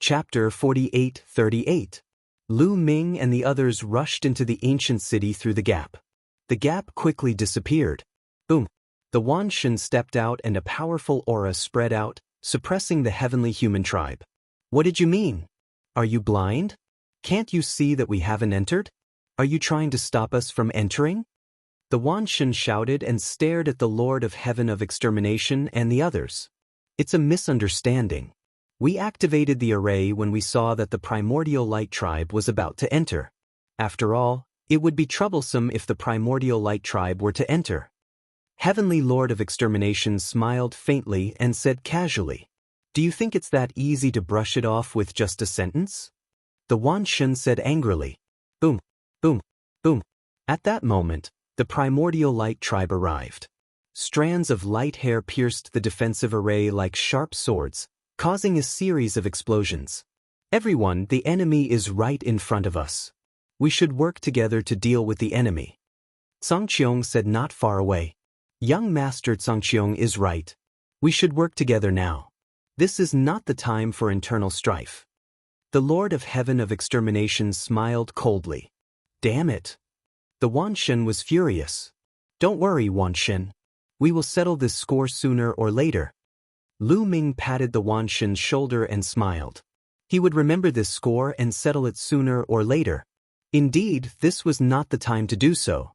Chapter 48-38. Lu Ming and the others rushed into the ancient city through the gap. The gap quickly disappeared. Boom! The Wanshan stepped out and a powerful aura spread out, suppressing the heavenly human tribe. What did you mean? Are you blind? Can't you see that we haven't entered? Are you trying to stop us from entering? The Wanshan shouted and stared at the Lord of Heaven of Extermination and the others. It's a misunderstanding. We activated the array when we saw that the primordial light tribe was about to enter. After all, it would be troublesome if the primordial light tribe were to enter. Heavenly Lord of Extermination smiled faintly and said casually, "Do you think it's that easy to brush it off with just a sentence?" The Wanshan said angrily. Boom, boom, boom. At that moment, the primordial light tribe arrived. Strands of light hair pierced the defensive array like sharp swords, causing a series of explosions. Everyone, the enemy is right in front of us. We should work together to deal with the enemy. Songqiong said not far away. Young Master Songqiong is right. We should work together now. This is not the time for internal strife. The Lord of Heaven of Extermination smiled coldly. Damn it. The Wanshan was furious. Don't worry, Wanshan. We will settle this score sooner or later. Lu Ming patted the Wanshan's shoulder and smiled. He would remember this score and settle it sooner or later. Indeed, this was not the time to do so.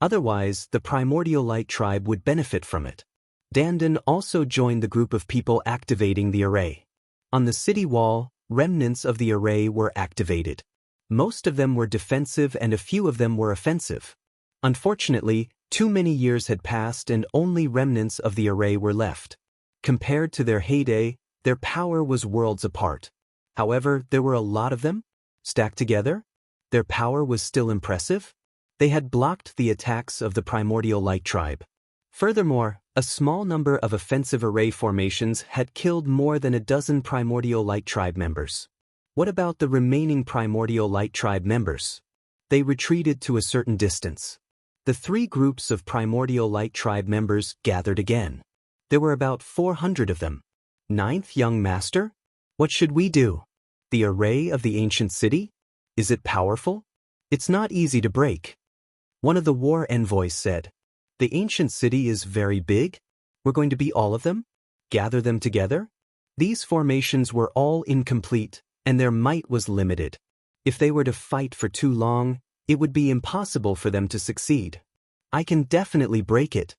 Otherwise, the primordial light tribe would benefit from it. Dandan also joined the group of people activating the array. On the city wall, remnants of the array were activated. Most of them were defensive and a few of them were offensive. Unfortunately, too many years had passed and only remnants of the array were left. Compared to their heyday, their power was worlds apart. However, there were a lot of them. Stacked together, their power was still impressive. They had blocked the attacks of the primordial light tribe. Furthermore, a small number of offensive array formations had killed more than a dozen primordial light tribe members. What about the remaining primordial light tribe members? They retreated to a certain distance. The three groups of primordial light tribe members gathered again. There were about 400 of them. Ninth young master? What should we do? The array of the ancient city? Is it powerful? It's not easy to break. One of the war envoys said, The ancient city is very big. We're going to be all of them? Gather them together? These formations were all incomplete, and their might was limited. If they were to fight for too long, it would be impossible for them to succeed. I can definitely break it.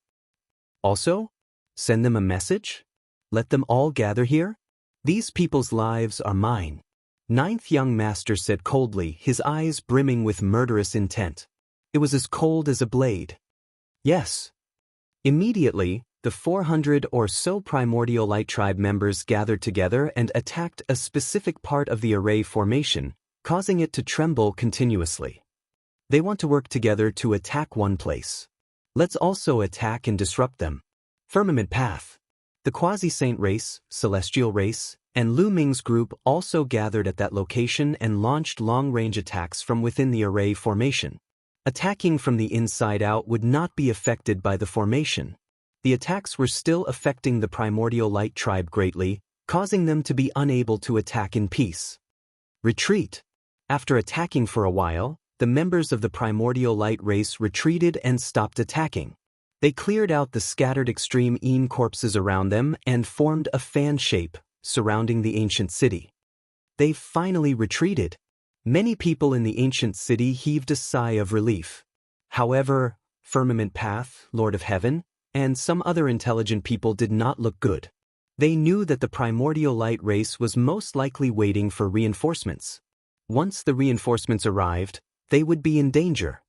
Also, send them a message? Let them all gather here? These people's lives are mine. Ninth young master said coldly, his eyes brimming with murderous intent. It was as cold as a blade. Yes. Immediately, the 400 or so primordial light tribe members gathered together and attacked a specific part of the array formation, causing it to tremble continuously. They want to work together to attack one place. Let's also attack and disrupt them. Firmament Path. The Quasi-Saint race, Celestial race, and Lu Ming's group also gathered at that location and launched long-range attacks from within the array formation. Attacking from the inside out would not be affected by the formation. The attacks were still affecting the primordial light tribe greatly, causing them to be unable to attack in peace. Retreat. After attacking for a while, the members of the primordial light race retreated and stopped attacking. They cleared out the scattered extreme Een corpses around them and formed a fan shape, surrounding the ancient city. They finally retreated. Many people in the ancient city heaved a sigh of relief. However, Firmament Path, Lord of Heaven, and some other intelligent people did not look good. They knew that the primordial light race was most likely waiting for reinforcements. Once the reinforcements arrived, they would be in danger.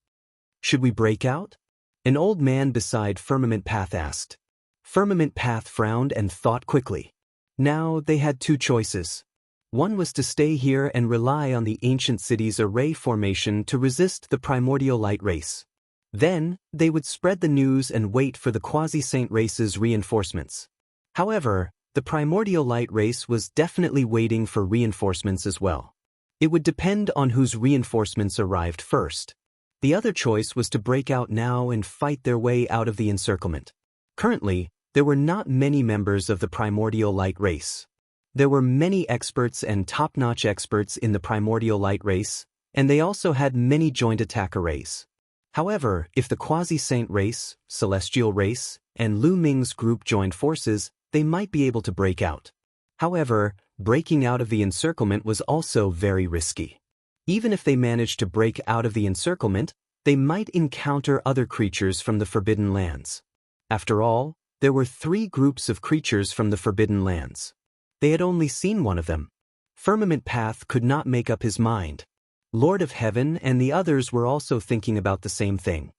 Should we break out? An old man beside Firmament Path asked. Firmament Path frowned and thought quickly. Now they had two choices. One was to stay here and rely on the ancient city's array formation to resist the primordial light race. Then, they would spread the news and wait for the Quasi-Saint race's reinforcements. However, the primordial light race was definitely waiting for reinforcements as well. It would depend on whose reinforcements arrived first. The other choice was to break out now and fight their way out of the encirclement. Currently, there were not many members of the primordial light race. There were many experts and top-notch experts in the primordial light race, and they also had many joint attack arrays. However, if the quasi-saint race, celestial race, and Lu Ming's group joined forces, they might be able to break out. However, breaking out of the encirclement was also very risky. Even if they managed to break out of the encirclement, they might encounter other creatures from the Forbidden Lands. After all, there were 3 groups of creatures from the Forbidden Lands. They had only seen one of them. Firmament Path could not make up his mind. Lord of Heaven and the others were also thinking about the same thing.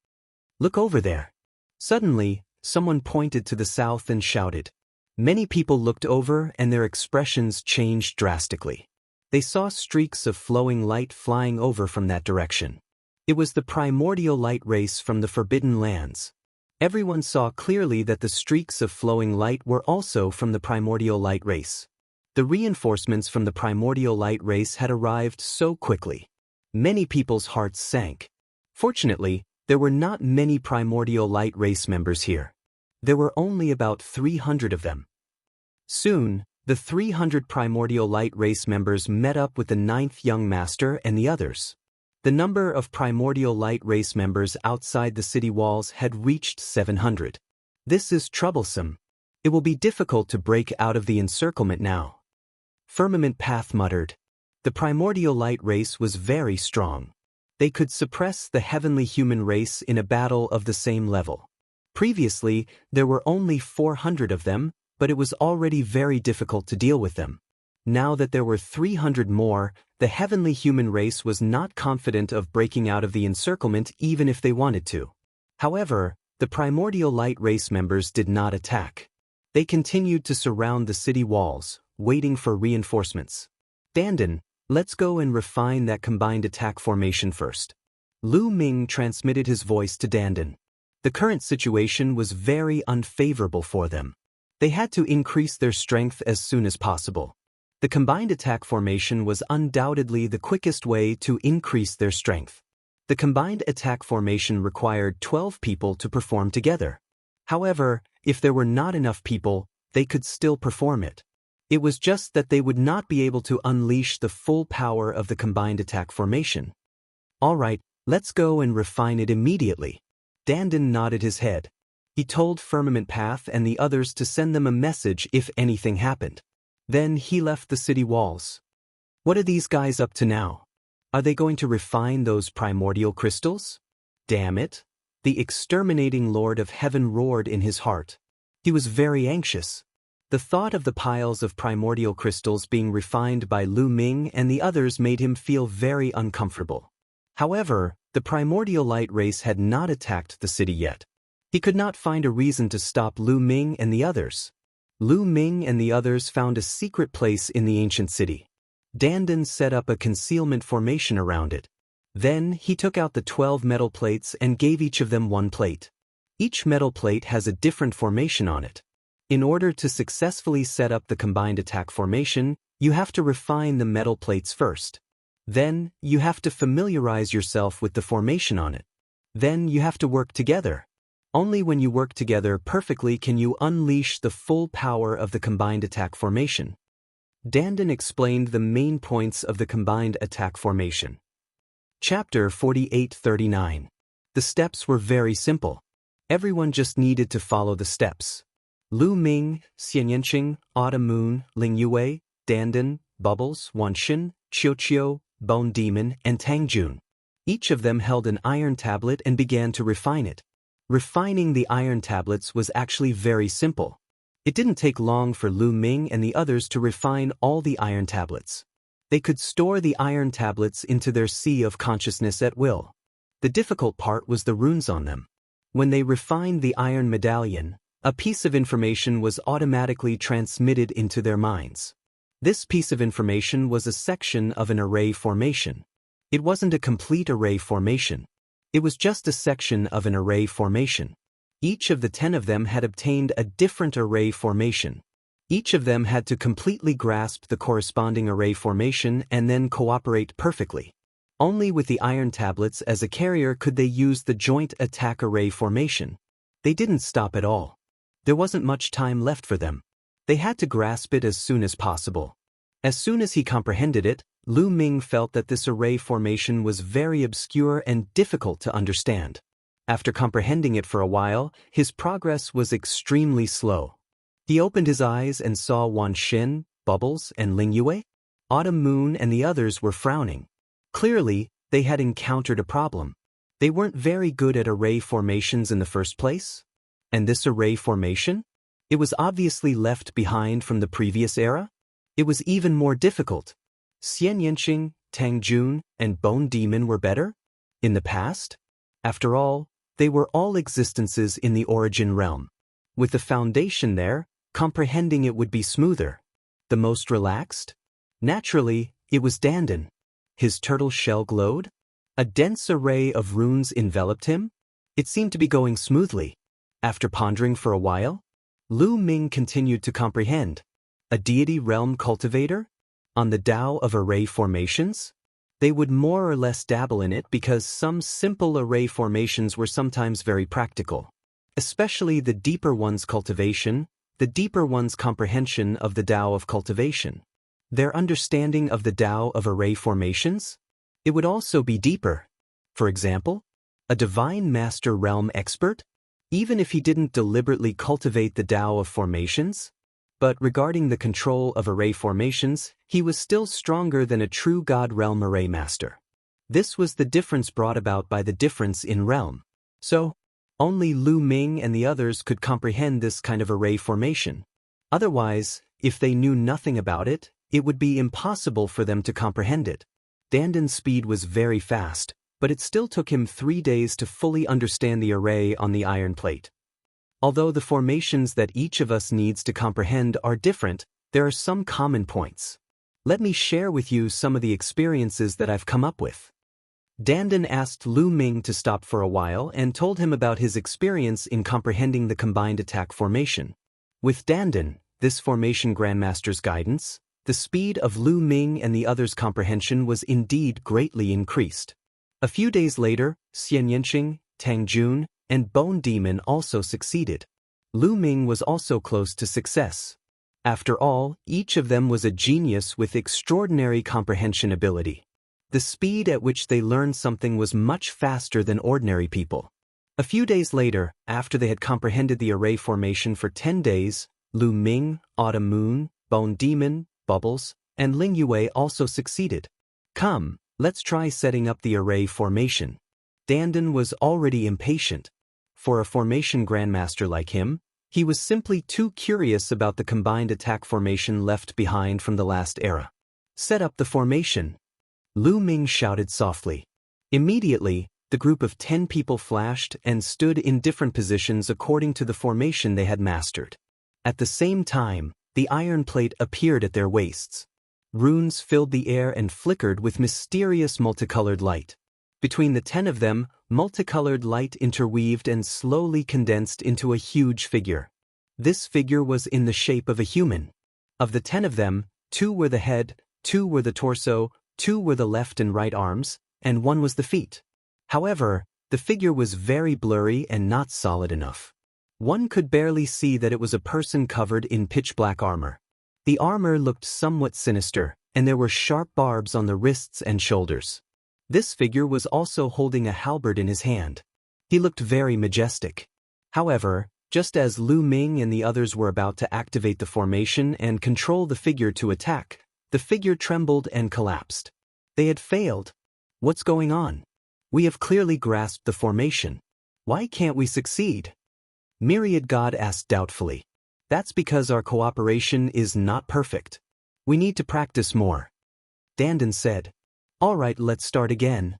Look over there. Suddenly, someone pointed to the south and shouted. Many people looked over and their expressions changed drastically. They saw streaks of flowing light flying over from that direction. It was the primordial light race from the Forbidden Lands. Everyone saw clearly that the streaks of flowing light were also from the primordial light race. The reinforcements from the primordial light race had arrived so quickly. Many people's hearts sank. Fortunately, there were not many primordial light race members here. There were only about 300 of them. Soon, the 300 primordial light race members met up with the 9th young master and the others. The number of primordial light race members outside the city walls had reached 700. This is troublesome. It will be difficult to break out of the encirclement now. Firmament Path muttered. The primordial light race was very strong. They could suppress the heavenly human race in a battle of the same level. Previously, there were only 400 of them, but it was already very difficult to deal with them. Now that there were 300 more, the heavenly human race was not confident of breaking out of the encirclement even if they wanted to. However, the primordial light race members did not attack. They continued to surround the city walls, waiting for reinforcements. Dandan, let's go and refine that combined attack formation first. Lu Ming transmitted his voice to Dandan. The current situation was very unfavorable for them. They had to increase their strength as soon as possible. The combined attack formation was undoubtedly the quickest way to increase their strength. The combined attack formation required 12 people to perform together. However, if there were not enough people, they could still perform it. It was just that they would not be able to unleash the full power of the combined attack formation. All right, let's go and refine it immediately. Dandan nodded his head. He told Firmament Path and the others to send them a message if anything happened. Then he left the city walls. What are these guys up to now? Are they going to refine those primordial crystals? Damn it! The exterminating Lord of Heaven roared in his heart. He was very anxious. The thought of the piles of primordial crystals being refined by Lu Ming and the others made him feel very uncomfortable. However, the primordial light race had not attacked the city yet. He could not find a reason to stop Lu Ming and the others. Lu Ming and the others found a secret place in the ancient city. Dandan set up a concealment formation around it. Then he took out the 12 metal plates and gave each of them one plate. Each metal plate has a different formation on it. In order to successfully set up the combined attack formation, you have to refine the metal plates first. Then, you have to familiarize yourself with the formation on it. Then you have to work together. Only when you work together perfectly can you unleash the full power of the combined attack formation. Dandan explained the main points of the combined attack formation. Chapter 4839. The steps were very simple. Everyone just needed to follow the steps. Lu Ming, Xianyanqing, Autumn Moon, Ling Yue, Dandan, Bubbles, Wanxin, Qiuqiu, Bone Demon, and Tang Jun. Each of them held an iron tablet and began to refine it. Refining the iron tablets was actually very simple. It didn't take long for Lu Ming and the others to refine all the iron tablets. They could store the iron tablets into their sea of consciousness at will. The difficult part was the runes on them. When they refined the iron medallion, a piece of information was automatically transmitted into their minds. This piece of information was a section of an array formation. It wasn't a complete array formation. It was just a section of an array formation. Each of the 10 of them had obtained a different array formation. Each of them had to completely grasp the corresponding array formation and then cooperate perfectly. Only with the iron tablets as a carrier could they use the joint attack array formation. They didn't stop at all. There wasn't much time left for them. They had to grasp it as soon as possible. As soon as he comprehended it, Lu Ming felt that this array formation was very obscure and difficult to understand. After comprehending it for a while, his progress was extremely slow. He opened his eyes and saw Wan Xin, Bubbles, and Ling Yue. Autumn Moon and the others were frowning. Clearly, they had encountered a problem. They weren't very good at array formations in the first place. And this array formation? It was obviously left behind from the previous era. It was even more difficult. Xian Yanqing, Tang Jun, and Bone Demon were better? In the past? After all, they were all existences in the origin realm. With the foundation there, comprehending it would be smoother. The most relaxed? Naturally, it was Dandan. His turtle shell glowed? A dense array of runes enveloped him? It seemed to be going smoothly. After pondering for a while, Lu Ming continued to comprehend. A deity realm cultivator? On the Tao of array formations? They would more or less dabble in it because some simple array formations were sometimes very practical. Especially the deeper one's cultivation, the deeper one's comprehension of the Tao of cultivation. Their understanding of the Tao of array formations? It would also be deeper. For example, a divine master realm expert? Even if he didn't deliberately cultivate the Tao of formations? But regarding the control of array formations, he was still stronger than a true God realm array master. This was the difference brought about by the difference in realm. So, only Lu Ming and the others could comprehend this kind of array formation. Otherwise, if they knew nothing about it, it would be impossible for them to comprehend it. Dandan's speed was very fast, but it still took him 3 days to fully understand the array on the iron plate. Although the formations that each of us needs to comprehend are different, there are some common points. Let me share with you some of the experiences that I've come up with. Dandan asked Lu Ming to stop for a while and told him about his experience in comprehending the combined attack formation. With Dandan, this formation grandmaster's guidance, the speed of Lu Ming and the others' comprehension was indeed greatly increased. A few days later, Xian Yanqing, Tang Jun, and Bone Demon also succeeded. Lu Ming was also close to success. After all, each of them was a genius with extraordinary comprehension ability. The speed at which they learned something was much faster than ordinary people. A few days later, after they had comprehended the array formation for 10 days, Lu Ming, Autumn Moon, Bone Demon, Bubbles, and Ling Yue also succeeded. Come, let's try setting up the array formation. Dandan was already impatient. For a formation grandmaster like him, he was simply too curious about the combined attack formation left behind from the last era. Set up the formation. Lu Ming shouted softly. Immediately, the group of 10 people flashed and stood in different positions according to the formation they had mastered. At the same time, the iron plate appeared at their waists. Runes filled the air and flickered with mysterious multicolored light. Between the 10 of them, multicolored light interweaved and slowly condensed into a huge figure. This figure was in the shape of a human. Of the 10 of them, 2 were the head, 2 were the torso, 2 were the left and right arms, and 1 was the feet. However, the figure was very blurry and not solid enough. One could barely see that it was a person covered in pitch-black armor. The armor looked somewhat sinister, and there were sharp barbs on the wrists and shoulders. This figure was also holding a halberd in his hand. He looked very majestic. However, just as Lu Ming and the others were about to activate the formation and control the figure to attack, the figure trembled and collapsed. They had failed. What's going on? We have clearly grasped the formation. Why can't we succeed? Myriad God asked doubtfully. That's because our cooperation is not perfect. We need to practice more. Dandan said. All right, let's start again.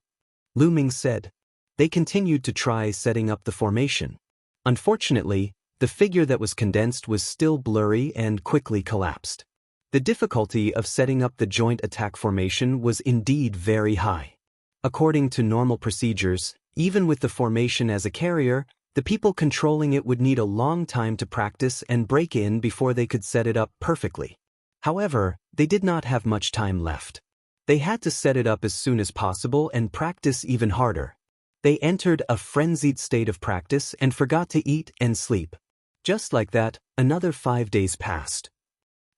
Lu Ming said. They continued to try setting up the formation. Unfortunately, the figure that was condensed was still blurry and quickly collapsed. The difficulty of setting up the joint attack formation was indeed very high. According to normal procedures, even with the formation as a carrier, the people controlling it would need a long time to practice and break in before they could set it up perfectly. However, they did not have much time left. They had to set it up as soon as possible and practice even harder. They entered a frenzied state of practice and forgot to eat and sleep. Just like that, another 5 days passed.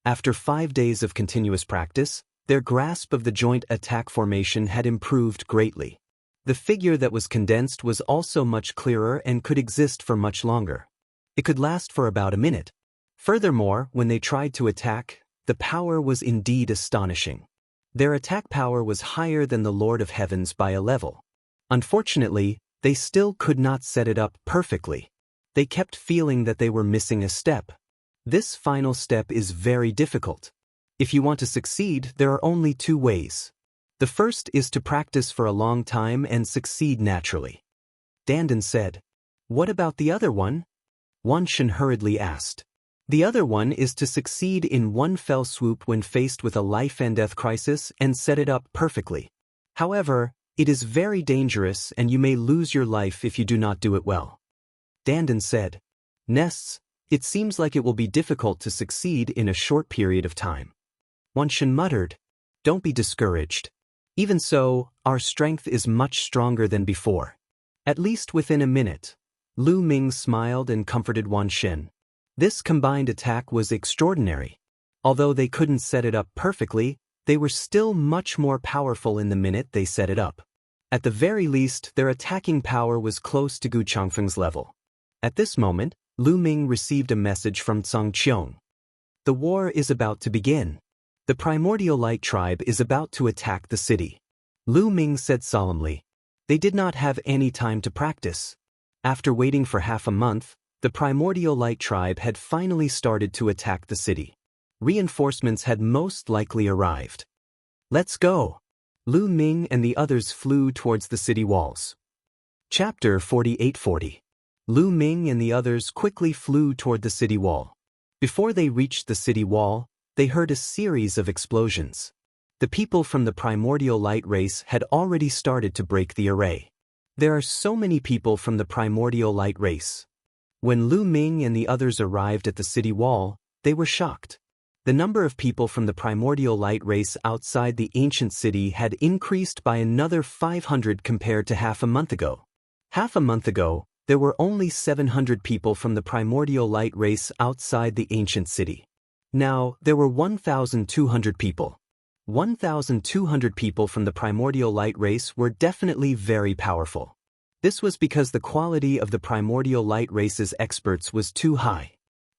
After 5 days of continuous practice, their grasp of the joint attack formation had improved greatly. The figure that was condensed was also much clearer and could exist for much longer. It could last for about a minute. Furthermore, when they tried to attack, the power was indeed astonishing. Their attack power was higher than the Lord of Heavens by a level. Unfortunately, they still could not set it up perfectly. They kept feeling that they were missing a step. This final step is very difficult. If you want to succeed, there are only 2 ways. The first is to practice for a long time and succeed naturally. Dandan said. What about the other one? Wanshan hurriedly asked. The other one is to succeed in one fell swoop when faced with a life and death crisis and set it up perfectly. However, it is very dangerous and you may lose your life if you do not do it well. Dandan said. Nests, it seems like it will be difficult to succeed in a short period of time. Wanshan muttered. Don't be discouraged. Even so, our strength is much stronger than before. At least within a minute. Lu Ming smiled and comforted Wanshan. This combined attack was extraordinary. Although they couldn't set it up perfectly, they were still much more powerful in the minute they set it up. At the very least, their attacking power was close to Gu Changfeng's level. At this moment, Lu Ming received a message from Cang Qiong. The war is about to begin. The primordial light tribe is about to attack the city. Lu Ming said solemnly. They did not have any time to practice. After waiting for half a month, the primordial light tribe had finally started to attack the city. Reinforcements had most likely arrived. Let's go! Lu Ming and the others flew towards the city walls. Chapter 4840. Lu Ming and the others quickly flew toward the city wall. Before they reached the city wall, they heard a series of explosions. The people from the primordial light race had already started to break the array. There are so many people from the primordial light race. When Lu Ming and the others arrived at the city wall, they were shocked. The number of people from the primordial light race outside the ancient city had increased by another 500 compared to half a month ago. Half a month ago, there were only 700 people from the primordial light race outside the ancient city. Now, there were 1,200 people. 1,200 people from the primordial light race were definitely very powerful. This was because the quality of the primordial light race's experts was too high.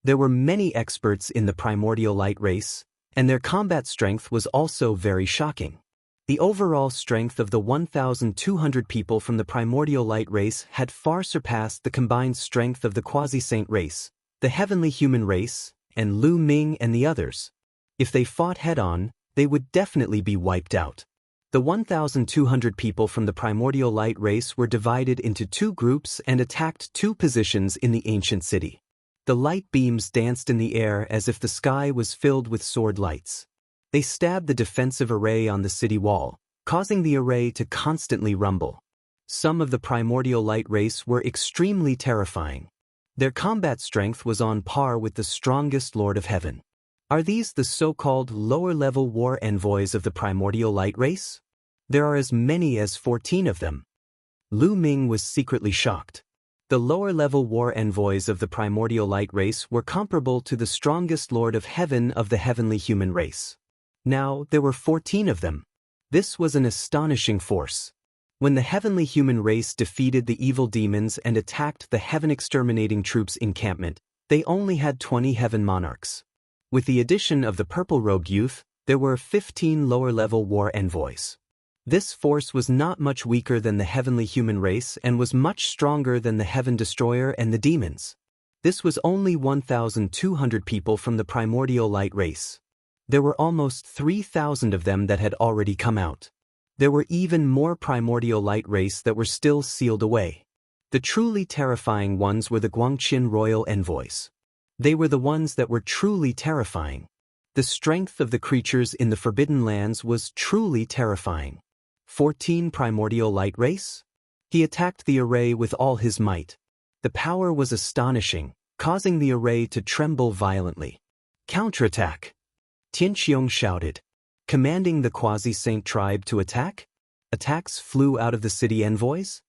There were many experts in the primordial light race, and their combat strength was also very shocking. The overall strength of the 1,200 people from the primordial light race had far surpassed the combined strength of the quasi-saint race, the heavenly human race, and Lu Ming and the others. If they fought head-on, they would definitely be wiped out. The 1,200 people from the primordial light race were divided into 2 groups and attacked 2 positions in the ancient city. The light beams danced in the air as if the sky was filled with sword lights. They stabbed the defensive array on the city wall, causing the array to constantly rumble. Some of the primordial light race were extremely terrifying. Their combat strength was on par with the strongest Lord of Heaven. Are these the so-called lower-level war envoys of the primordial light race? There are as many as 14 of them. Lu Ming was secretly shocked. The lower-level war envoys of the primordial light race were comparable to the strongest Lord of Heaven of the heavenly human race. Now, there were 14 of them. This was an astonishing force. When the heavenly human race defeated the evil demons and attacked the heaven-exterminating troops' encampment, they only had 20 heaven monarchs. With the addition of the purple-robed youth, there were 15 lower-level war envoys. This force was not much weaker than the heavenly human race and was much stronger than the heaven destroyer and the demons. This was only 1,200 people from the primordial light race. There were almost 3,000 of them that had already come out. There were even more primordial light race that were still sealed away. The truly terrifying ones were the Guangqin royal envoys. They were the ones that were truly terrifying. The strength of the creatures in the Forbidden Lands was truly terrifying. 14 primordial light race? He attacked the array with all his might. The power was astonishing, causing the array to tremble violently. Counterattack! Tianqiong shouted, commanding the quasi-saint tribe to attack. Attacks flew out of the city envoys.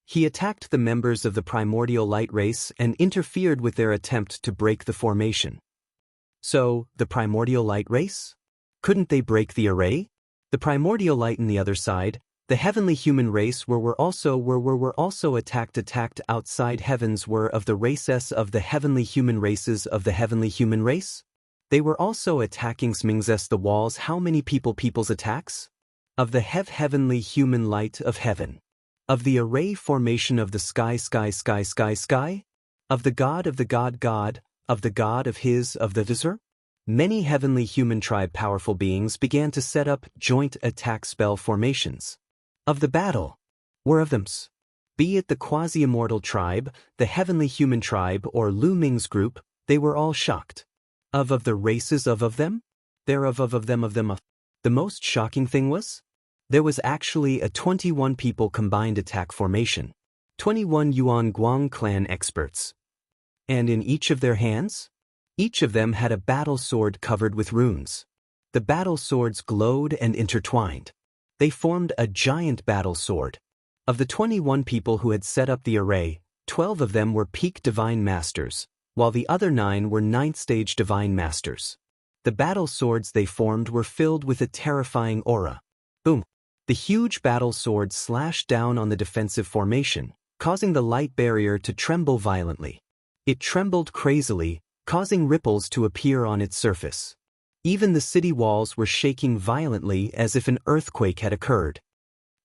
He attacked the members of the primordial light race and interfered with their attempt to break the formation. So, the primordial light race? Couldn't they break the array? The primordial light in the other side, the heavenly human race were also attacked outside heavens were of the races of the heavenly human races of the heavenly human race? They were also attacking smingses the walls. How many people's attacks? Of the heavenly human light of heaven. Of the array formation of the sky. Of the God of the God. Of the God of the visor? Many heavenly human tribe powerful beings began to set up joint attack spell formations. Of the battle. Were of them. Be it the quasi-immortal tribe, the heavenly human tribe or Lu Ming's group, they were all shocked. Of the races of them? There of them. The most shocking thing was? There was actually a 21 people combined attack formation. 21 Yuan Guang clan experts. And in each of their hands? Each of them had a battle sword covered with runes. The battle swords glowed and intertwined. They formed a giant battle sword. Of the 21 people who had set up the array, 12 of them were peak divine masters, while the other 9 were 9th stage divine masters. The battle swords they formed were filled with a terrifying aura. Boom! The huge battle sword slashed down on the defensive formation, causing the light barrier to tremble violently. It trembled crazily, causing ripples to appear on its surface. Even the city walls were shaking violently as if an earthquake had occurred.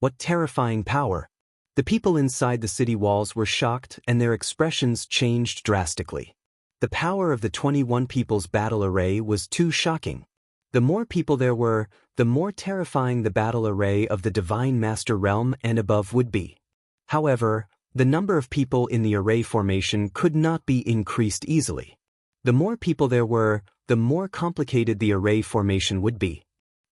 What terrifying power! The people inside the city walls were shocked and their expressions changed drastically. The power of the 21 people's battle array was too shocking. The more people there were, the more terrifying the battle array of the Divine Master realm and above would be. However, the number of people in the array formation could not be increased easily. The more people there were, the more complicated the array formation would be.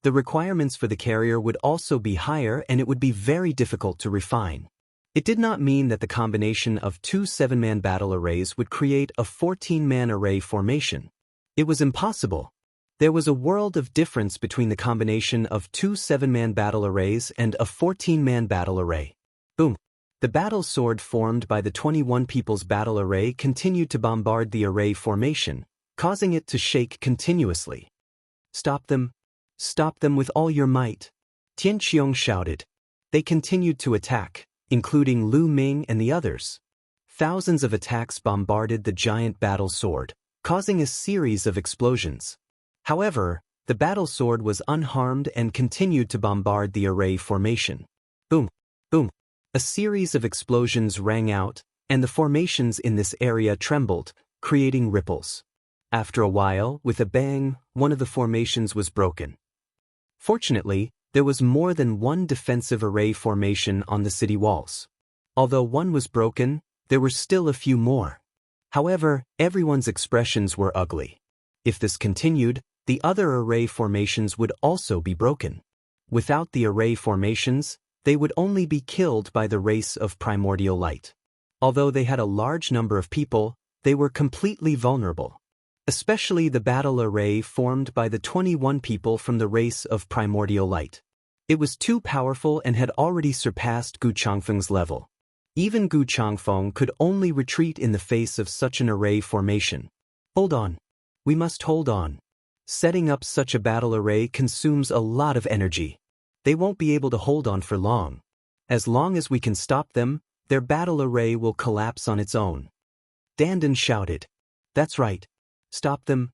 The requirements for the carrier would also be higher and it would be very difficult to refine. It did not mean that the combination of 2 7-man battle arrays would create a 14-man array formation. It was impossible. There was a world of difference between the combination of 2 7-man battle arrays and a 14-man battle array. Boom! The battle sword formed by the 21 people's battle array continued to bombard the array formation, causing it to shake continuously. Stop them! Stop them with all your might! Tian Qiong shouted. They continued to attack, including Lu Ming and the others. Thousands of attacks bombarded the giant battle sword, causing a series of explosions. However, the battle sword was unharmed and continued to bombard the array formation. Boom! Boom! A series of explosions rang out, and the formations in this area trembled, creating ripples. After a while, with a bang, one of the formations was broken. Fortunately, there was more than one defensive array formation on the city walls. Although one was broken, there were still a few more. However, everyone's expressions were ugly. If this continued, the other array formations would also be broken. Without the array formations, they would only be killed by the race of primordial light. Although they had a large number of people, they were completely vulnerable. Especially the battle array formed by the 21 people from the race of primordial light. It was too powerful and had already surpassed Gu Changfeng's level. Even Gu Changfeng could only retreat in the face of such an array formation. Hold on. We must hold on. Setting up such a battle array consumes a lot of energy. They won't be able to hold on for long. As long as we can stop them, their battle array will collapse on its own. Dandan shouted. That's right. Stop them.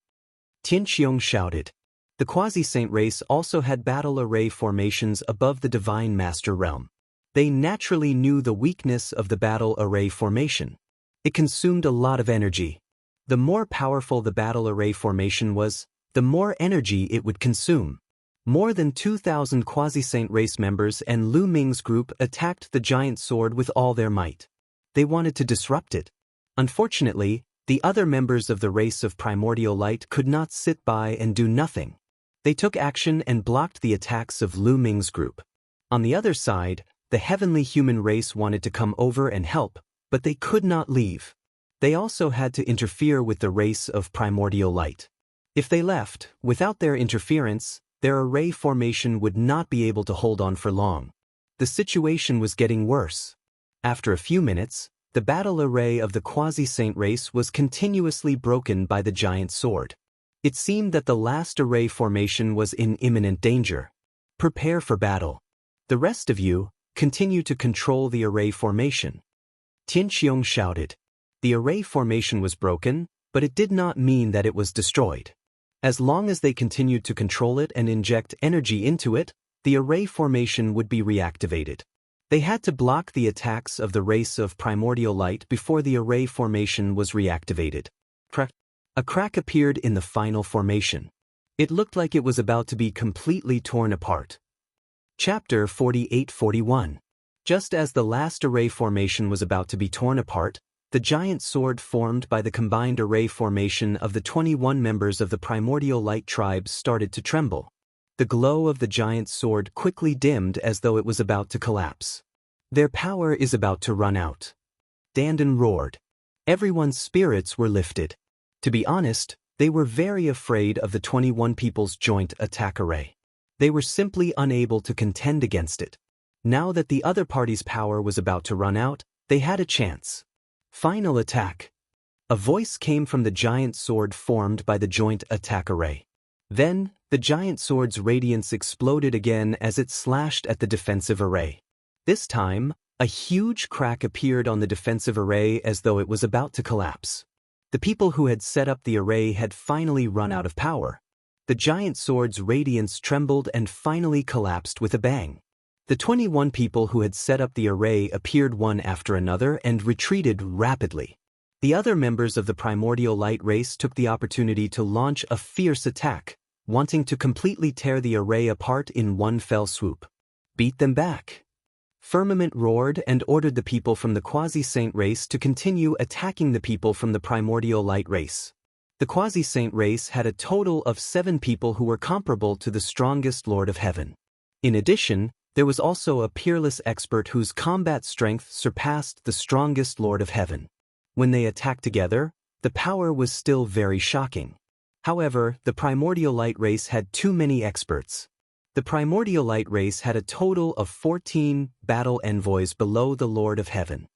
Tian Qiong shouted. The quasi-saint race also had battle array formations above the divine master realm. They naturally knew the weakness of the battle array formation. It consumed a lot of energy. The more powerful the battle array formation was, the more energy it would consume. More than 2,000 quasi-saint race members and Lu Ming's group attacked the giant sword with all their might. They wanted to disrupt it. Unfortunately, the other members of the race of primordial light could not sit by and do nothing. They took action and blocked the attacks of Lu Ming's group. On the other side, the heavenly human race wanted to come over and help, but they could not leave. They also had to interfere with the race of primordial light. If they left, without their interference, their array formation would not be able to hold on for long. The situation was getting worse. After a few minutes, the battle array of the quasi-saint race was continuously broken by the giant sword. It seemed that the last array formation was in imminent danger. Prepare for battle. The rest of you, continue to control the array formation. Tianqiong shouted. The array formation was broken, but it did not mean that it was destroyed. As long as they continued to control it and inject energy into it, the array formation would be reactivated. They had to block the attacks of the race of primordial light before the array formation was reactivated. A crack appeared in the final formation. It looked like it was about to be completely torn apart. Chapter 48-41. Just as the last array formation was about to be torn apart, the giant sword formed by the combined array formation of the 21 members of the primordial light tribes started to tremble. The glow of the giant sword quickly dimmed as though it was about to collapse. Their power is about to run out. Dandan roared. Everyone's spirits were lifted. To be honest, they were very afraid of the 21 people's joint attack array. They were simply unable to contend against it. Now that the other party's power was about to run out, they had a chance. Final attack. A voice came from the giant sword formed by the joint attack array. Then, the giant sword's radiance exploded again as it slashed at the defensive array. This time, a huge crack appeared on the defensive array as though it was about to collapse. The people who had set up the array had finally run out of power. The giant sword's radiance trembled and finally collapsed with a bang. The 21 people who had set up the array appeared one after another and retreated rapidly. The other members of the primordial light race took the opportunity to launch a fierce attack, wanting to completely tear the array apart in one fell swoop. Beat them back. Firmament roared and ordered the people from the quasi-saint race to continue attacking the people from the primordial light race. The quasi-saint race had a total of 7 people who were comparable to the strongest Lord of Heaven. In addition, there was also a peerless expert whose combat strength surpassed the strongest Lord of Heaven. When they attacked together, the power was still very shocking. However, the primordial light race had too many experts. The primordial light race had a total of 14 battle envoys below the Lord of Heaven.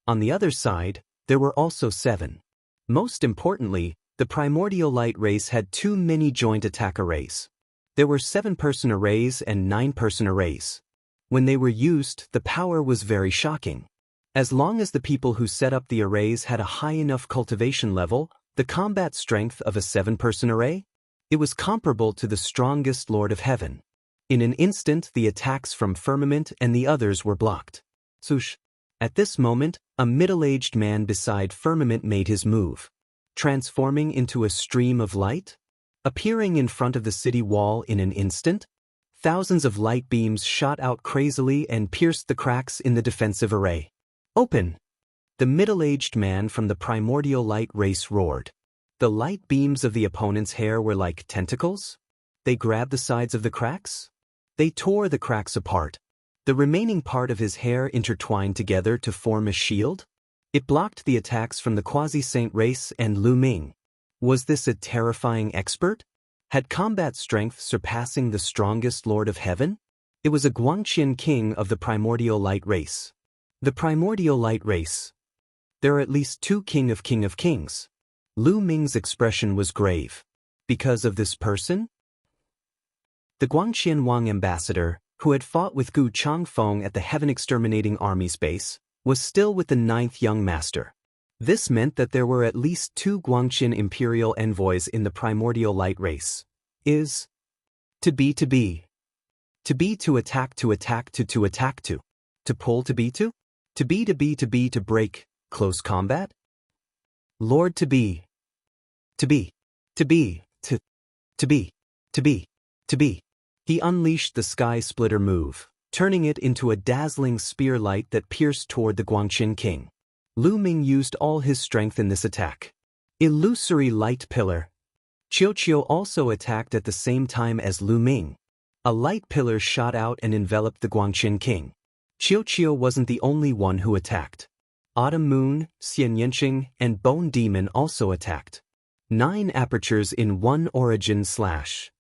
On the other side, there were also 7. Most importantly, the primordial light race had too many joint attack arrays. There were 7-person arrays and 9-person arrays. When they were used, the power was very shocking. As long as the people who set up the arrays had a high enough cultivation level, the combat strength of a 7-person array, it was comparable to the strongest Lord of Heaven. In an instant, the attacks from Firmament and the others were blocked. Swoosh! At this moment, a middle-aged man beside Firmament made his move, transforming into a stream of light, appearing in front of the city wall in an instant. Thousands of light beams shot out crazily and pierced the cracks in the defensive array. Open! The middle-aged man from the primordial light race roared. The light beams of the opponent's hair were like tentacles. They grabbed the sides of the cracks. They tore the cracks apart. The remaining part of his hair intertwined together to form a shield. It blocked the attacks from the quasi-saint race and Lu Ming. Was this a terrifying expert? Had combat strength surpassing the strongest Lord of Heaven? It was a Guangqian king of the primordial light race. The primordial light race. There are at least 2 king of kings. Lu Ming's expression was grave. Because of this person? The Guangqian Wang ambassador, who had fought with Gu Changfeng at the Heaven Exterminating Army's base, was still with the 9th young master. This meant that there were at least 2 Guangqian imperial envoys in the primordial light race. Is to be to be. To be to attack to attack to attack to. To pull to be to? To be to be to be to break, close combat? Lord to be. To be. To be. To be. To be. To be. He unleashed the Sky Splitter move, turning it into a dazzling spear light that pierced toward the Guangqian king. Lu Ming used all his strength in this attack. Illusory light pillar. Qiu also attacked at the same time as Lu Ming. A light pillar shot out and enveloped the Guangqian king. Qiu wasn't the only one who attacked. Autumn Moon, Xian Yanqing, and Bone Demon also attacked. 9 apertures in one origin slash.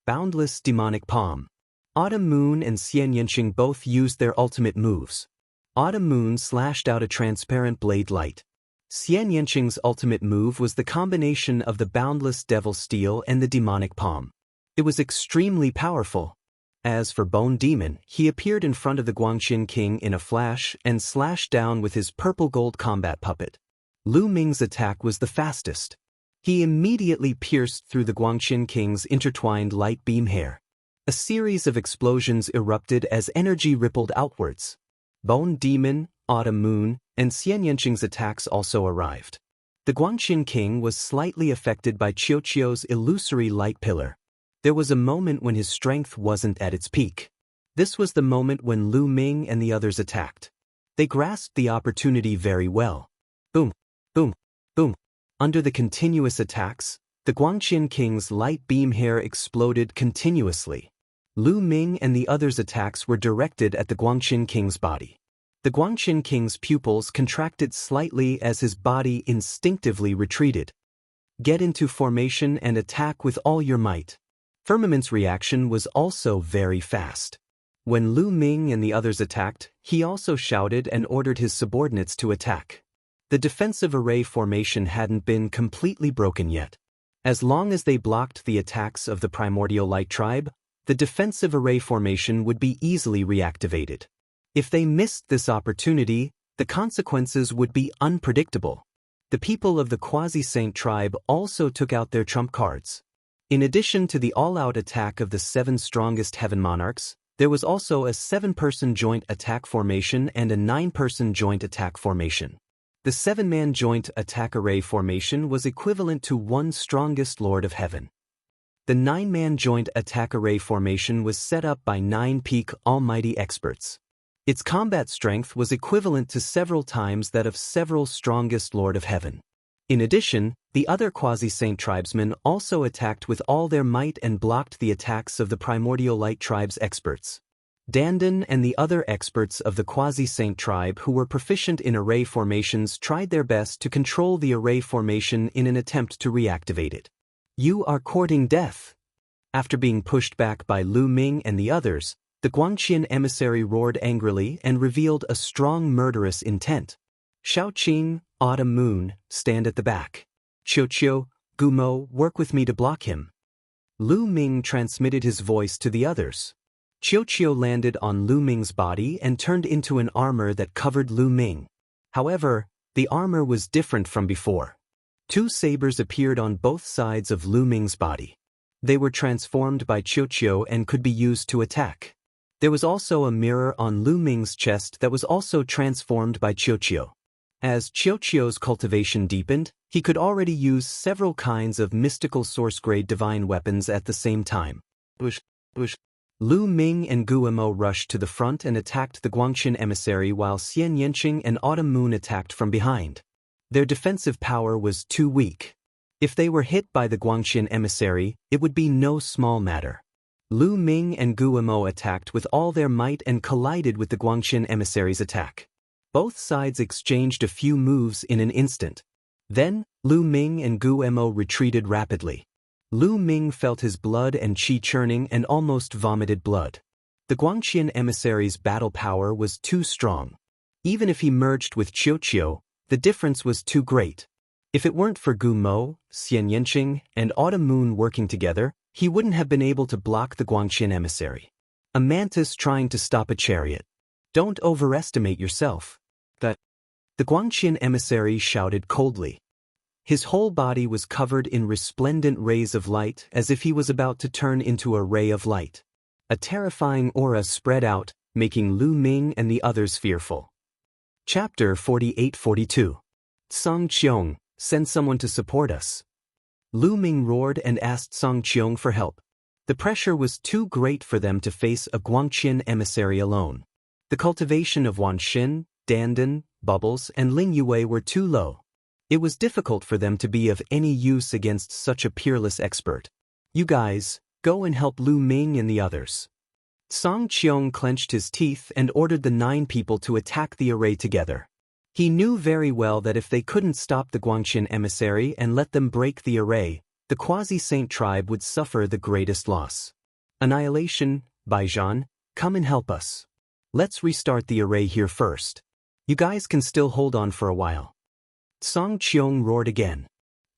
Boundless demonic palm. Autumn Moon and Xian Yanqing both used their ultimate moves. Autumn Moon slashed out a transparent blade light. Xian Yanqing's ultimate move was the combination of the boundless devil steel and the demonic palm. It was extremely powerful. As for Bone Demon, he appeared in front of the Guangxin King in a flash and slashed down with his purple gold combat puppet. Lu Ming's attack was the fastest. He immediately pierced through the Guangxin King's intertwined light beam hair. A series of explosions erupted as energy rippled outwards. Bone Demon, Autumn Moon, and Xian Yanqing's attacks also arrived. The Guangxin King was slightly affected by Qiuqiu's illusory light pillar. There was a moment when his strength wasn't at its peak. This was the moment when Lu Ming and the others attacked. They grasped the opportunity very well. Boom, boom, boom. Under the continuous attacks, the Guangxin King's light beam hair exploded continuously. Lu Ming and the others' attacks were directed at the Guangxin King's body. The Guangxin King's pupils contracted slightly as his body instinctively retreated. Get into formation and attack with all your might. Firmament's reaction was also very fast. When Lu Ming and the others attacked, he also shouted and ordered his subordinates to attack. The defensive array formation hadn't been completely broken yet. As long as they blocked the attacks of the primordial light tribe, the defensive array formation would be easily reactivated. If they missed this opportunity, the consequences would be unpredictable. The people of the Quasi-Saint tribe also took out their trump cards. In addition to the all-out attack of the 7 strongest heaven monarchs, there was also a 7-person joint attack formation and a 9-person joint attack formation. The 7-man joint attack array formation was equivalent to 1 strongest Lord of Heaven. The 9-man joint attack array formation was set up by 9 peak almighty experts. Its combat strength was equivalent to several times that of several strongest Lord of Heaven. In addition, the other Quasi-Saint tribesmen also attacked with all their might and blocked the attacks of the Primordial Light tribe's experts. Dandan and the other experts of the Quasi-Saint tribe who were proficient in array formations tried their best to control the array formation in an attempt to reactivate it. You are courting death. After being pushed back by Lu Ming and the others, the Guangxian emissary roared angrily and revealed a strong murderous intent. Shaoqing, Autumn Moon, stand at the back. Qiuqiu, Gumo, work with me to block him. Lu Ming transmitted his voice to the others. Qiuqiu landed on Lu Ming's body and turned into an armor that covered Lu Ming. However, the armor was different from before. 2 sabers appeared on both sides of Lu Ming's body. They were transformed by Qiuqiu and could be used to attack. There was also a mirror on Lu Ming's chest that was also transformed by Qiuqiu. As Qiuqiu's cultivation deepened, he could already use several kinds of mystical source-grade divine weapons at the same time. Lu Ming and Guimo rushed to the front and attacked the Guangxin emissary while Xian Yanqing and Autumn Moon attacked from behind. Their defensive power was too weak. If they were hit by the Guangxin emissary, it would be no small matter. Lu Ming and Guimo attacked with all their might and collided with the Guangxin emissary's attack. Both sides exchanged a few moves in an instant. Then, Lu Ming and Guimo retreated rapidly. Lu Ming felt his blood and qi churning and almost vomited blood. The Guangxian emissary's battle power was too strong. Even if he merged with Qiuqiu, the difference was too great. If it weren't for Gumo, Xian Yanqing, and Autumn Moon working together, he wouldn't have been able to block the Guangxian emissary. A mantis trying to stop a chariot. Don't overestimate yourself. The Guangxian emissary shouted coldly. His whole body was covered in resplendent rays of light as if he was about to turn into a ray of light. A terrifying aura spread out, making Lu Ming and the others fearful. Chapter 48-42. Song Qiong, send someone to support us. Lu Ming roared and asked Song Qiong for help. The pressure was too great for them to face a Guangxian emissary alone. The cultivation of Wanxin, Dandan, Bubbles, and Ling Yue were too low. It was difficult for them to be of any use against such a peerless expert. You guys, go and help Lu Ming and the others. Song Qiong clenched his teeth and ordered the 9 people to attack the array together. He knew very well that if they couldn't stop the Guangxian emissary and let them break the array, the Quasi-Saint tribe would suffer the greatest loss. Annihilation, Baijan, come and help us. Let's restart the array here first. You guys can still hold on for a while. Song Qiong roared again.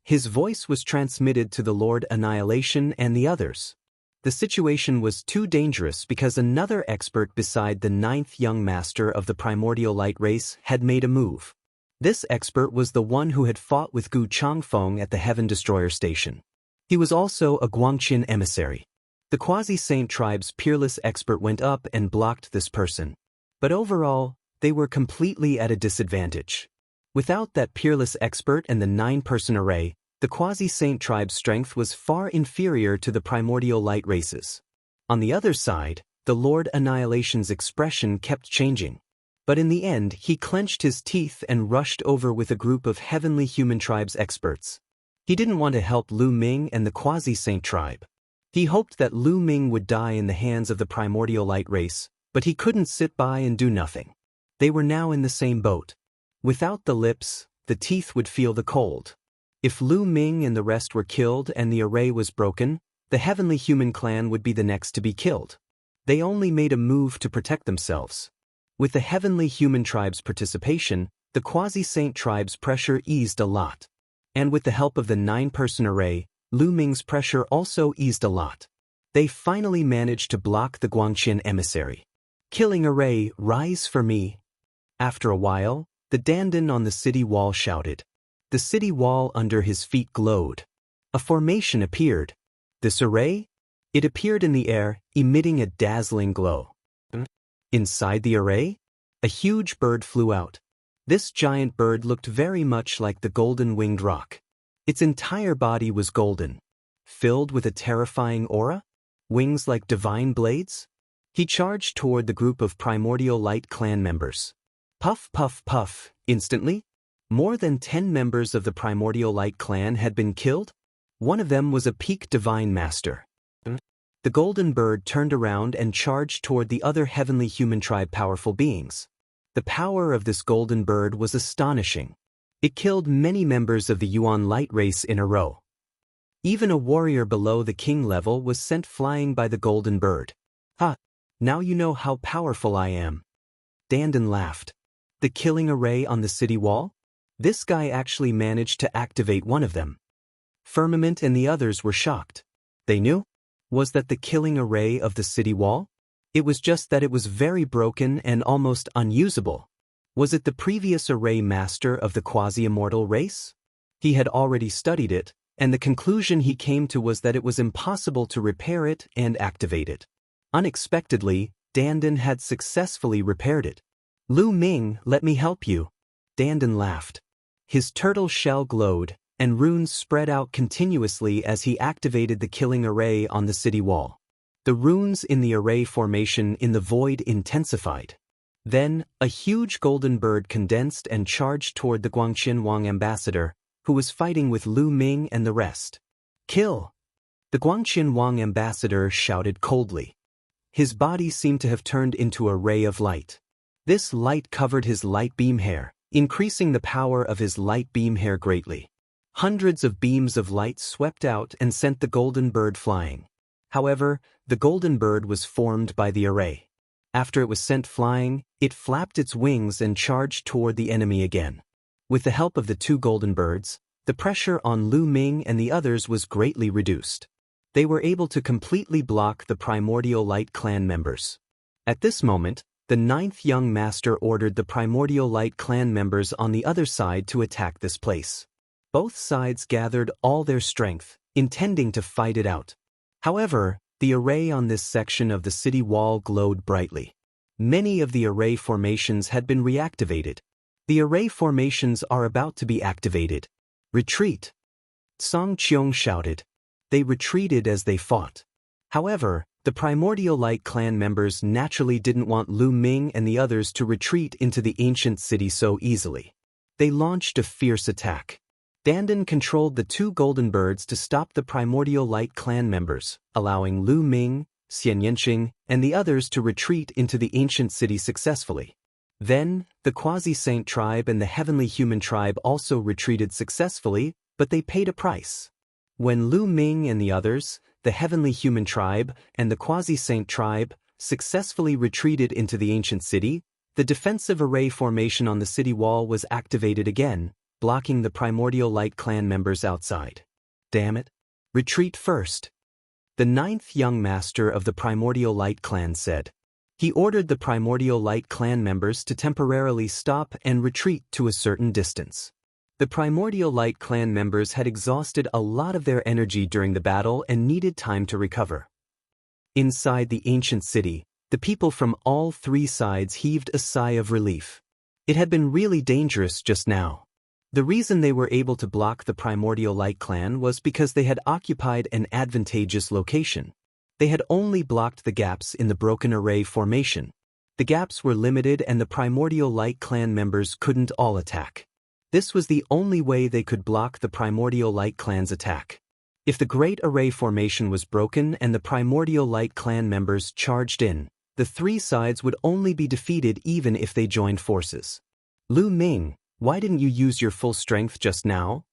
His voice was transmitted to the Lord Annihilation and the others. The situation was too dangerous because another expert beside the 9th young master of the primordial light race had made a move. This expert was the one who had fought with Gu Changfeng at the Heaven Destroyer station. He was also a Guangqian emissary. The Quasi-Saint tribe's peerless expert went up and blocked this person. But overall, they were completely at a disadvantage. Without that peerless expert and the 9-person array, the Quasi-Saint tribe's strength was far inferior to the primordial light races. On the other side, the Lord Annihilation's expression kept changing. But in the end, he clenched his teeth and rushed over with a group of heavenly human tribes experts. He didn't want to help Lu Ming and the Quasi-Saint tribe. He hoped that Lu Ming would die in the hands of the primordial light race, but he couldn't sit by and do nothing. They were now in the same boat. Without the lips, the teeth would feel the cold. If Lu Ming and the rest were killed and the array was broken, the heavenly human clan would be the next to be killed. They only made a move to protect themselves. With the heavenly human tribe's participation, the Quasi-Saint tribe's pressure eased a lot. And with the help of the 9-person array, Lu Ming's pressure also eased a lot. They finally managed to block the Guangqian emissary. Killing array, rise for me. After a while, the Dandan on the city wall shouted. The city wall under his feet glowed. A formation appeared. This array? It appeared in the air, emitting a dazzling glow. Inside the array, a huge bird flew out. This giant bird looked very much like the golden-winged roc. Its entire body was golden, filled with a terrifying aura, wings like divine blades. He charged toward the group of primordial light clan members. Puff, puff, puff. Instantly, more than 10 members of the primordial light clan had been killed. One of them was a peak divine master. The golden bird turned around and charged toward the other heavenly human tribe powerful beings. The power of this golden bird was astonishing. It killed many members of the Yuan light race in a row. Even a warrior below the king level was sent flying by the golden bird. Ha! Now you know how powerful I am. Dandan laughed. The killing array on the city wall? This guy actually managed to activate one of them. Firmament and the others were shocked. They knew? Was that the killing array of the city wall? It was just that it was very broken and almost unusable. Was it the previous array master of the quasi-immortal race? He had already studied it, and the conclusion he came to was that it was impossible to repair it and activate it. Unexpectedly, Dandan had successfully repaired it. Lu Ming, let me help you. Dandan laughed. His turtle shell glowed, and runes spread out continuously as he activated the killing array on the city wall. The runes in the array formation in the void intensified. Then, a huge golden bird condensed and charged toward the Guangqian Wang ambassador, who was fighting with Lu Ming and the rest. Kill! The Guangqian Wang ambassador shouted coldly. His body seemed to have turned into a ray of light. This light covered his light beam hair, increasing the power of his light beam hair greatly. Hundreds of beams of light swept out and sent the golden bird flying. However, the golden bird was formed by the array. After it was sent flying, it flapped its wings and charged toward the enemy again. With the help of the 2 golden birds, the pressure on Lu Ming and the others was greatly reduced. They were able to completely block the primordial light clan members. At this moment, the 9th young master ordered the primordial light clan members on the other side to attack this place. Both sides gathered all their strength, intending to fight it out. However, the array on this section of the city wall glowed brightly. Many of the array formations had been reactivated. The array formations are about to be activated. Retreat! Song Qiong shouted. They retreated as they fought. However, the primordial light clan members naturally didn't want Lu Ming and the others to retreat into the ancient city so easily. They launched a fierce attack. Dandan controlled the 2 golden birds to stop the primordial light clan members, allowing Lu Ming, Xian Yanqing, and the others to retreat into the ancient city successfully. Then, the Quasi-Saint tribe and the heavenly human tribe also retreated successfully, but they paid a price. When Lu Ming and the others, the heavenly human tribe and the Quasi-Saint tribe, successfully retreated into the ancient city, the defensive array formation on the city wall was activated again, blocking the Primordial Light clan members outside. Damn it. Retreat first. The ninth young master of the Primordial Light clan said. He ordered the Primordial Light clan members to temporarily stop and retreat to a certain distance. The Primordial Light clan members had exhausted a lot of their energy during the battle and needed time to recover. Inside the ancient city, the people from all three sides heaved a sigh of relief. It had been really dangerous just now. The reason they were able to block the Primordial Light clan was because they had occupied an advantageous location. They had only blocked the gaps in the broken array formation. The gaps were limited and the Primordial Light clan members couldn't all attack. This was the only way they could block the Primordial Light clan's attack. If the Great Array formation was broken and the Primordial Light clan members charged in, the three sides would only be defeated even if they joined forces. Lu Ming, why didn't you use your full strength just now?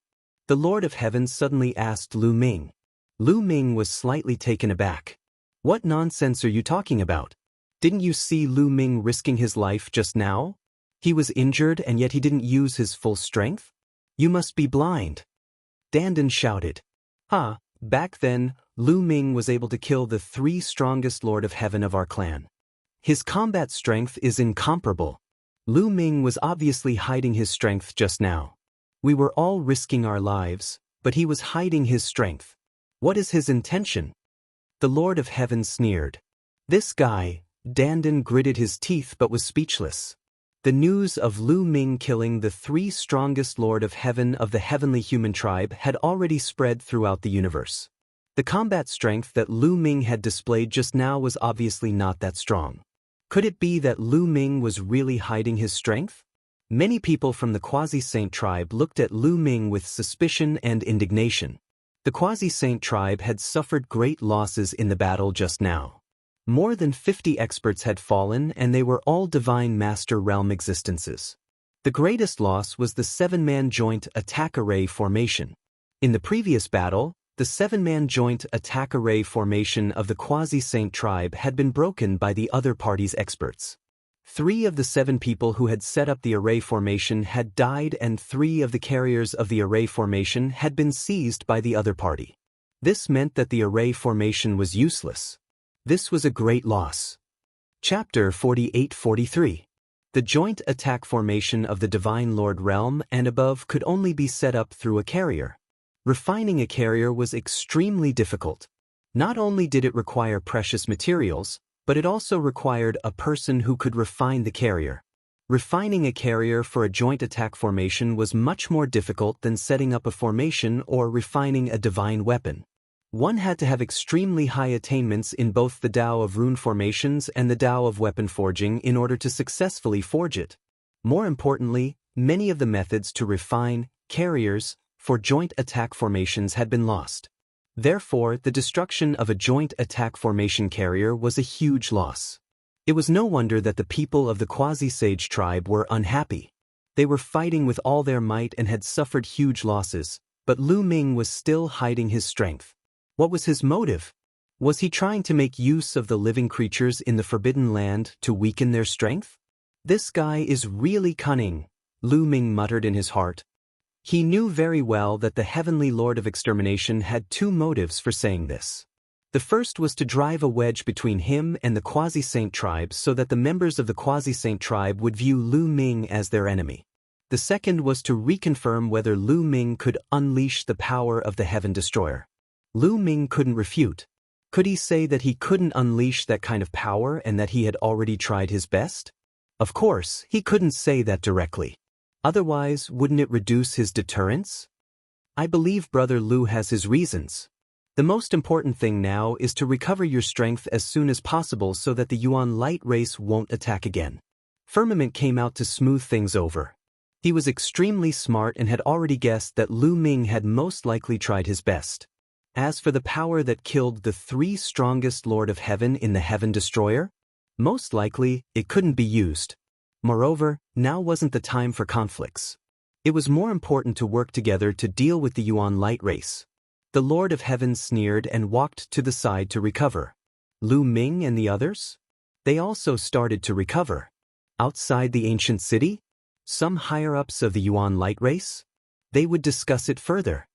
The Lord of Heaven suddenly asked Lu Ming. Lu Ming was slightly taken aback. What nonsense are you talking about? Didn't you see Lu Ming risking his life just now? He was injured and yet he didn't use his full strength? You must be blind. Dandan shouted. Back then, Lu Ming was able to kill the three strongest Lord of Heaven of our clan. His combat strength is incomparable. Lu Ming was obviously hiding his strength just now. We were all risking our lives, but he was hiding his strength. What is his intention? The Lord of Heaven sneered. This guy, Dandan gritted his teeth but was speechless. The news of Lu Ming killing the three strongest Lord of Heaven of the heavenly human tribe had already spread throughout the universe. The combat strength that Lu Ming had displayed just now was obviously not that strong. Could it be that Lu Ming was really hiding his strength? Many people from the Quasi-Saint tribe looked at Lu Ming with suspicion and indignation. The Quasi-Saint tribe had suffered great losses in the battle just now. More than 50 experts had fallen and they were all Divine Master Realm existences. The greatest loss was the 7-man joint attack array formation. In the previous battle, the 7-man joint attack array formation of the Quasi-Saint tribe had been broken by the other party's experts. 3 of the 7 people who had set up the array formation had died and 3 of the carriers of the array formation had been seized by the other party. This meant that the array formation was useless. This was a great loss. Chapter 48-43. The joint attack formation of the Divine Lord Realm and above could only be set up through a carrier. Refining a carrier was extremely difficult. Not only did it require precious materials, but it also required a person who could refine the carrier. Refining a carrier for a joint attack formation was much more difficult than setting up a formation or refining a divine weapon. One had to have extremely high attainments in both the Tao of rune formations and the Tao of weapon forging in order to successfully forge it. More importantly, many of the methods to refine carriers for joint attack formations had been lost. Therefore, the destruction of a joint attack formation carrier was a huge loss. It was no wonder that the people of the Quasi-Sage tribe were unhappy. They were fighting with all their might and had suffered huge losses, but Lu Ming was still hiding his strength. What was his motive? Was he trying to make use of the living creatures in the Forbidden Land to weaken their strength? This guy is really cunning, Lu Ming muttered in his heart. He knew very well that the Heavenly Lord of Extermination had 2 motives for saying this. The first was to drive a wedge between him and the Quasi-Saint tribe so that the members of the Quasi-Saint tribe would view Lu Ming as their enemy. The second was to reconfirm whether Lu Ming could unleash the power of the Heaven Destroyer. Lu Ming couldn't refute. Could he say that he couldn't unleash that kind of power and that he had already tried his best? Of course, he couldn't say that directly. Otherwise, wouldn't it reduce his deterrence? I believe Brother Lu has his reasons. The most important thing now is to recover your strength as soon as possible so that the Yuan light race won't attack again. Firmament came out to smooth things over. He was extremely smart and had already guessed that Lu Ming had most likely tried his best. As for the power that killed the 3 strongest Lord of Heaven in the Heaven Destroyer, most likely it couldn't be used. Moreover, now wasn't the time for conflicts. It was more important to work together to deal with the Yuan light race. The Lord of Heaven sneered and walked to the side to recover. Lu Ming and the others? They also started to recover. Outside the ancient city? Some higher-ups of the Yuan light race? They would discuss it further.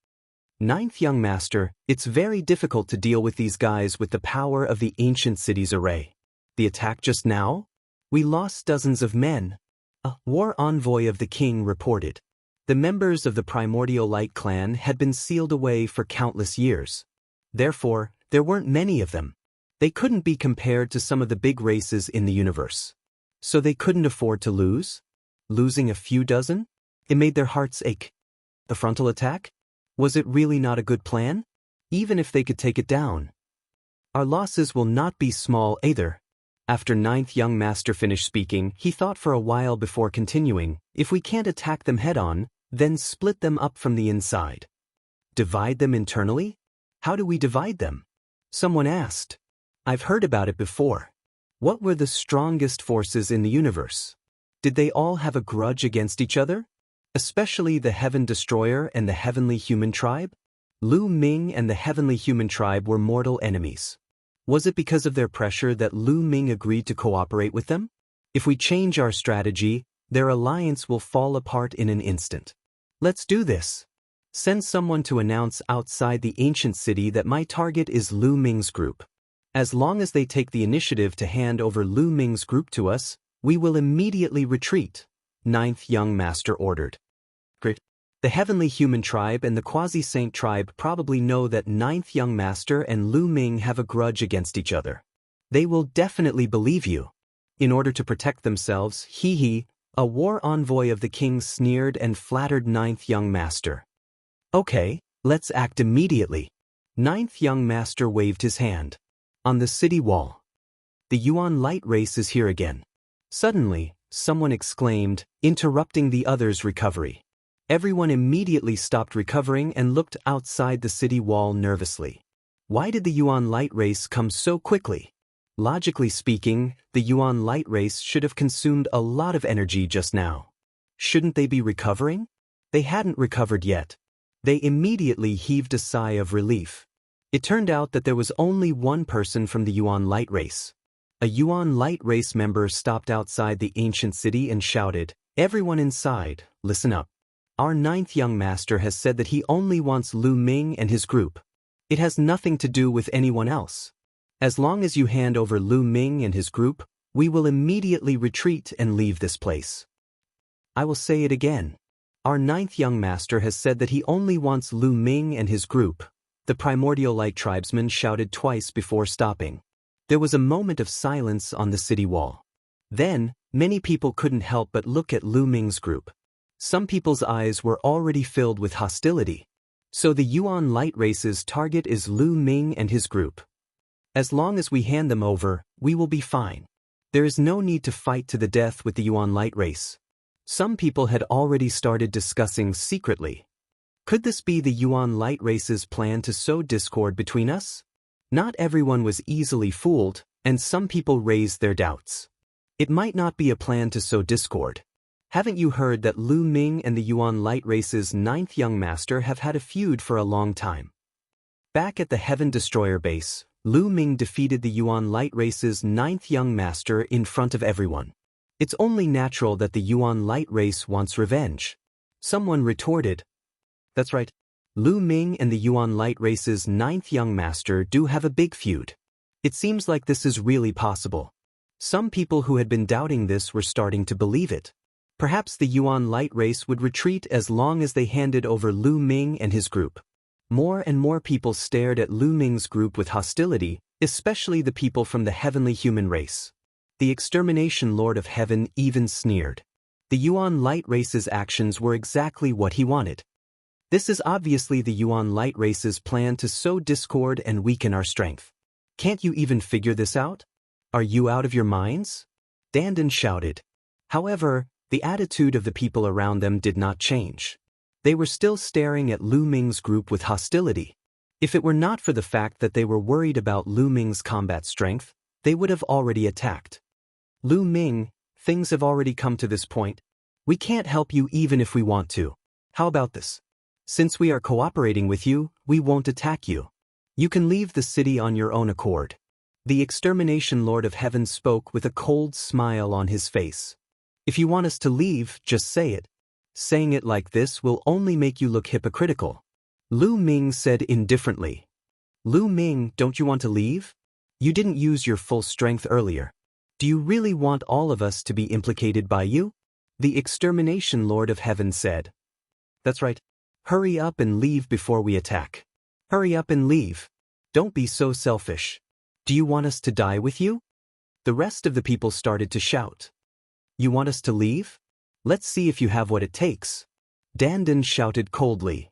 Ninth young master, it's very difficult to deal with these guys with the power of the ancient city's array. The attack just now? We lost dozens of men. A war envoy of the king reported. The members of the primordial light clan had been sealed away for countless years. Therefore, there weren't many of them. They couldn't be compared to some of the big races in the universe. So they couldn't afford to lose? Losing a few dozen? It made their hearts ache. The frontal attack? Was it really not a good plan? Even if they could take it down. Our losses will not be small either. After ninth young master finished speaking, he thought for a while before continuing. If we can't attack them head-on, then split them up from the inside. Divide them internally? How do we divide them? Someone asked. I've heard about it before. What were the strongest forces in the universe? Did they all have a grudge against each other? Especially the Heaven Destroyer and the Heavenly Human Tribe? Lu Ming and the Heavenly Human Tribe were mortal enemies. Was it because of their pressure that Lu Ming agreed to cooperate with them? If we change our strategy, their alliance will fall apart in an instant. Let's do this. Send someone to announce outside the ancient city that my target is Lu Ming's group. As long as they take the initiative to hand over Lu Ming's group to us, we will immediately retreat, ninth young master ordered. The Heavenly Human Tribe and the Quasi-Saint Tribe probably know that ninth young master and Lu Ming have a grudge against each other. They will definitely believe you. In order to protect themselves, a war envoy of the king sneered and flattered ninth young master. Okay, let's act immediately. Ninth young master waved his hand. On the city wall. The Yuan light race is here again. Suddenly, someone exclaimed, interrupting the others' recovery. Everyone immediately stopped recovering and looked outside the city wall nervously. Why did the Yuan light race come so quickly? Logically speaking, the Yuan light race should have consumed a lot of energy just now. Shouldn't they be recovering? They hadn't recovered yet. They immediately heaved a sigh of relief. It turned out that there was only one person from the Yuan light race. A Yuan light race member stopped outside the ancient city and shouted, "Everyone inside, listen up. Our ninth young master has said that he only wants Lu Ming and his group. It has nothing to do with anyone else. As long as you hand over Lu Ming and his group, we will immediately retreat and leave this place." I will say it again. Our ninth young master has said that he only wants Lu Ming and his group. The primordial light tribesman shouted twice before stopping. There was a moment of silence on the city wall. Then, many people couldn't help but look at Lu Ming's group. Some people's eyes were already filled with hostility. So the Yuan light race's target is Lu Ming and his group. As long as we hand them over, we will be fine. There is no need to fight to the death with the Yuan light race. Some people had already started discussing secretly. Could this be the Yuan light race's plan to sow discord between us? Not everyone was easily fooled, and some people raised their doubts. It might not be a plan to sow discord. Haven't you heard that Lu Ming and the Yuan light race's ninth young master have had a feud for a long time? Back at the Heaven Destroyer base, Lu Ming defeated the Yuan light race's ninth young master in front of everyone. It's only natural that the Yuan light race wants revenge. Someone retorted. That's right. Lu Ming and the Yuan light race's ninth young master do have a big feud. It seems like this is really possible. Some people who had been doubting this were starting to believe it. Perhaps the Yuan light race would retreat as long as they handed over Lu Ming and his group. More and more people stared at Lu Ming's group with hostility, especially the people from the heavenly human race. The extermination lord of heaven even sneered. The Yuan light race's actions were exactly what he wanted. This is obviously the Yuan light race's plan to sow discord and weaken our strength. Can't you even figure this out? Are you out of your minds? Dandan shouted. However, the attitude of the people around them did not change. They were still staring at Lu Ming's group with hostility. If it were not for the fact that they were worried about Lu Ming's combat strength, they would have already attacked. Lu Ming, things have already come to this point. We can't help you even if we want to. How about this? Since we are cooperating with you, we won't attack you. You can leave the city on your own accord. The extermination lord of heaven spoke with a cold smile on his face. If you want us to leave, just say it. Saying it like this will only make you look hypocritical. Lu Ming said indifferently. Lu Ming, don't you want to leave? You didn't use your full strength earlier. Do you really want all of us to be implicated by you? The extermination Lord of Heaven said. That's right. Hurry up and leave before we attack. Hurry up and leave. Don't be so selfish. Do you want us to die with you? The rest of the people started to shout. You want us to leave? Let's see if you have what it takes. Dandan shouted coldly.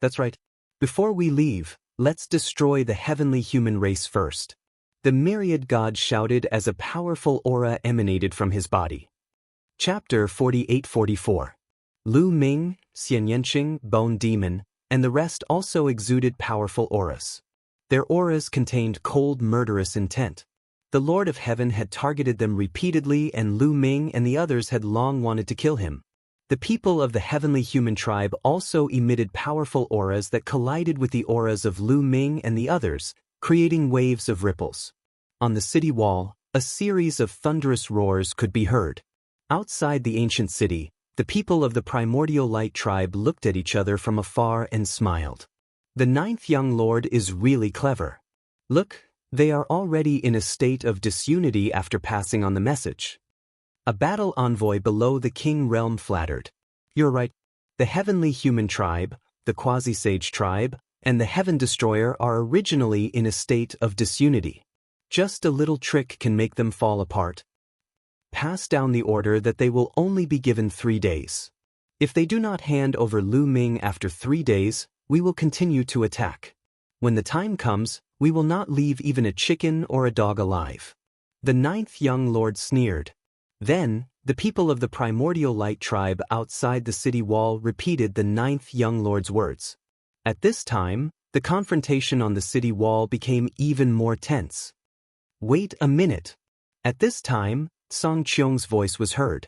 That's right. Before we leave, let's destroy the heavenly human race first. The myriad god shouted as a powerful aura emanated from his body. Chapter 48-44. Lu Ming, Xian Yanqing, Bone Demon, and the rest also exuded powerful auras. Their auras contained cold, murderous intent. The Lord of Heaven had targeted them repeatedly, and Lu Ming and the others had long wanted to kill him. The people of the heavenly human tribe also emitted powerful auras that collided with the auras of Lu Ming and the others, creating waves of ripples. On the city wall, a series of thunderous roars could be heard. Outside the ancient city, the people of the primordial light tribe looked at each other from afar and smiled. The ninth young lord is really clever. Look, they are already in a state of disunity after passing on the message. A battle envoy below the king realm flattered. You're right. The heavenly human tribe, the quasi-sage tribe, and the heaven destroyer are originally in a state of disunity. Just a little trick can make them fall apart. Pass down the order that they will only be given 3 days. If they do not hand over Lu Ming after 3 days, we will continue to attack. When the time comes, we will not leave even a chicken or a dog alive. The ninth young lord sneered. Then, the people of the primordial light tribe outside the city wall repeated the ninth young lord's words. At this time, the confrontation on the city wall became even more tense. Wait a minute. At this time, Song Qiong's voice was heard.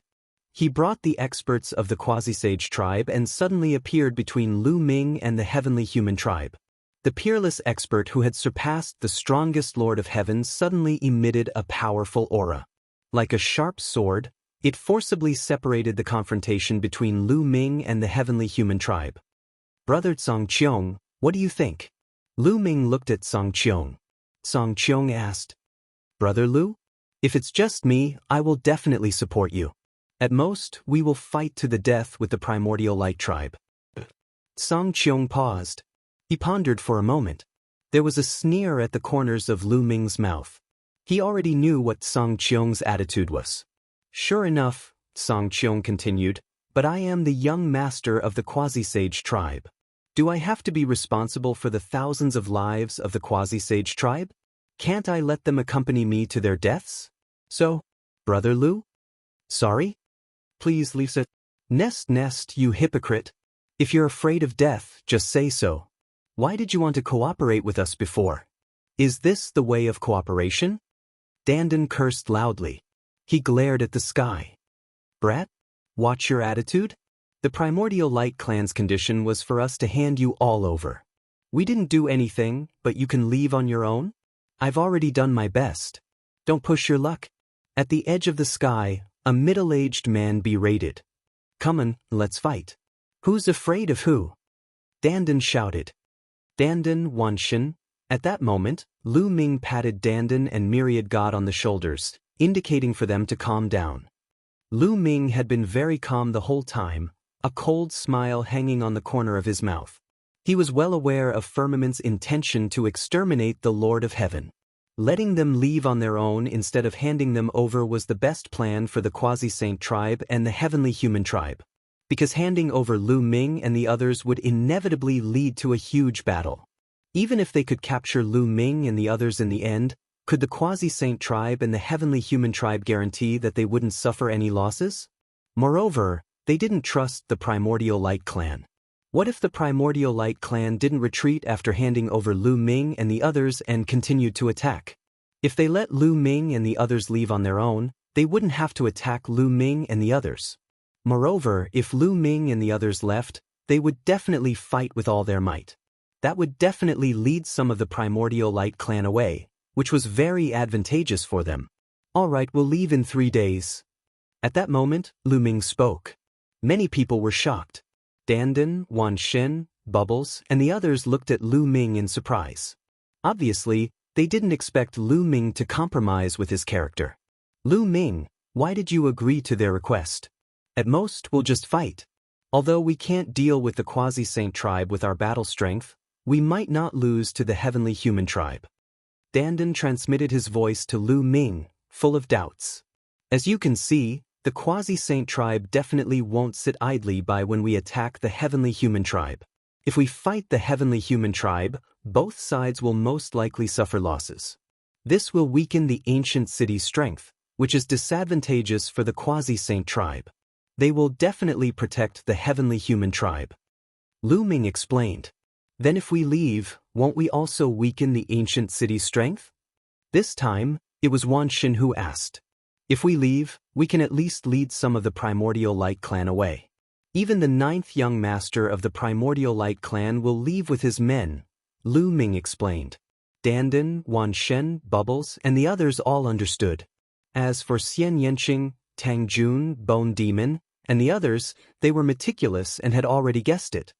He brought the experts of the quasi-sage tribe and suddenly appeared between Lu Ming and the heavenly human tribe. The peerless expert who had surpassed the strongest Lord of Heaven suddenly emitted a powerful aura. Like a sharp sword, it forcibly separated the confrontation between Lu Ming and the heavenly human tribe. Brother Song Qiong, what do you think? Lu Ming looked at Song Qiong. Song Qiong asked, Brother Lu? If it's just me, I will definitely support you. At most, we will fight to the death with the primordial light tribe. Song Qiong paused. He pondered for a moment. There was a sneer at the corners of Lu Ming's mouth. He already knew what Song Qiong's attitude was. Sure enough, Song Qiong continued, but I am the young master of the quasi-sage tribe. Do I have to be responsible for the thousands of lives of the quasi-sage tribe? Can't I let them accompany me to their deaths? So, Brother Lu? Sorry? Please leave it. Nest, you hypocrite. If you're afraid of death, just say so. Why did you want to cooperate with us before? Is this the way of cooperation? Dandan cursed loudly. He glared at the sky. Brat? Watch your attitude? The primordial light clan's condition was for us to hand you all over. We didn't do anything, but you can leave on your own? I've already done my best. Don't push your luck. At the edge of the sky, a middle-aged man berated. Come on, let's fight. Who's afraid of who? Dandan shouted. Dandan, Wanshan. At that moment, Lu Ming patted Dandan and Myriad God on the shoulders, indicating for them to calm down. Lu Ming had been very calm the whole time, a cold smile hanging on the corner of his mouth. He was well aware of Firmament's intention to exterminate the Lord of Heaven. Letting them leave on their own instead of handing them over was the best plan for the quasi-saint tribe and the heavenly human tribe. Because handing over Lu Ming and the others would inevitably lead to a huge battle. Even if they could capture Lu Ming and the others in the end, could the quasi-saint tribe and the heavenly human tribe guarantee that they wouldn't suffer any losses? Moreover, they didn't trust the primordial light clan. What if the primordial light clan didn't retreat after handing over Lu Ming and the others and continued to attack? If they let Lu Ming and the others leave on their own, they wouldn't have to attack Lu Ming and the others. Moreover, if Lu Ming and the others left, they would definitely fight with all their might. That would definitely lead some of the primordial light clan away, which was very advantageous for them. All right, we'll leave in 3 days. At that moment, Lu Ming spoke. Many people were shocked. Dandan, Wan Shen, Bubbles, and the others looked at Lu Ming in surprise. Obviously, they didn't expect Lu Ming to compromise with his character. Lu Ming, why did you agree to their request? At most, we'll just fight. Although we can't deal with the quasi-saint tribe with our battle strength, we might not lose to the heavenly human tribe. Dandan transmitted his voice to Lu Ming, full of doubts. As you can see, the quasi-saint tribe definitely won't sit idly by when we attack the heavenly human tribe. If we fight the heavenly human tribe, both sides will most likely suffer losses. This will weaken the ancient city's strength, which is disadvantageous for the quasi-saint tribe. They will definitely protect the heavenly human tribe. Lu Ming explained. Then if we leave, won't we also weaken the ancient city's strength? This time, it was Wan Shen who asked. If we leave, we can at least lead some of the Primordial Light clan away. Even the 9th young master of the Primordial Light clan will leave with his men, Lu Ming explained. Dandan, Wan Shen, Bubbles, and the others all understood. As for Xian Yanqing, Tang Jun, Bone Demon, and the others, they were meticulous and had already guessed it.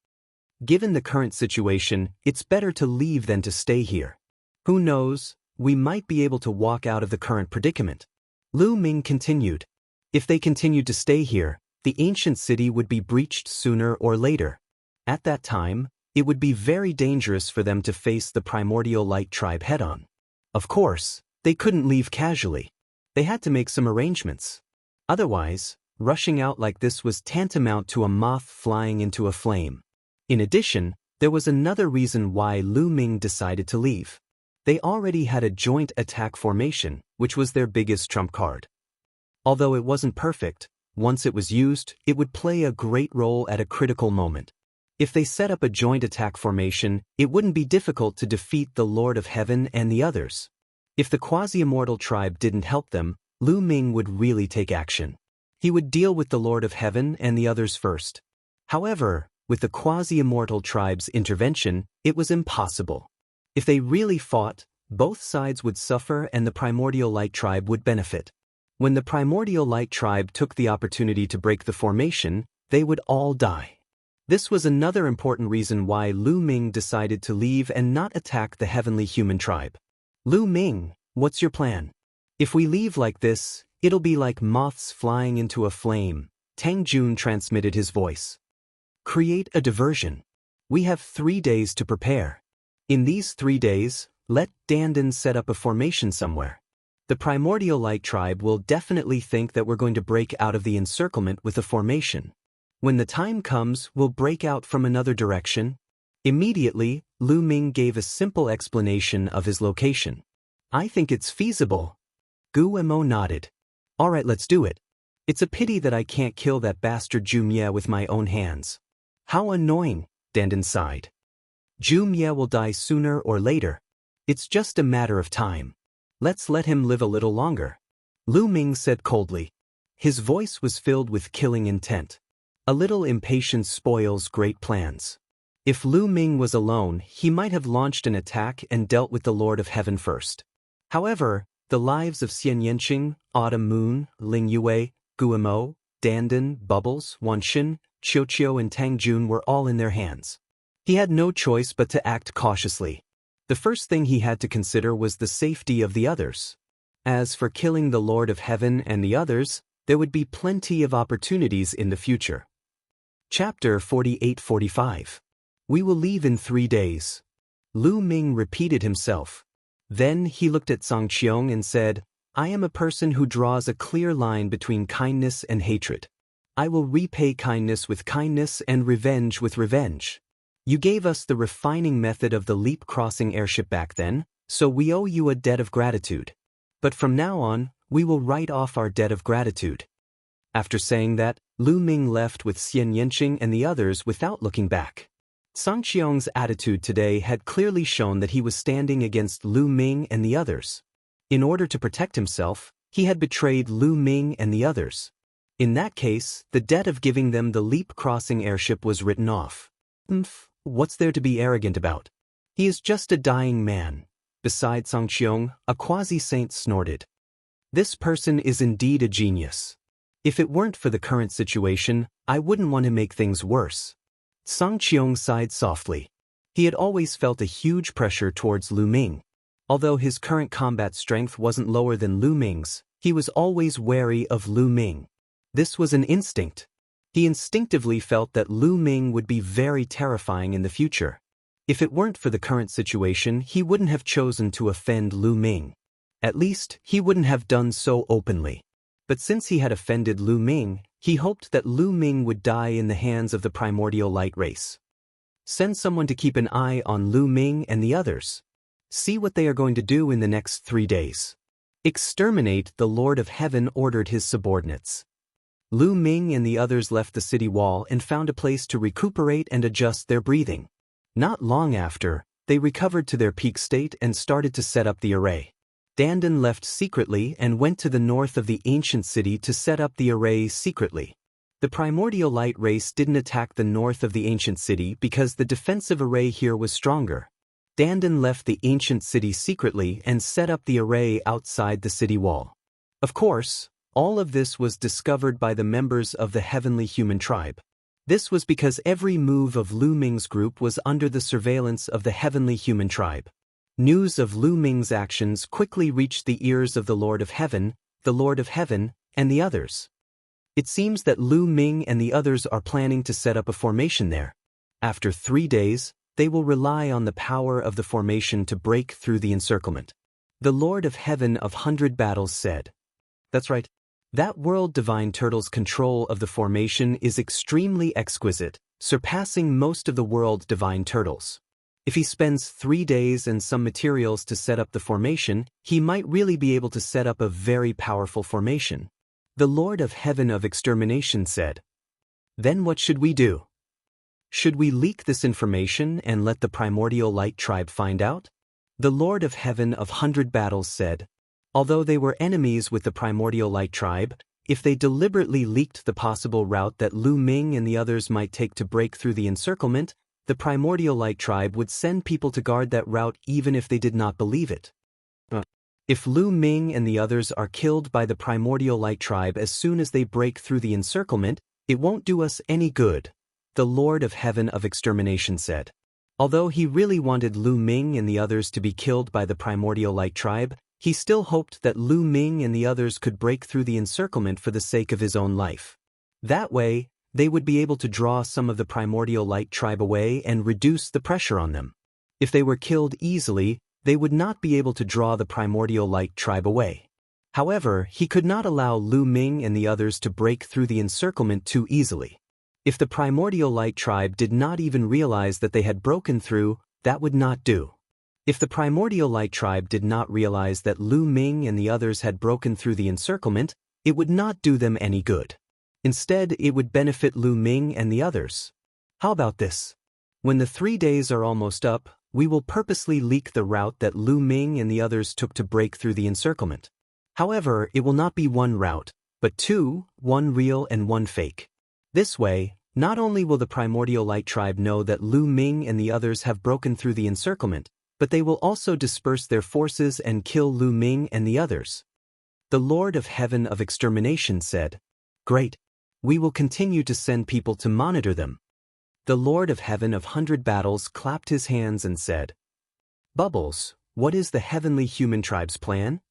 Given the current situation, it's better to leave than to stay here. Who knows, we might be able to walk out of the current predicament. Lu Ming continued. If they continued to stay here, the ancient city would be breached sooner or later. At that time, it would be very dangerous for them to face the Primordial Light tribe head-on. Of course, they couldn't leave casually. They had to make some arrangements. Otherwise, rushing out like this was tantamount to a moth flying into a flame. In addition, there was another reason why Lu Ming decided to leave. They already had a joint attack formation, which was their biggest trump card. Although it wasn't perfect, once it was used, it would play a great role at a critical moment. If they set up a joint attack formation, it wouldn't be difficult to defeat the Lord of Heaven and the others. If the quasi-immortal tribe didn't help them, Lu Ming would really take action. He would deal with the Lord of Heaven and the others first. However, with the quasi-immortal tribe's intervention, it was impossible. If they really fought, both sides would suffer and the Primordial Light tribe would benefit. When the Primordial Light tribe took the opportunity to break the formation, they would all die. This was another important reason why Lu Ming decided to leave and not attack the heavenly human tribe. Lu Ming, what's your plan? If we leave like this, it'll be like moths flying into a flame, Tang Jun transmitted his voice. Create a diversion. We have 3 days to prepare. In these 3 days, let Dandan set up a formation somewhere. The Primordial Light tribe will definitely think that we're going to break out of the encirclement with a formation. When the time comes, we'll break out from another direction. Immediately, Lu Ming gave a simple explanation of his location. I think it's feasible. Guemo nodded. Alright, let's do it. It's a pity that I can't kill that bastard Jumye with my own hands. How annoying, Dandan sighed. Jumye will die sooner or later. It's just a matter of time. Let's let him live a little longer. Lu Ming said coldly. His voice was filled with killing intent. A little impatience spoils great plans. If Lu Ming was alone, he might have launched an attack and dealt with the Lord of Heaven first. However, the lives of Xian Yanqing, Autumn Moon, Ling Yue, Guemo, Dandan, Bubbles, Wanshin, Qiuqiu and Tang Jun were all in their hands. He had no choice but to act cautiously. The first thing he had to consider was the safety of the others. As for killing the Lord of Heaven and the others, there would be plenty of opportunities in the future. Chapter 48-45. We will leave in 3 days. Lu Ming repeated himself. Then he looked at Song Qiong and said, I am a person who draws a clear line between kindness and hatred. I will repay kindness with kindness and revenge with revenge. You gave us the refining method of the leap-crossing airship back then, so we owe you a debt of gratitude. But from now on, we will write off our debt of gratitude. After saying that, Lu Ming left with Xian Yanqing and the others without looking back. Song Qiong's attitude today had clearly shown that he was standing against Lu Ming and the others. In order to protect himself, he had betrayed Lu Ming and the others. In that case, the debt of giving them the leap-crossing airship was written off. What's there to be arrogant about? He is just a dying man. Besides Song Qiong, a quasi-saint snorted. This person is indeed a genius. If it weren't for the current situation, I wouldn't want to make things worse. Song Qiong sighed softly. He had always felt a huge pressure towards Lu Ming. Although his current combat strength wasn't lower than Lu Ming's, he was always wary of Lu Ming. This was an instinct. He instinctively felt that Lu Ming would be very terrifying in the future. If it weren't for the current situation, he wouldn't have chosen to offend Lu Ming. At least, he wouldn't have done so openly. But since he had offended Lu Ming, he hoped that Lu Ming would die in the hands of the primordial light race. Send someone to keep an eye on Lu Ming and the others. See what they are going to do in the next 3 days. Exterminate, the Lord of Heaven ordered his subordinates. Lu Ming and the others left the city wall and found a place to recuperate and adjust their breathing. Not long after, they recovered to their peak state and started to set up the array. Dandan left secretly and went to the north of the ancient city to set up the array secretly. The primordial light race didn't attack the north of the ancient city because the defensive array here was stronger. Dandan left the ancient city secretly and set up the array outside the city wall. Of course, all of this was discovered by the members of the heavenly human tribe. This was because every move of Lu Ming's group was under the surveillance of the heavenly human tribe. News of Lu Ming's actions quickly reached the ears of the Lord of Heaven, and the others. It seems that Lu Ming and the others are planning to set up a formation there. After 3 days, they will rely on the power of the formation to break through the encirclement. The Lord of Heaven of 100 Battles said. That's right. That world divine turtle's control of the formation is extremely exquisite, surpassing most of the world divine turtles. If he spends 3 days and some materials to set up the formation, he might really be able to set up a very powerful formation. The Lord of Heaven of Extermination said. Then what should we do? Should we leak this information and let the primordial light tribe find out? The Lord of Heaven of 100 Battles said. Although they were enemies with the primordial light tribe, if they deliberately leaked the possible route that Lu Ming and the others might take to break through the encirclement, the primordial light tribe would send people to guard that route even if they did not believe it. If Lu Ming and the others are killed by the primordial light tribe as soon as they break through the encirclement, it won't do us any good, the Lord of Heaven of Extermination said. Although he really wanted Lu Ming and the others to be killed by the primordial light tribe, he still hoped that Lu Ming and the others could break through the encirclement for the sake of his own life. That way, they would be able to draw some of the primordial light tribe away and reduce the pressure on them. If they were killed easily, they would not be able to draw the primordial light tribe away. However, he could not allow Lu Ming and the others to break through the encirclement too easily. If the primordial light tribe did not even realize that they had broken through, that would not do. If the primordial light tribe did not realize that Lu Ming and the others had broken through the encirclement, it would not do them any good. Instead, it would benefit Lu Ming and the others. How about this? When the 3 days are almost up, we will purposely leak the route that Lu Ming and the others took to break through the encirclement. However, it will not be one route, but 2, one real and one fake. This way, not only will the primordial light tribe know that Lu Ming and the others have broken through the encirclement, but they will also disperse their forces and kill Lu Ming and the others. The Lord of Heaven of Extermination said, Great. We will continue to send people to monitor them. The Lord of Heaven of 100 Battles clapped his hands and said, Bubbles, what is the heavenly human tribe's plan?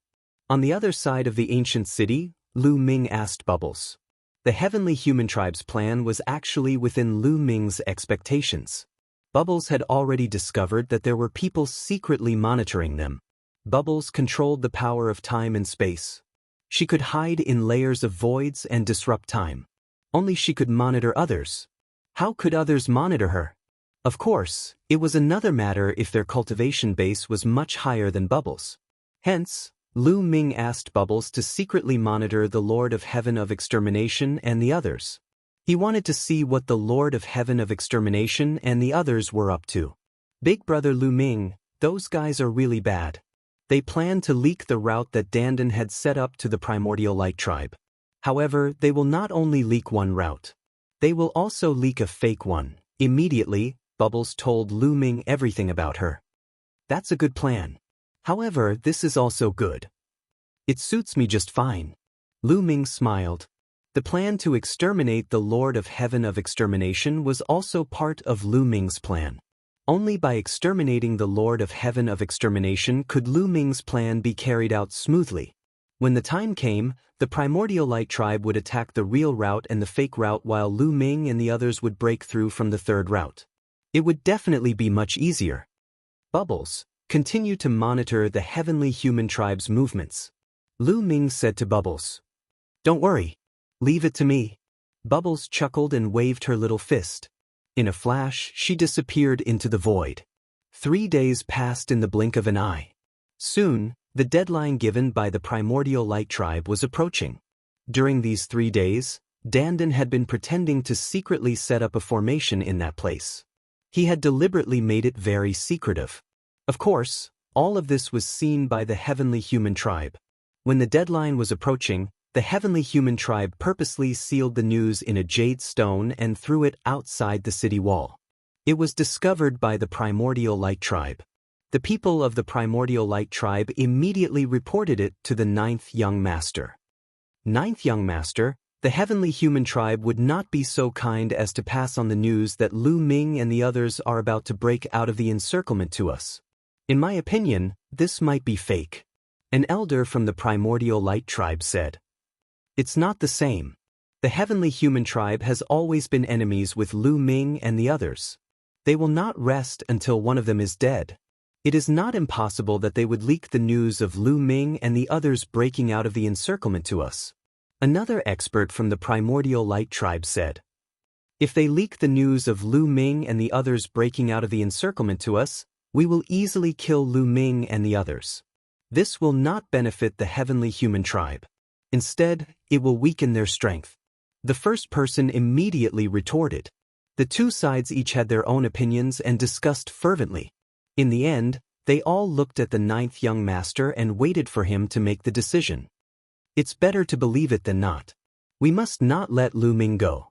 On the other side of the ancient city, Lu Ming asked Bubbles. The heavenly human tribe's plan was actually within Lu Ming's expectations. Bubbles had already discovered that there were people secretly monitoring them. Bubbles controlled the power of time and space. She could hide in layers of voids and disrupt time. Only she could monitor others. How could others monitor her? Of course, it was another matter if their cultivation base was much higher than Bubbles. Hence, Lu Ming asked Bubbles to secretly monitor the Lord of Heaven of Extermination and the others. He wanted to see what the Lord of Heaven of Extermination and the others were up to. Big brother Lu Ming, those guys are really bad. They planned to leak the route that Dandan had set up to the primordial light tribe. However, they will not only leak one route. They will also leak a fake one. Immediately, Bubbles told Lu Ming everything about her. That's a good plan. However, this is also good. It suits me just fine. Lu Ming smiled. The plan to exterminate the Lord of Heaven of Extermination was also part of Lu Ming's plan. Only by exterminating the Lord of Heaven of Extermination could Lu Ming's plan be carried out smoothly. When the time came, the primordial light tribe would attack the real route and the fake route while Lu Ming and the others would break through from the third route. It would definitely be much easier. Bubbles, continue to monitor the heavenly human tribe's movements. Lu Ming said to Bubbles. Don't worry. Leave it to me. Bubbles chuckled and waved her little fist. In a flash, she disappeared into the void. 3 days passed in the blink of an eye. Soon, the deadline given by the primordial light tribe was approaching. During these 3 days, Dandan had been pretending to secretly set up a formation in that place. He had deliberately made it very secretive. Of course, all of this was seen by the heavenly human tribe. When the deadline was approaching, the heavenly human tribe purposely sealed the news in a jade stone and threw it outside the city wall. It was discovered by the primordial light tribe. The people of the primordial light tribe immediately reported it to the 9th young master. 9th young master, the heavenly human tribe would not be so kind as to pass on the news that Lu Ming and the others are about to break out of the encirclement to us. In my opinion, this might be fake. An elder from the primordial light tribe said. It's not the same. The heavenly human tribe has always been enemies with Lu Ming and the others. They will not rest until one of them is dead. It is not impossible that they would leak the news of Lu Ming and the others breaking out of the encirclement to us. Another expert from the primordial light tribe said. If they leak the news of Lu Ming and the others breaking out of the encirclement to us, we will easily kill Lu Ming and the others. This will not benefit the heavenly human tribe. Instead, it will weaken their strength. The first person immediately retorted. The two sides each had their own opinions and discussed fervently. In the end, they all looked at the 9th young master and waited for him to make the decision. It's better to believe it than not. We must not let Lu Ming go.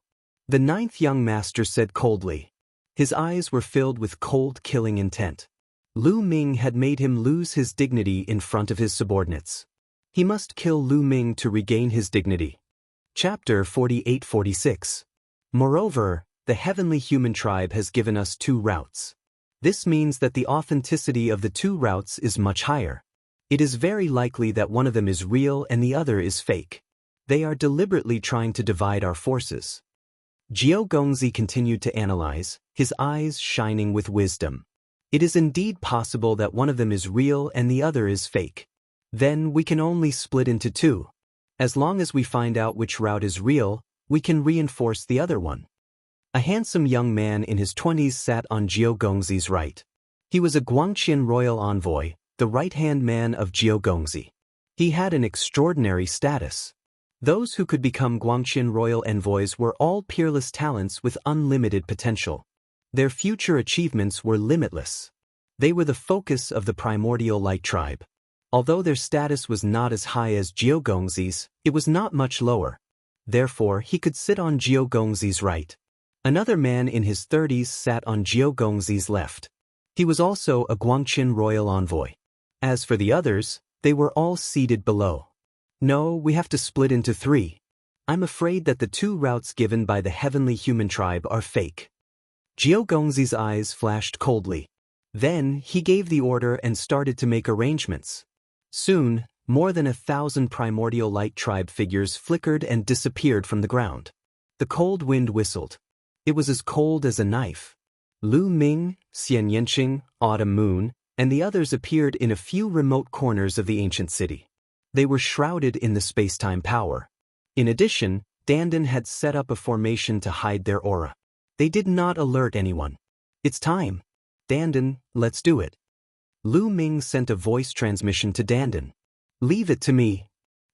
The 9th young master said coldly. His eyes were filled with cold killing intent. Lu Ming had made him lose his dignity in front of his subordinates. He must kill Lu Ming to regain his dignity. Chapter 48-46. Moreover, the heavenly human tribe has given us 2 routes. This means that the authenticity of the 2 routes is much higher. It is very likely that one of them is real and the other is fake. They are deliberately trying to divide our forces. Jiao Gongzi continued to analyze, his eyes shining with wisdom. It is indeed possible that one of them is real and the other is fake. Then we can only split into 2. As long as we find out which route is real, we can reinforce the other one. A handsome young man in his 20s sat on Jiao Gongzi's right. He was a Guangqian royal envoy, the right-hand man of Jiao Gongzi. He had an extraordinary status. Those who could become Guangqian royal envoys were all peerless talents with unlimited potential. Their future achievements were limitless. They were the focus of the primordial light tribe. Although their status was not as high as Jiao Gongzi's, it was not much lower. Therefore, he could sit on Jiao Gongzi's right. Another man in his 30s sat on Jiao Gongzi's left. He was also a Guangqian royal envoy. As for the others, they were all seated below. No, we have to split into 3. I'm afraid that the 2 routes given by the heavenly human tribe are fake. Jiao Gongzi's eyes flashed coldly. Then, he gave the order and started to make arrangements. Soon, more than 1,000 primordial light tribe figures flickered and disappeared from the ground. The cold wind whistled. It was as cold as a knife. Lu Ming, Xian Yanqing, Autumn Moon, and the others appeared in a few remote corners of the ancient city. They were shrouded in the space-time power. In addition, Dandan had set up a formation to hide their aura. They did not alert anyone. It's time. Dandan, let's do it. Lu Ming sent a voice transmission to Dandan. Leave it to me.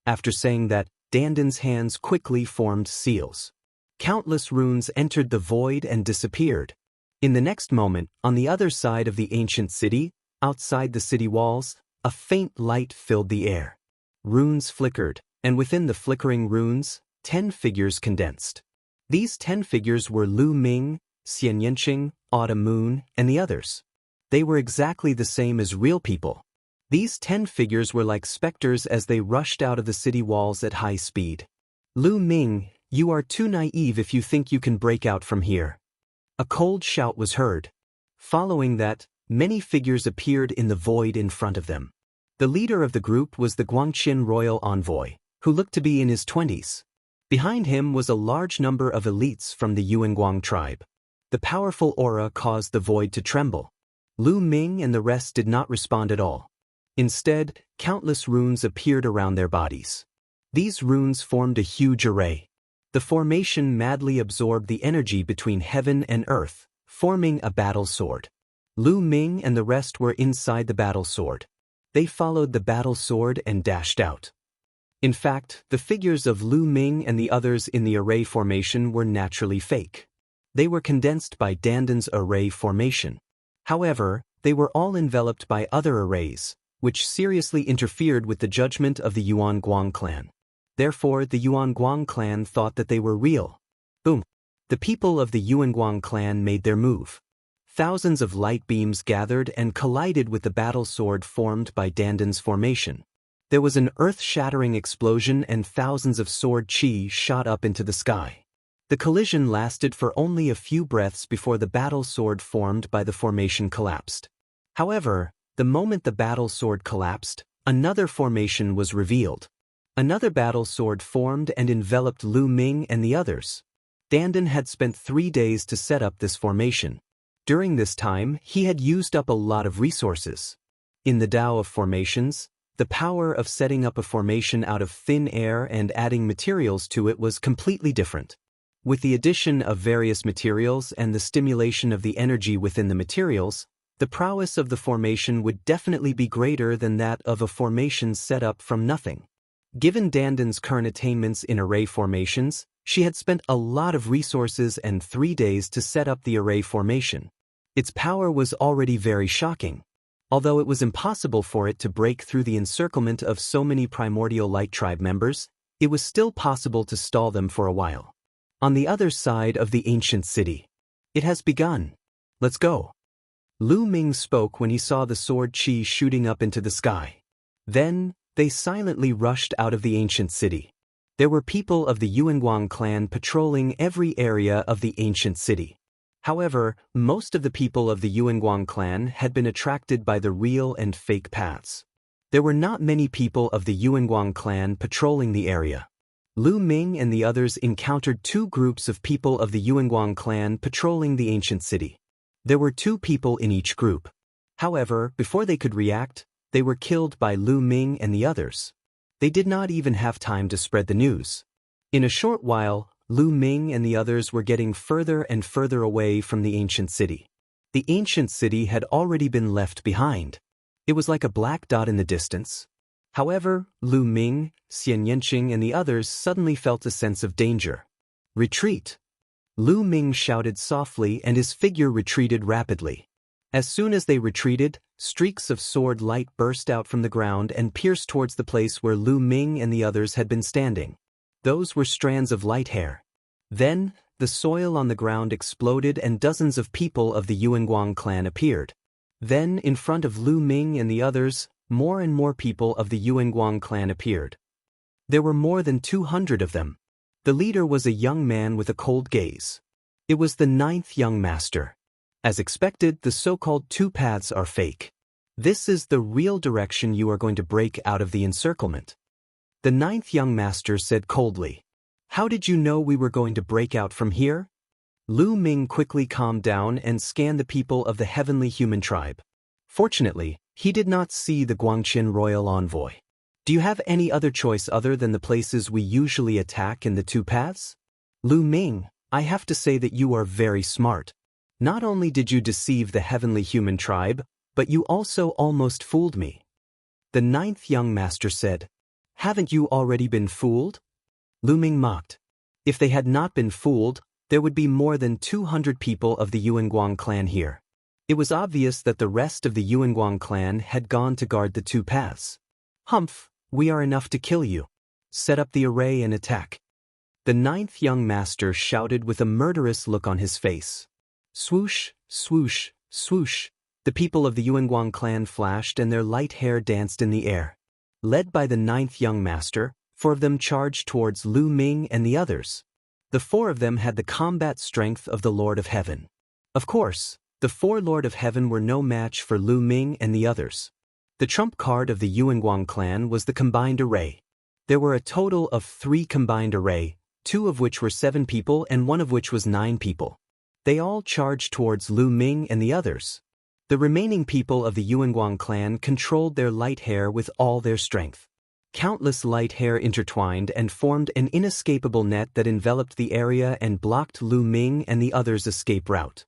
After saying that, Dandan's hands quickly formed seals. Countless runes entered the void and disappeared. In the next moment, on the other side of the ancient city, outside the city walls, a faint light filled the air. Runes flickered, and within the flickering runes, 10 figures condensed. These 10 figures were Lu Ming, Xian Yanqing, Autumn Moon, and the others. They were exactly the same as real people. These 10 figures were like specters as they rushed out of the city walls at high speed. Lu Ming, You are too naive if you think you can break out from here. A cold shout was heard. Following that, many figures appeared in the void in front of them. The leader of the group was the Guangqin royal envoy, who looked to be in his 20s. Behind him was a large number of elites from the Yuanguang tribe. The powerful aura caused the void to tremble. Lu Ming and the rest did not respond at all. Instead, countless runes appeared around their bodies. These runes formed a huge array. The formation madly absorbed the energy between heaven and earth, forming a battle sword. Lu Ming and the rest were inside the battle sword. They followed the battle sword and dashed out. In fact, the figures of Lu Ming and the others in the array formation were naturally fake. They were condensed by Dandan's array formation. However, they were all enveloped by other arrays, which seriously interfered with the judgment of the Yuanguang clan. Therefore, the Yuanguang clan thought that they were real. Boom! The people of the Yuanguang clan made their move. Thousands of light beams gathered and collided with the battle sword formed by Dandan's formation. There was an earth-shattering explosion and thousands of sword chi shot up into the sky. The collision lasted for only a few breaths before the battle sword formed by the formation collapsed. However, the moment the battle sword collapsed, another formation was revealed. Another battle sword formed and enveloped Lu Ming and the others. Dandan had spent 3 days to set up this formation. During this time, he had used up a lot of resources. In the Tao of formations, the power of setting up a formation out of thin air and adding materials to it was completely different. With the addition of various materials and the stimulation of the energy within the materials, the prowess of the formation would definitely be greater than that of a formation set up from nothing. Given Dandan's current attainments in array formations, she had spent a lot of resources and 3 days to set up the array formation. Its power was already very shocking. Although it was impossible for it to break through the encirclement of so many primordial light tribe members, it was still possible to stall them for a while. On the other side of the ancient city. It has begun. Let's go. Lu Ming spoke when he saw the sword chi shooting up into the sky. Then, they silently rushed out of the ancient city. There were people of the Yuanguang clan patrolling every area of the ancient city. However, most of the people of the Yuanguang clan had been attracted by the real and fake paths. There were not many people of the Yuanguang clan patrolling the area. Lu Ming and the others encountered 2 groups of people of the Yuanguang clan patrolling the ancient city. There were 2 people in each group. However, before they could react, they were killed by Lu Ming and the others. They did not even have time to spread the news. In a short while, Lu Ming and the others were getting further and further away from the ancient city. The ancient city had already been left behind. It was like a black dot in the distance. However, Lu Ming, Xian Yanqing and the others suddenly felt a sense of danger. Retreat! Lu Ming shouted softly and his figure retreated rapidly. As soon as they retreated, streaks of sword light burst out from the ground and pierced towards the place where Lu Ming and the others had been standing. Those were strands of light hair. Then, the soil on the ground exploded and dozens of people of the Yuanguang clan appeared. Then, in front of Lu Ming and the others, more and more people of the Yuanguang clan appeared. There were more than 200 of them. The leader was a young man with a cold gaze. It was the 9th young master. As expected, the so-called 2 paths are fake. This is the real direction you are going to break out of the encirclement. The 9th young master said coldly. How did you know we were going to break out from here? Lu Ming quickly calmed down and scanned the people of the heavenly human tribe. Fortunately, he did not see the Guangqin royal envoy. Do you have any other choice other than the places we usually attack in the 2 paths? Lu Ming, I have to say that you are very smart. Not only did you deceive the heavenly human tribe, but you also almost fooled me. The 9th young master said, Haven't you already been fooled? Lu Ming mocked. If they had not been fooled, there would be more than 200 people of the Yuanguang clan here. It was obvious that the rest of the Yuanguang clan had gone to guard the 2 paths. Humph, we are enough to kill you. Set up the array and attack. The 9th young master shouted with a murderous look on his face. Swoosh, swoosh, swoosh. The people of the Yuanguang clan flashed and their light hair danced in the air. Led by the 9th young master, 4 of them charged towards Lu Ming and the others. The four of them had the combat strength of the Lord of Heaven. Of course, the four Lord of Heaven were no match for Lu Ming and the others. The trump card of the Yuanguang clan was the combined array. There were a total of 3 combined array, 2 of which were 7 people and 1 of which was 9 people. They all charged towards Lu Ming and the others. The remaining people of the Yuanguang clan controlled their light hair with all their strength. Countless light hair intertwined and formed an inescapable net that enveloped the area and blocked Lu Ming and the others' escape route.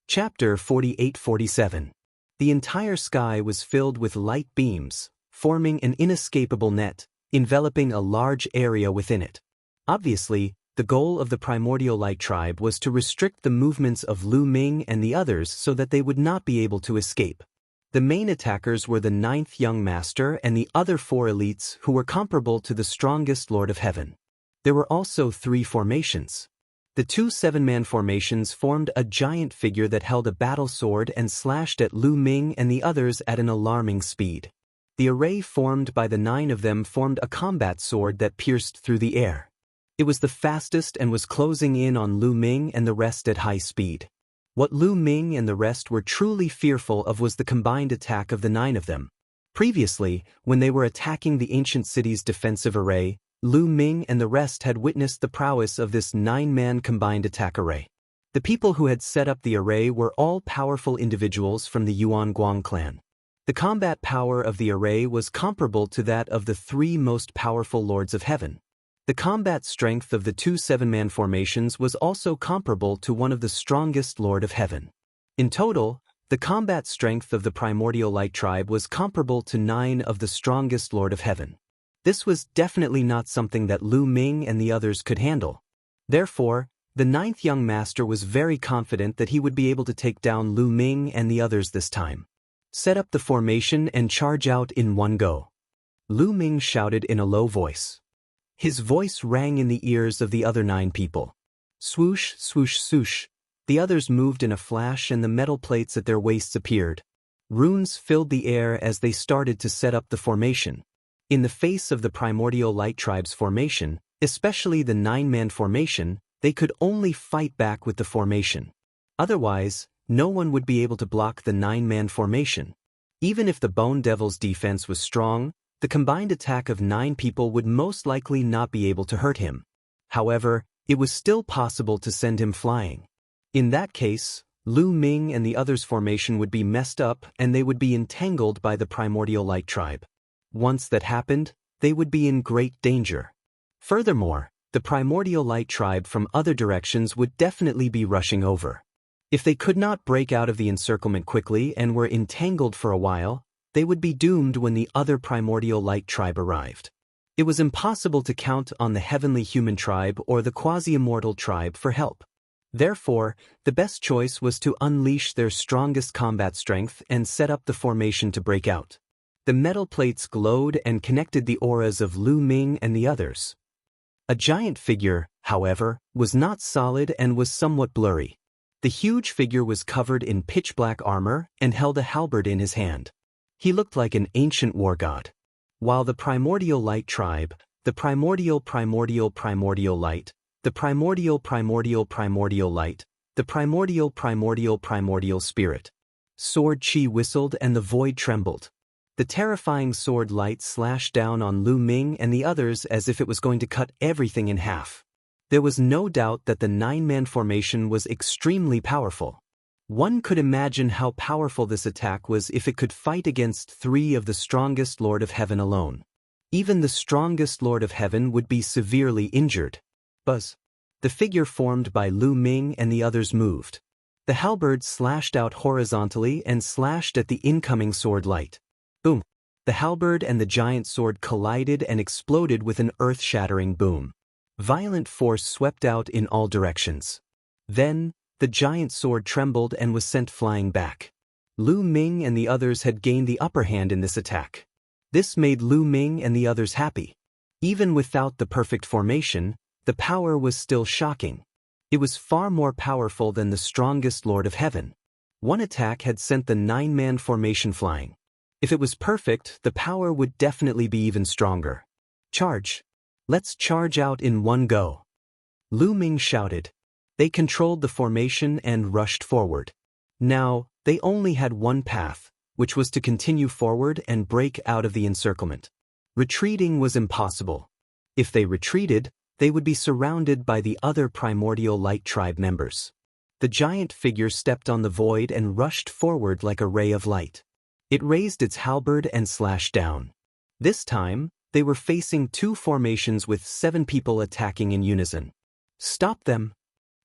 Chapter 48-47. The entire sky was filled with light beams, forming an inescapable net, enveloping a large area within it. Obviously, the goal of the primordial light tribe was to restrict the movements of Lu Ming and the others so that they would not be able to escape. The main attackers were the 9th young master and the other 4 elites who were comparable to the strongest Lord of Heaven. There were also 3 formations. The 2 7-man formations formed a giant figure that held a battle sword and slashed at Lu Ming and the others at an alarming speed. The array formed by the 9 of them formed a combat sword that pierced through the air. It was the fastest and was closing in on Lu Ming and the rest at high speed. What Lu Ming and the rest were truly fearful of was the combined attack of the 9 of them. Previously, when they were attacking the ancient city's defensive array, Lu Ming and the rest had witnessed the prowess of this 9-man combined attack array. The people who had set up the array were all powerful individuals from the Yuanguang clan. The combat power of the array was comparable to that of the 3 most powerful Lords of Heaven. The combat strength of the 2 7-man formations was also comparable to one of the strongest Lord of Heaven. In total, the combat strength of the primordial light tribe was comparable to 9 of the strongest Lord of Heaven. This was definitely not something that Lu Ming and the others could handle. Therefore, the 9th young master was very confident that he would be able to take down Lu Ming and the others this time. Set up the formation and charge out in one go. Lu Ming shouted in a low voice. His voice rang in the ears of the other 9 people. Swoosh, swoosh, swoosh. The others moved in a flash and the metal plates at their waists appeared. Runes filled the air as they started to set up the formation. In the face of the primordial light tribe's formation, especially the 9-man formation, they could only fight back with the formation. Otherwise, no one would be able to block the 9-man formation. Even if the Bone Devil's defense was strong, the combined attack of 9 people would most likely not be able to hurt him. However, it was still possible to send him flying. In that case, Lu Ming and the others' formation would be messed up and they would be entangled by the primordial light tribe. Once that happened, they would be in great danger. Furthermore, the primordial light tribe from other directions would definitely be rushing over. If they could not break out of the encirclement quickly and were entangled for a while, they would be doomed when the other primordial light tribe arrived. It was impossible to count on the heavenly human tribe or the quasi-immortal tribe for help. Therefore, the best choice was to unleash their strongest combat strength and set up the formation to break out. The metal plates glowed and connected the auras of Lu Ming and the others. A giant figure, however, was not solid and was somewhat blurry. The huge figure was covered in pitch-black armor and held a halberd in his hand. He looked like an ancient war god. While the primordial light tribe, the primordial light, the primordial light, the primordial spirit. Sword chi whistled and the void trembled. The terrifying sword light slashed down on Lu Ming and the others as if it was going to cut everything in half. There was no doubt that the 9-man formation was extremely powerful. One could imagine how powerful this attack was if it could fight against 3 of the strongest Lord of Heaven alone. Even the strongest Lord of Heaven would be severely injured. Buzz. The figure formed by Lu Ming and the others moved. The halberd slashed out horizontally and slashed at the incoming sword light. Boom. The halberd and the giant sword collided and exploded with an earth-shattering boom. Violent force swept out in all directions. Then, the giant sword trembled and was sent flying back. Lu Ming and the others had gained the upper hand in this attack. This made Lu Ming and the others happy. Even without the perfect formation, the power was still shocking. It was far more powerful than the strongest Lord of Heaven. One attack had sent the 9-man formation flying. If it was perfect, the power would definitely be even stronger. Charge. Let's charge out in one go. Lu Ming shouted. They controlled the formation and rushed forward. Now, they only had one path, which was to continue forward and break out of the encirclement. Retreating was impossible. If they retreated, they would be surrounded by the other primordial light tribe members. The giant figure stepped on the void and rushed forward like a ray of light. It raised its halberd and slashed down. This time, they were facing two formations with 7 people attacking in unison. Stop them!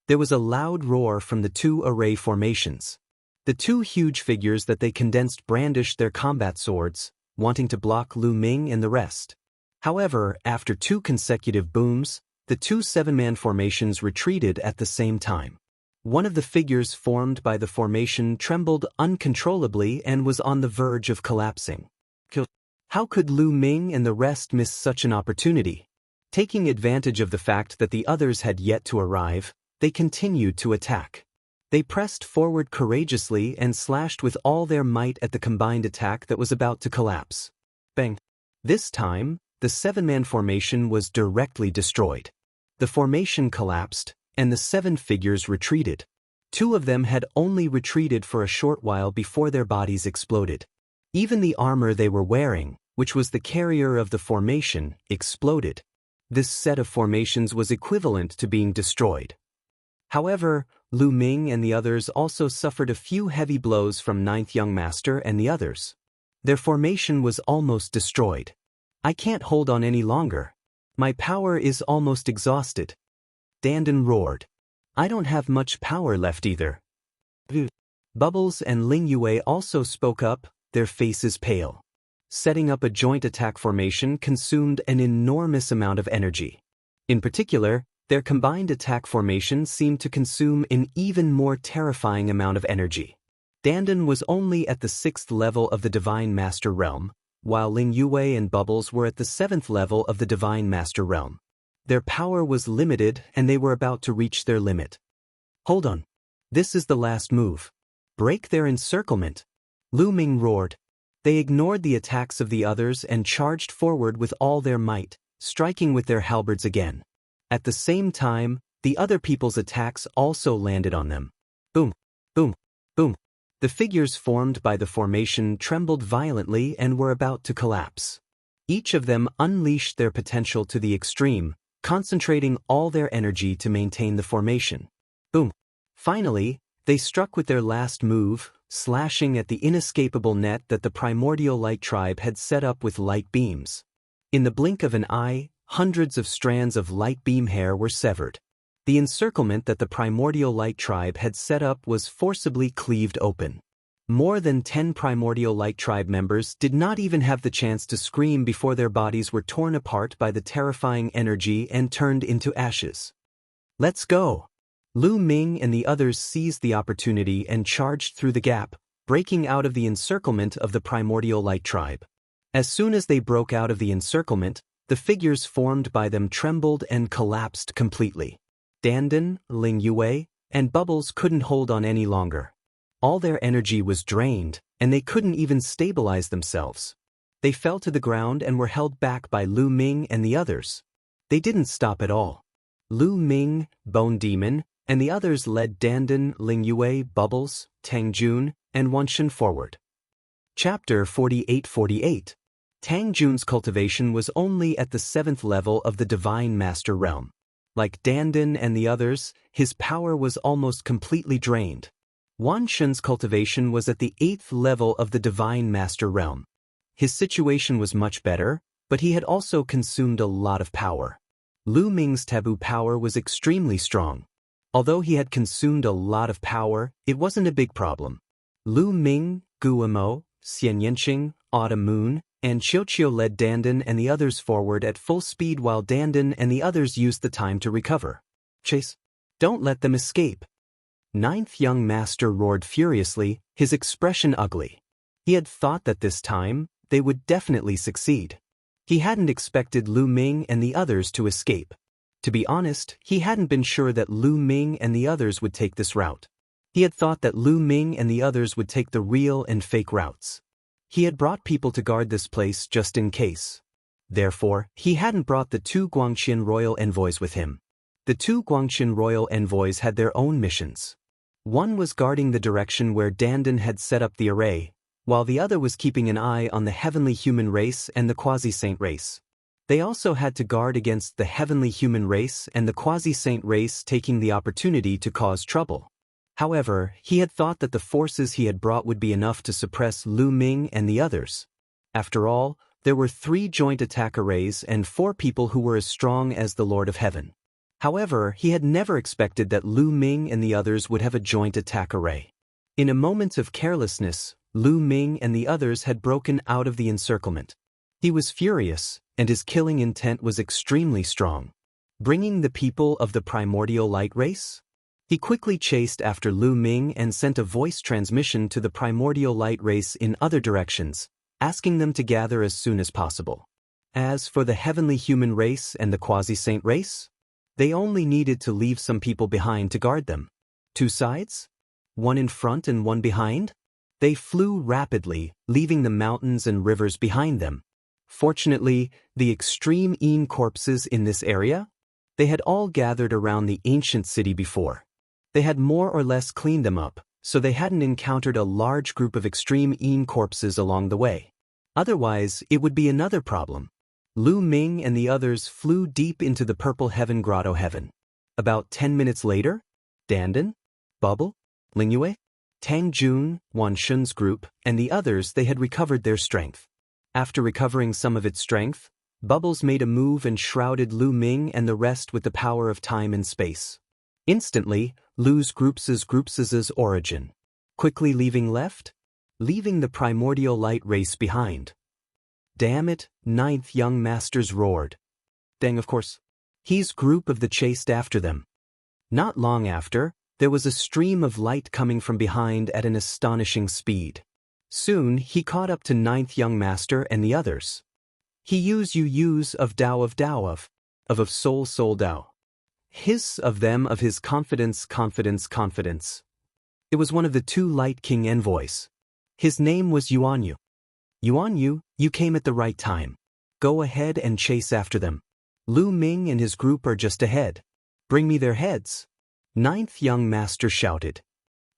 There was a loud roar from the two array formations. The two huge figures that they condensed brandished their combat swords, wanting to block Lu Ming and the rest. However, after 2 consecutive booms, the two 7-man formations retreated at the same time. One of the figures formed by the formation trembled uncontrollably and was on the verge of collapsing. How could Lu Ming and the rest miss such an opportunity? Taking advantage of the fact that the others had yet to arrive, they continued to attack. They pressed forward courageously and slashed with all their might at the combined attack that was about to collapse. Bang! This time, the 7-man formation was directly destroyed. The formation collapsed, and the 7 figures retreated. 2 of them had only retreated for a short while before their bodies exploded. Even the armor they were wearing, which was the carrier of the formation, exploded. This set of formations was equivalent to being destroyed. However, Lu Ming and the others also suffered a few heavy blows from 9th Young Master and the others. Their formation was almost destroyed. I can't hold on any longer. My power is almost exhausted. Dandan roared. I don't have much power left either. Bubbles and Ling Yue also spoke up, their faces pale. Setting up a joint attack formation consumed an enormous amount of energy. In particular, their combined attack formation seemed to consume an even more terrifying amount of energy. Dandan was only at the 6th level of the Divine Master Realm, while Ling Yue and Bubbles were at the 7th level of the Divine Master Realm. Their power was limited and they were about to reach their limit. Hold on. This is the last move. Break their encirclement. Lu Ming roared. They ignored the attacks of the others and charged forward with all their might, striking with their halberds again. At the same time, the other people's attacks also landed on them. Boom, boom, boom. The figures formed by the formation trembled violently and were about to collapse. Each of them unleashed their potential to the extreme, concentrating all their energy to maintain the formation. Boom. Finally, they struck with their last move, slashing at the inescapable net that the primordial light tribe had set up with light beams. In the blink of an eye, hundreds of strands of light beam hair were severed. The encirclement that the primordial light tribe had set up was forcibly cleaved open. More than 10 primordial light tribe members did not even have the chance to scream before their bodies were torn apart by the terrifying energy and turned into ashes. Let's go! Lu Ming and the others seized the opportunity and charged through the gap, breaking out of the encirclement of the primordial light tribe. As soon as they broke out of the encirclement, the figures formed by them trembled and collapsed completely. Dandan, Ling Yue, and Bubbles couldn't hold on any longer. All their energy was drained, and they couldn't even stabilize themselves. They fell to the ground and were held back by Lu Ming and the others. They didn't stop at all. Lu Ming, Bone Demon, and the others led Dandan, Ling Yue, Bubbles, Tang Jun, and Wuxia forward. Chapter 48-48. Tang Jun's cultivation was only at the 7th level of the Divine Master Realm. Like Dandan and the others, his power was almost completely drained. Wuxia's cultivation was at the 8th level of the Divine Master Realm. His situation was much better, but he had also consumed a lot of power. Lu Ming's taboo power was extremely strong. Although he had consumed a lot of power, it wasn't a big problem. Lu Ming, Guimo, Xian Yanqing, Autumn Moon, and Qiuqiu led Dandan and the others forward at full speed while Dandan and the others used the time to recover. Chase! Don't let them escape! 9th Young Master roared furiously, his expression ugly. He had thought that this time, they would definitely succeed. He hadn't expected Lu Ming and the others to escape. To be honest, he hadn't been sure that Lu Ming and the others would take this route. He had thought that Lu Ming and the others would take the real and fake routes. He had brought people to guard this place just in case. Therefore, he hadn't brought the 2 Guangqian royal envoys with him. The two Guangxin royal envoys had their own missions. One was guarding the direction where Dandan had set up the array, while the other was keeping an eye on the heavenly human race and the quasi-saint race. They also had to guard against the heavenly human race and the quasi-saint race taking the opportunity to cause trouble. However, he had thought that the forces he had brought would be enough to suppress Lu Ming and the others. After all, there were 3 joint attack arrays and 4 people who were as strong as the Lord of Heaven. However, he had never expected that Lu Ming and the others would have a joint attack array. In a moment of carelessness, Lu Ming and the others had broken out of the encirclement. He was furious, and his killing intent was extremely strong. Bringing the people of the primordial light race? He quickly chased after Lu Ming and sent a voice transmission to the primordial light race in other directions, asking them to gather as soon as possible. As for the heavenly human race and the quasi-saint race, they only needed to leave some people behind to guard them. 2 sides? One in front and one behind? They flew rapidly, leaving the mountains and rivers behind them. Fortunately, the extreme Yin corpses in this area? They had all gathered around the ancient city before. They had more or less cleaned them up, so they hadn't encountered a large group of extreme Yin corpses along the way. Otherwise, it would be another problem. Lu Ming and the others flew deep into the purple heaven grotto heaven. About 10 minutes later, Dandan, Bubble, Lingyue, Tang Jun, Wan Shun's group, and the others they had recovered their strength. After recovering some of its strength, Bubbles made a move and shrouded Lu Ming and the rest with the power of time and space. Instantly, Lu's groups's origin. Quickly leaving the primordial light race behind. Damn it, 9th young masters roared. Dang, of course. He's group of the chased after them. Not long after, there was a stream of light coming from behind at an astonishing speed. Soon, he caught up to 9th young master and the others. He use of Dao of soul Dao. His of them of his confidence. It was one of the 2 Light King envoys. His name was Yuanyu. Yuanyu, you came at the right time. Go ahead and chase after them. Lu Ming and his group are just ahead. Bring me their heads. 9th young master shouted.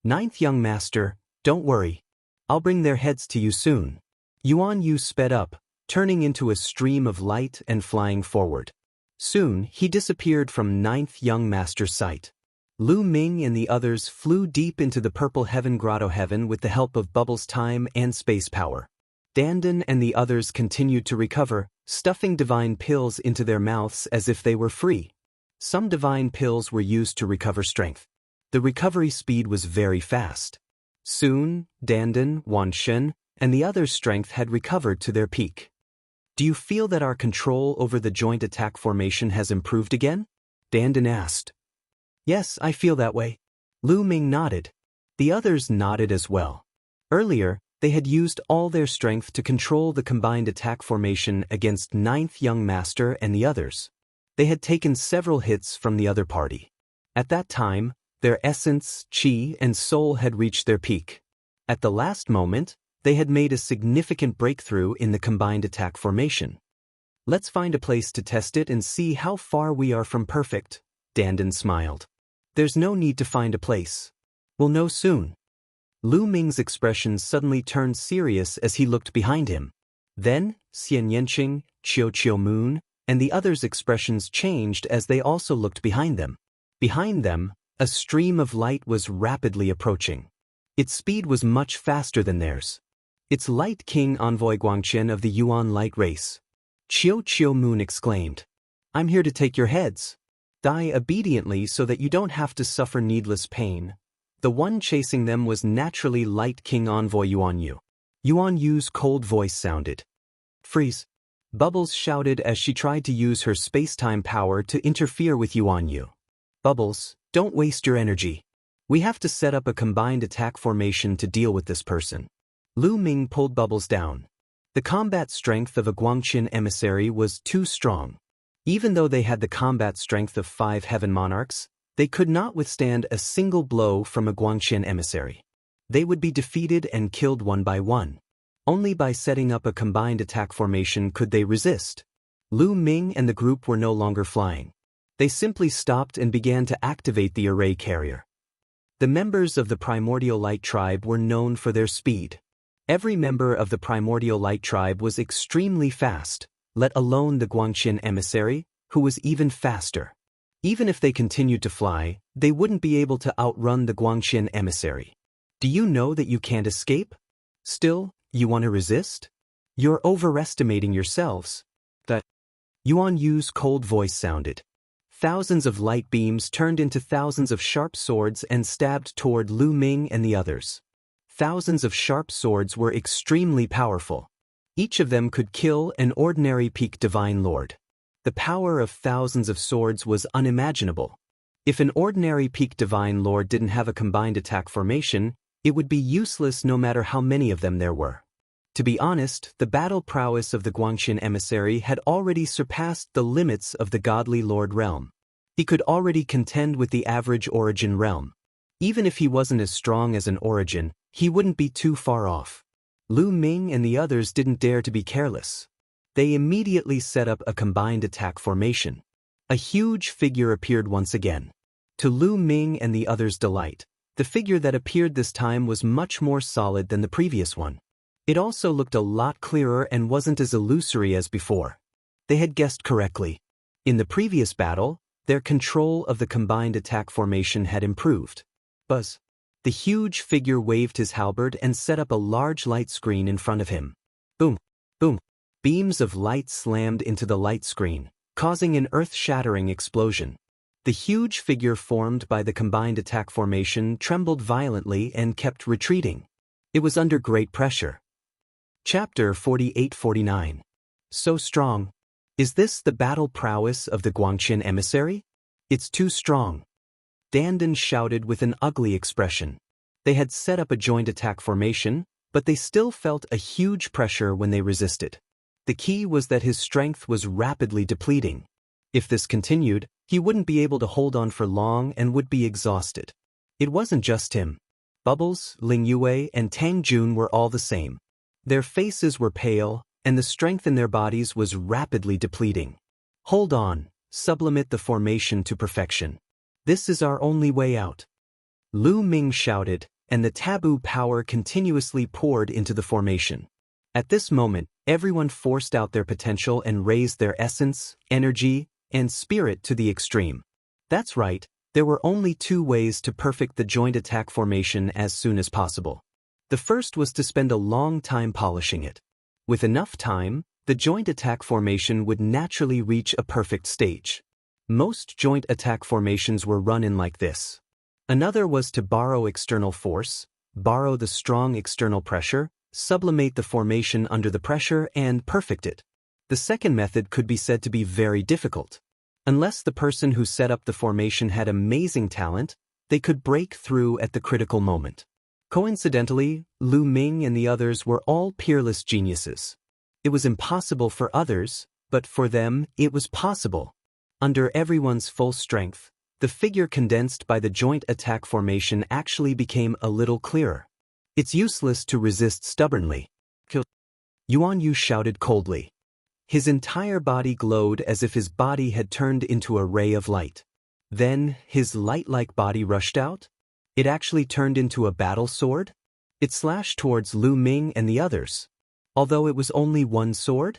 9th young master, don't worry. I'll bring their heads to you soon. Yuanyu sped up, turning into a stream of light and flying forward. Soon, he disappeared from 9th young master's sight. Lu Ming and the others flew deep into the purple heaven grotto heaven with the help of Bubbles' time and space power. Dandan and the others continued to recover, stuffing divine pills into their mouths as if they were free. Some divine pills were used to recover strength. The recovery speed was very fast. Soon, Dandan, Wan Shen, and the others' strength had recovered to their peak. Do you feel that our control over the joint attack formation has improved again? Dandan asked. Yes, I feel that way. Lu Ming nodded. The others nodded as well. Earlier, they had used all their strength to control the combined attack formation against 9th young master and the others. They had taken several hits from the other party. At that time, their essence, qi, and soul had reached their peak. At the last moment, they had made a significant breakthrough in the combined attack formation. Let's find a place to test it and see how far we are from perfect, Dandan smiled. There's no need to find a place. We'll know soon. Lu Ming's expression suddenly turned serious as he looked behind him. Then, Xian Yanqing, Qiu Moon, and the others' expressions changed as they also looked behind them. Behind them, a stream of light was rapidly approaching. Its speed was much faster than theirs. It's Light King Envoy Guangqian of the Yuan Light Race. Qiu Moon exclaimed. I'm here to take your heads. Die obediently so that you don't have to suffer needless pain. The one chasing them was naturally Light King Envoy Yuanyu. Yuanyu's cold voice sounded. Freeze. Bubbles shouted as she tried to use her space-time power to interfere with Yuanyu. Bubbles, don't waste your energy. We have to set up a combined attack formation to deal with this person. Lu Ming pulled Bubbles down. The combat strength of a Guangqian emissary was too strong. Even though they had the combat strength of 5 heaven monarchs, they could not withstand a single blow from a Guangqian emissary. They would be defeated and killed one by one. Only by setting up a combined attack formation could they resist. Lu Ming and the group were no longer flying. They simply stopped and began to activate the array carrier. The members of the Primordial Light Tribe were known for their speed. Every member of the Primordial Light Tribe was extremely fast, let alone the Guangqian emissary, who was even faster. Even if they continued to fly, they wouldn't be able to outrun the Guangqian emissary. Do you know that you can't escape? Still, you want to resist? You're overestimating yourselves. That Yuan Yu's cold voice sounded. Thousands of light beams turned into thousands of sharp swords and stabbed toward Lu Ming and the others. Thousands of sharp swords were extremely powerful. Each of them could kill an ordinary peak divine lord. The power of thousands of swords was unimaginable. If an ordinary peak divine lord didn't have a combined attack formation, it would be useless no matter how many of them there were. To be honest, the battle prowess of the Guangqian emissary had already surpassed the limits of the godly lord realm. He could already contend with the average origin realm. Even if he wasn't as strong as an origin, he wouldn't be too far off. Lu Ming and the others didn't dare to be careless. They immediately set up a combined attack formation. A huge figure appeared once again. To Lu Ming and the others' delight, the figure that appeared this time was much more solid than the previous one. It also looked a lot clearer and wasn't as illusory as before. They had guessed correctly. In the previous battle, their control of the combined attack formation had improved. Buzz. The huge figure waved his halberd and set up a large light screen in front of him. Boom, boom. Beams of light slammed into the light screen, causing an earth-shattering explosion. The huge figure formed by the combined attack formation trembled violently and kept retreating. It was under great pressure. Chapter 48-49. So strong. Is this the battle prowess of the Guangqian emissary? It's too strong. Dandan shouted with an ugly expression. They had set up a joint attack formation, but they still felt a huge pressure when they resisted. The key was that his strength was rapidly depleting. If this continued, he wouldn't be able to hold on for long and would be exhausted. It wasn't just him. Bubbles, Ling Yue, and Tang Jun were all the same. Their faces were pale, and the strength in their bodies was rapidly depleting. Hold on, sublimate the formation to perfection. This is our only way out. Lu Ming shouted, and the taboo power continuously poured into the formation. At this moment, everyone forced out their potential and raised their essence, energy, and spirit to the extreme. That's right, there were only two ways to perfect the joint attack formation as soon as possible. The first was to spend a long time polishing it. With enough time, the joint attack formation would naturally reach a perfect stage. Most joint attack formations were run in like this. Another was to borrow external force, borrow the strong external pressure, sublimate the formation under the pressure, and perfect it. The second method could be said to be very difficult. Unless the person who set up the formation had amazing talent, they could break through at the critical moment. Coincidentally, Lu Ming and the others were all peerless geniuses. It was impossible for others, but for them, it was possible. Under everyone's full strength, the figure condensed by the joint attack formation actually became a little clearer. It's useless to resist stubbornly. Kill. Yuan Yu shouted coldly. His entire body glowed as if his body had turned into a ray of light. Then, his light-like body rushed out. It actually turned into a battle sword. It slashed towards Lu Ming and the others. Although it was only one sword,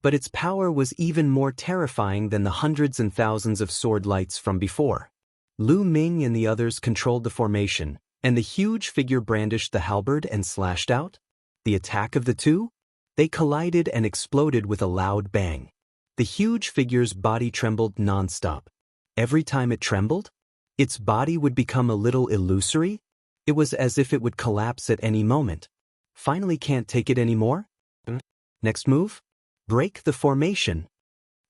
but its power was even more terrifying than the hundreds and thousands of sword lights from before. Lu Ming and the others controlled the formation, and the huge figure brandished the halberd and slashed out. The attack of the two? They collided and exploded with a loud bang. The huge figure's body trembled non-stop. Every time it trembled, its body would become a little illusory. It was as if it would collapse at any moment. Finally can't take it anymore? Next move? Break the formation.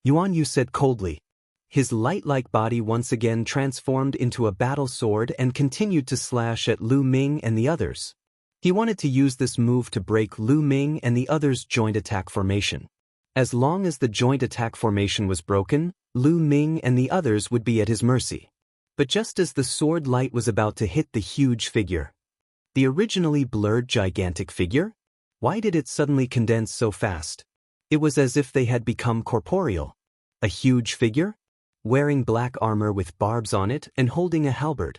Yuan Yu said coldly. His light-like body once again transformed into a battle sword and continued to slash at Lu Ming and the others. He wanted to use this move to break Lu Ming and the others' joint attack formation. As long as the joint attack formation was broken, Lu Ming and the others would be at his mercy. But just as the sword light was about to hit the huge figure, the originally blurred gigantic figure, why did it suddenly condense so fast? It was as if they had become corporeal. A huge figure? wearing black armor with barbs on it and holding a halberd.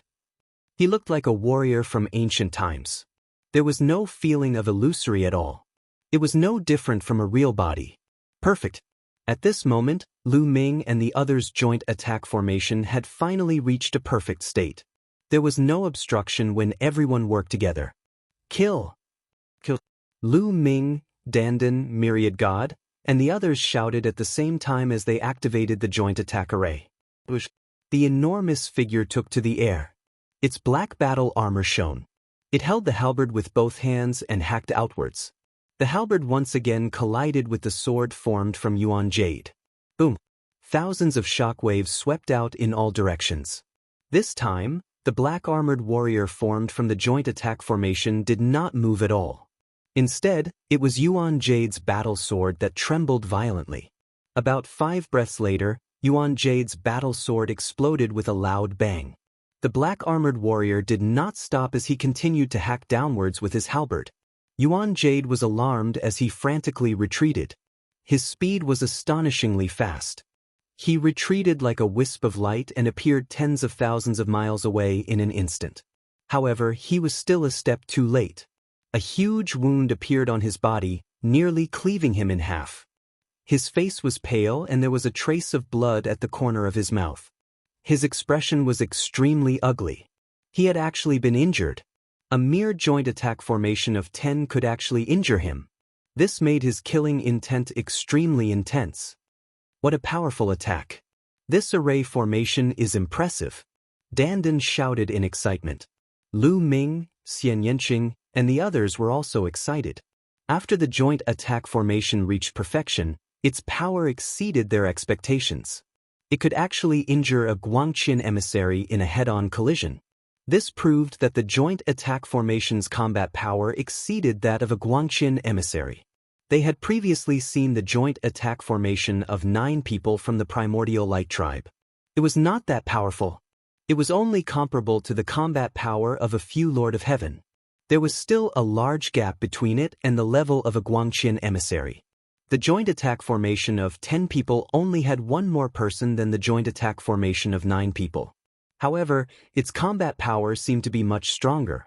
He looked like a warrior from ancient times. There was no feeling of illusory at all. It was no different from a real body. Perfect. At this moment, Lu Ming and the others' joint attack formation had finally reached a perfect state. There was no obstruction when everyone worked together. Kill! Kill! Lu Ming, Dandan, Myriad God, and the others shouted at the same time as they activated the joint attack array. The enormous figure took to the air. Its black battle armor shone. It held the halberd with both hands and hacked outwards. The halberd once again collided with the sword formed from Yuan Jade. Boom! Thousands of shock waves swept out in all directions. This time, the black-armored warrior formed from the joint attack formation did not move at all. Instead, it was Yuan Jade's battle sword that trembled violently. About 5 breaths later, Yuan Jade's battle sword exploded with a loud bang. The black-armored warrior did not stop as he continued to hack downwards with his halberd. Yuan Jade was alarmed as he frantically retreated. His speed was astonishingly fast. He retreated like a wisp of light and appeared tens of thousands of miles away in an instant. However, he was still a step too late. A huge wound appeared on his body, nearly cleaving him in half. His face was pale and there was a trace of blood at the corner of his mouth. His expression was extremely ugly. He had actually been injured. A mere joint attack formation of 10 could actually injure him. This made his killing intent extremely intense. What a powerful attack. This array formation is impressive. Dandan shouted in excitement. Lu Ming, Xian Yanqing, and the others were also excited. After the joint attack formation reached perfection, its power exceeded their expectations. It could actually injure a Guangqian emissary in a head-on collision. This proved that the joint attack formation's combat power exceeded that of a Guangqian emissary. They had previously seen the joint attack formation of 9 people from the primordial light tribe. It was not that powerful. It was only comparable to the combat power of a few Lord of Heaven. There was still a large gap between it and the level of a Guangqian emissary. The joint attack formation of 10 people only had one more person than the joint attack formation of 9 people. However, its combat power seemed to be much stronger.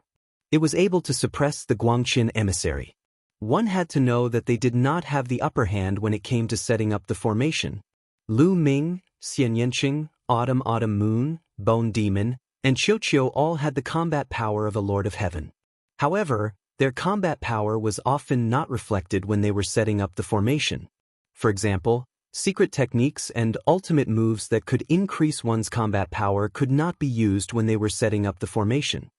It was able to suppress the Guangqian emissary. One had to know that they did not have the upper hand when it came to setting up the formation. Lu Ming, Xian Yanqing, Autumn Moon, Bone Demon, and Qiu all had the combat power of a Lord of Heaven. However, their combat power was often not reflected when they were setting up the formation. For example, secret techniques and ultimate moves that could increase one's combat power could not be used when they were setting up the formation.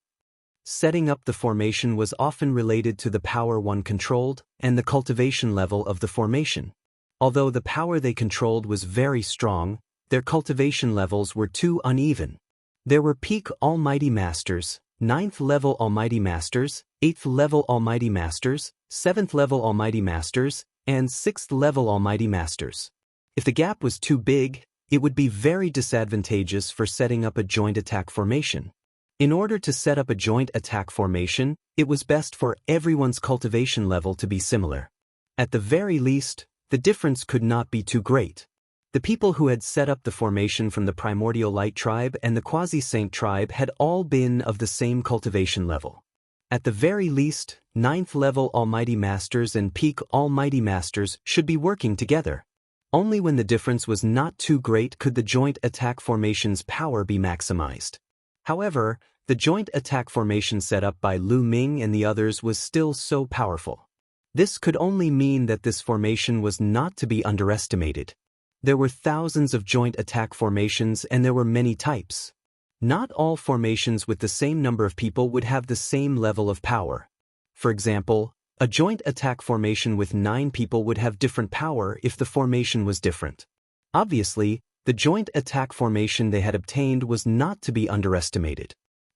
Setting up the formation was often related to the power one controlled and the cultivation level of the formation. Although the power they controlled was very strong, their cultivation levels were too uneven. There were peak Almighty Masters, 9th level Almighty Masters, 8th level Almighty Masters, 7th level Almighty Masters, and 6th level Almighty Masters. If the gap was too big, it would be very disadvantageous for setting up a joint attack formation. In order to set up a joint attack formation, it was best for everyone's cultivation level to be similar. At the very least, the difference could not be too great. The people who had set up the formation from the Primordial Light Tribe and the Quasi-Saint Tribe had all been of the same cultivation level. At the very least, 9th level Almighty Masters and peak Almighty Masters should be working together. Only when the difference was not too great could the joint attack formation's power be maximized. However, the joint attack formation set up by Lu Ming and the others was still so powerful. This could only mean that this formation was not to be underestimated. There were thousands of joint attack formations and there were many types. Not all formations with the same number of people would have the same level of power. For example, a joint attack formation with 9 people would have different power if the formation was different. Obviously, the joint attack formation they had obtained was not to be underestimated.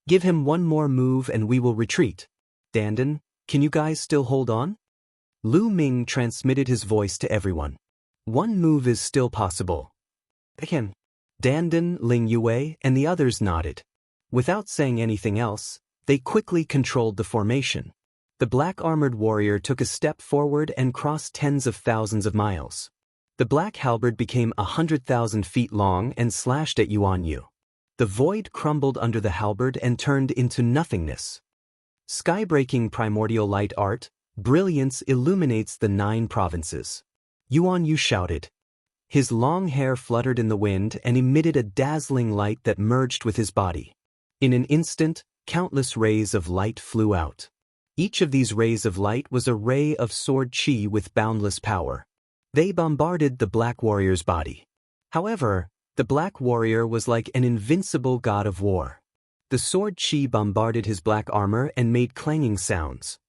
Give him one more move and we will retreat. Dandan, can you guys still hold on? Lu Ming transmitted his voice to everyone. One move is still possible. Again. Dandan, Ling Yue, and the others nodded. Without saying anything else, they quickly controlled the formation. The black-armored warrior took a step forward and crossed tens of thousands of miles. The black halberd became 100,000 feet long and slashed at Yuan Yu. The void crumbled under the halberd and turned into nothingness. Sky-breaking primordial light art, brilliance illuminates the 9 provinces. Yuan Yu shouted. His long hair fluttered in the wind and emitted a dazzling light that merged with his body. In an instant, countless rays of light flew out. Each of these rays of light was a ray of sword chi with boundless power. They bombarded the Black Warrior's body. However, the Black Warrior was like an invincible god of war. The sword chi bombarded his black armor and made clanging sounds.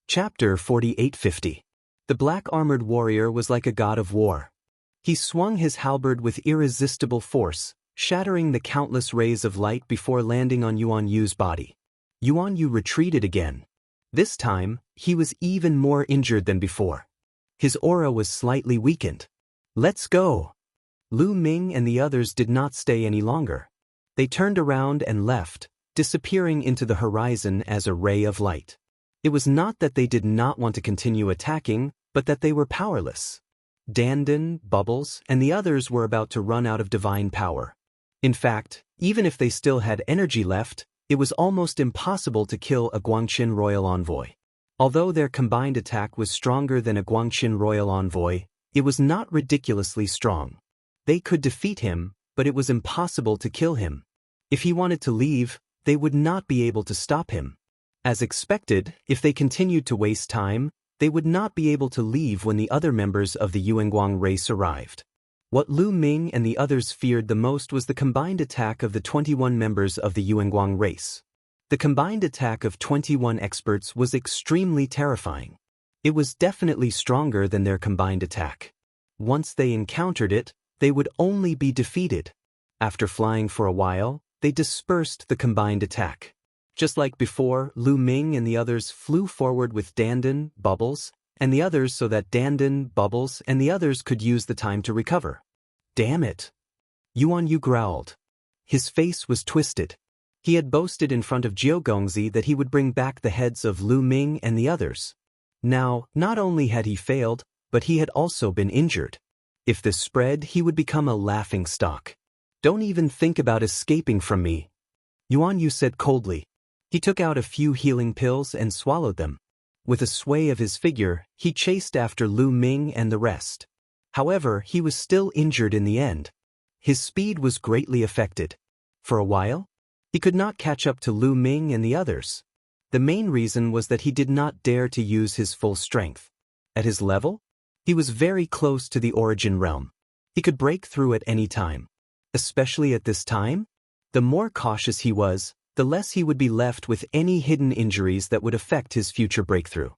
Chapter 4850. The black-armored warrior was like a god of war. He swung his halberd with irresistible force, shattering the countless rays of light before landing on Yuan Yu's body. Yuan Yu retreated again. This time, he was even more injured than before. His aura was slightly weakened. Let's go! Lu Ming and the others did not stay any longer. They turned around and left, disappearing into the horizon as a ray of light. It was not that they did not want to continue attacking, but that they were powerless. Dandan, Bubbles, and the others were about to run out of divine power. In fact, even if they still had energy left, it was almost impossible to kill a Guangxin royal envoy. Although their combined attack was stronger than a Guangxin royal envoy, it was not ridiculously strong. They could defeat him, but it was impossible to kill him. If he wanted to leave, they would not be able to stop him. As expected, if they continued to waste time, they would not be able to leave when the other members of the Yuanguang race arrived. What Lu Ming and the others feared the most was the combined attack of the 21 members of the Yuanguang race. The combined attack of 21 experts was extremely terrifying. It was definitely stronger than their combined attack. Once they encountered it, they would only be defeated. After flying for a while, they dispersed the combined attack. Just like before, Lu Ming and the others flew forward with Dandan, Bubbles, and the others so that Dandan, Bubbles, and the others could use the time to recover. Damn it! Yuan Yu growled. His face was twisted. He had boasted in front of Jiao Gongzi that he would bring back the heads of Lu Ming and the others. Now, not only had he failed, but he had also been injured. If this spread, he would become a laughingstock. Don't even think about escaping from me, Yuan Yu said coldly. He took out a few healing pills and swallowed them. With a sway of his figure, he chased after Lu Ming and the rest. However, he was still injured in the end. His speed was greatly affected. For a while, he could not catch up to Lu Ming and the others. The main reason was that he did not dare to use his full strength. At his level, he was very close to the origin realm. He could break through at any time. Especially at this time, the more cautious he was, the less he would be left with any hidden injuries that would affect his future breakthrough.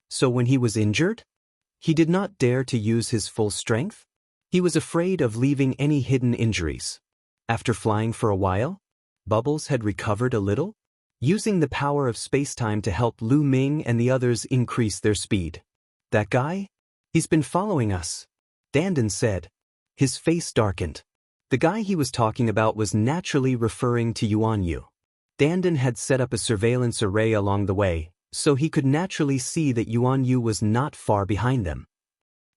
So when he was injured, he did not dare to use his full strength. He was afraid of leaving any hidden injuries. After flying for a while, Bubbles had recovered a little, using the power of space-time to help Lu Ming and the others increase their speed. That guy? He's been following us, Dandan said. His face darkened. The guy he was talking about was naturally referring to Yuan Yu. Dandan had set up a surveillance array along the way, so he could naturally see that Yuan Yu was not far behind them.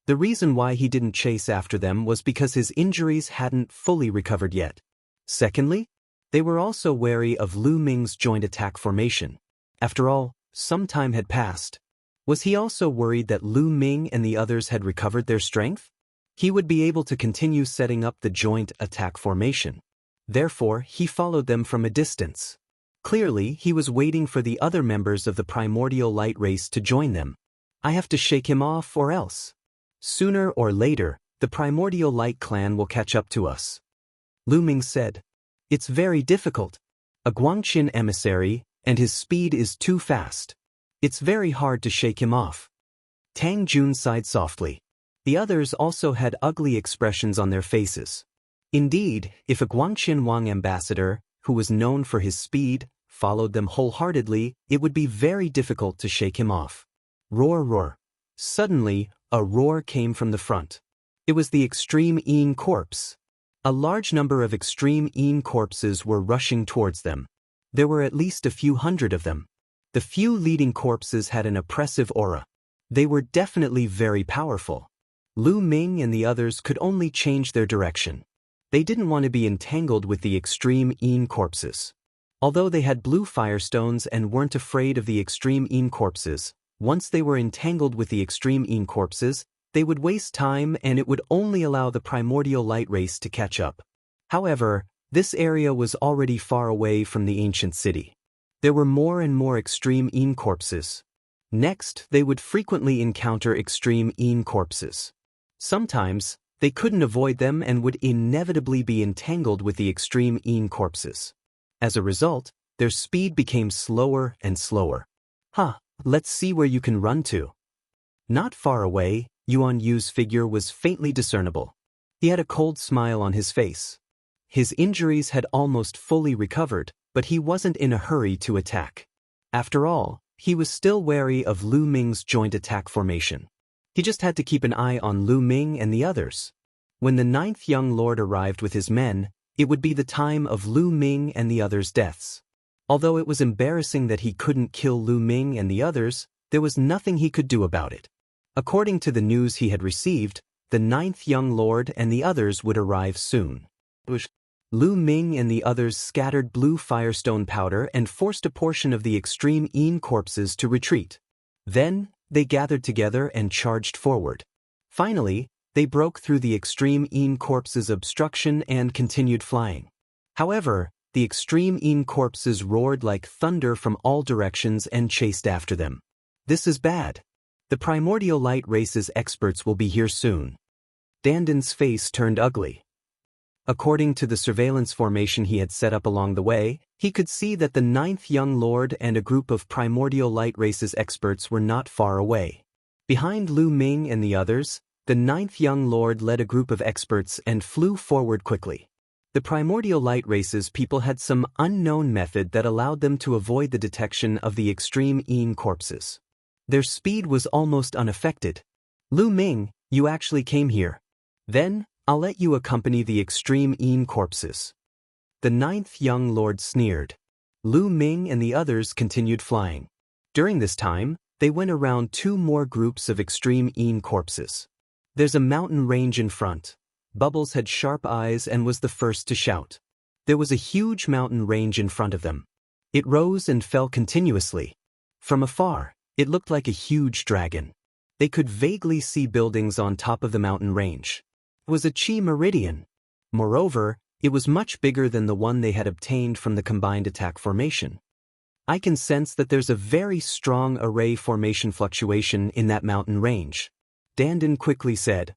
The reason why he didn't chase after them was because his injuries hadn't fully recovered yet. Secondly, they were also wary of Lu Ming's joint attack formation. After all, some time had passed. Was he also worried that Lu Ming and the others had recovered their strength? He would be able to continue setting up the joint attack formation. Therefore, he followed them from a distance. Clearly, he was waiting for the other members of the primordial light race to join them. I have to shake him off or else. Sooner or later, the primordial light clan will catch up to us. Lu Ming said. It's very difficult. A Guangxin emissary, and his speed is too fast. It's very hard to shake him off. Tang Jun sighed softly. The others also had ugly expressions on their faces. Indeed, if a Guangxin Wang ambassador, who was known for his speed, followed them wholeheartedly, it would be very difficult to shake him off. Roar, roar. Suddenly, a roar came from the front. It was the Extreme Yin Corps. A large number of Extreme Yin corpses were rushing towards them. There were at least a few hundred of them. The few leading corpses had an oppressive aura. They were definitely very powerful. Lu Ming and the others could only change their direction. They didn't want to be entangled with the extreme Yin corpses. Although they had blue firestones and weren't afraid of the extreme Yin corpses, once they were entangled with the extreme Yin corpses, they would waste time and it would only allow the primordial light race to catch up. However, this area was already far away from the ancient city. There were more and more extreme Yin corpses. Next, they would frequently encounter extreme Yin corpses. Sometimes, they couldn't avoid them and would inevitably be entangled with the extreme Yin corpses. As a result, their speed became slower and slower. Let's see where you can run to. Not far away, Yuan Yu's figure was faintly discernible. He had a cold smile on his face. His injuries had almost fully recovered, but he wasn't in a hurry to attack. After all, he was still wary of Lu Ming's joint attack formation. He just had to keep an eye on Lu Ming and the others. When the 9th young lord arrived with his men, it would be the time of Lu Ming and the others' deaths. Although it was embarrassing that he couldn't kill Lu Ming and the others, there was nothing he could do about it. According to the news he had received, the 9th young lord and the others would arrive soon. Lu Ming and the others scattered blue firestone powder and forced a portion of the extreme Yin corpses to retreat. Then, they gathered together and charged forward. Finally, they broke through the extreme Yin corpses' obstruction and continued flying. However, the extreme Yin corpses roared like thunder from all directions and chased after them. This is bad. The primordial light race's experts will be here soon. Danden's face turned ugly. According to the surveillance formation he had set up along the way, he could see that the 9th young lord and a group of primordial light race's experts were not far away. Behind Lu Ming and the others, the 9th young lord led a group of experts and flew forward quickly. The primordial light race's people had some unknown method that allowed them to avoid the detection of the extreme Yin corpses. Their speed was almost unaffected. Lu Ming, you actually came here. Then, I'll let you accompany the extreme Yin corpses. The 9th young lord sneered. Lu Ming and the others continued flying. During this time, they went around 2 more groups of extreme Yin corpses. There's a mountain range in front. Bubbles had sharp eyes and was the first to shout. There was a huge mountain range in front of them. It rose and fell continuously. From afar, it looked like a huge dragon. They could vaguely see buildings on top of the mountain range. It was a chi meridian. Moreover, it was much bigger than the one they had obtained from the combined attack formation. I can sense that there's a very strong array formation fluctuation in that mountain range. Danden quickly said,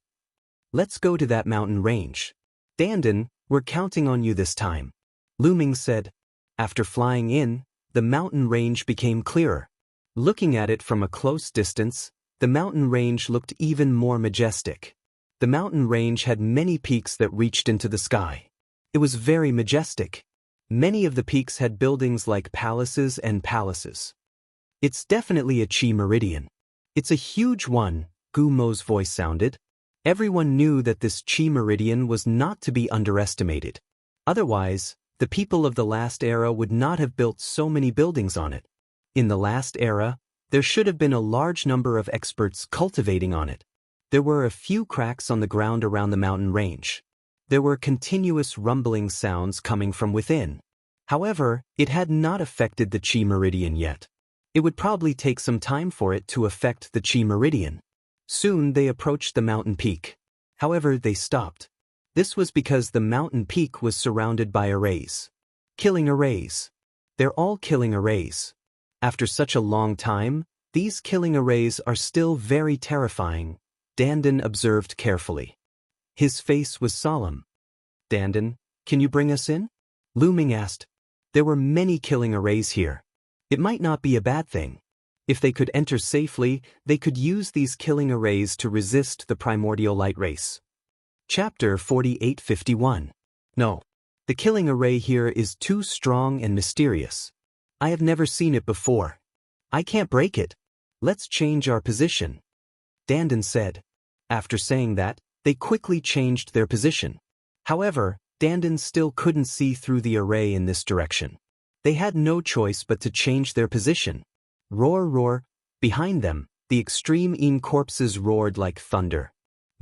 Let's go to that mountain range. Danden, we're counting on you this time. Lu Ming said. After flying in, the mountain range became clearer. Looking at it from a close distance, the mountain range looked even more majestic. The mountain range had many peaks that reached into the sky. It was very majestic. Many of the peaks had buildings like palaces and palaces. It's definitely a chi meridian. It's a huge one, Gu Mo's voice sounded. Everyone knew that this chi meridian was not to be underestimated. Otherwise, the people of the last era would not have built so many buildings on it. In the last era, there should have been a large number of experts cultivating on it. There were a few cracks on the ground around the mountain range. There were continuous rumbling sounds coming from within. However, it had not affected the chi meridian yet. It would probably take some time for it to affect the chi meridian. Soon they approached the mountain peak. However, they stopped. This was because the mountain peak was surrounded by arrays. Killing arrays. They're all killing arrays. After such a long time, these killing arrays are still very terrifying, Danden observed carefully. His face was solemn. Danden, can you bring us in? Lu Ming asked. There were many killing arrays here. It might not be a bad thing. If they could enter safely, they could use these killing arrays to resist the primordial light race. Chapter 4851. No. The killing array here is too strong and mysterious. I have never seen it before. I can't break it. Let's change our position. Danden said. After saying that, they quickly changed their position. However, Danden still couldn't see through the array in this direction. They had no choice but to change their position. Roar, roar. Behind them, the extreme Yin corpses roared like thunder.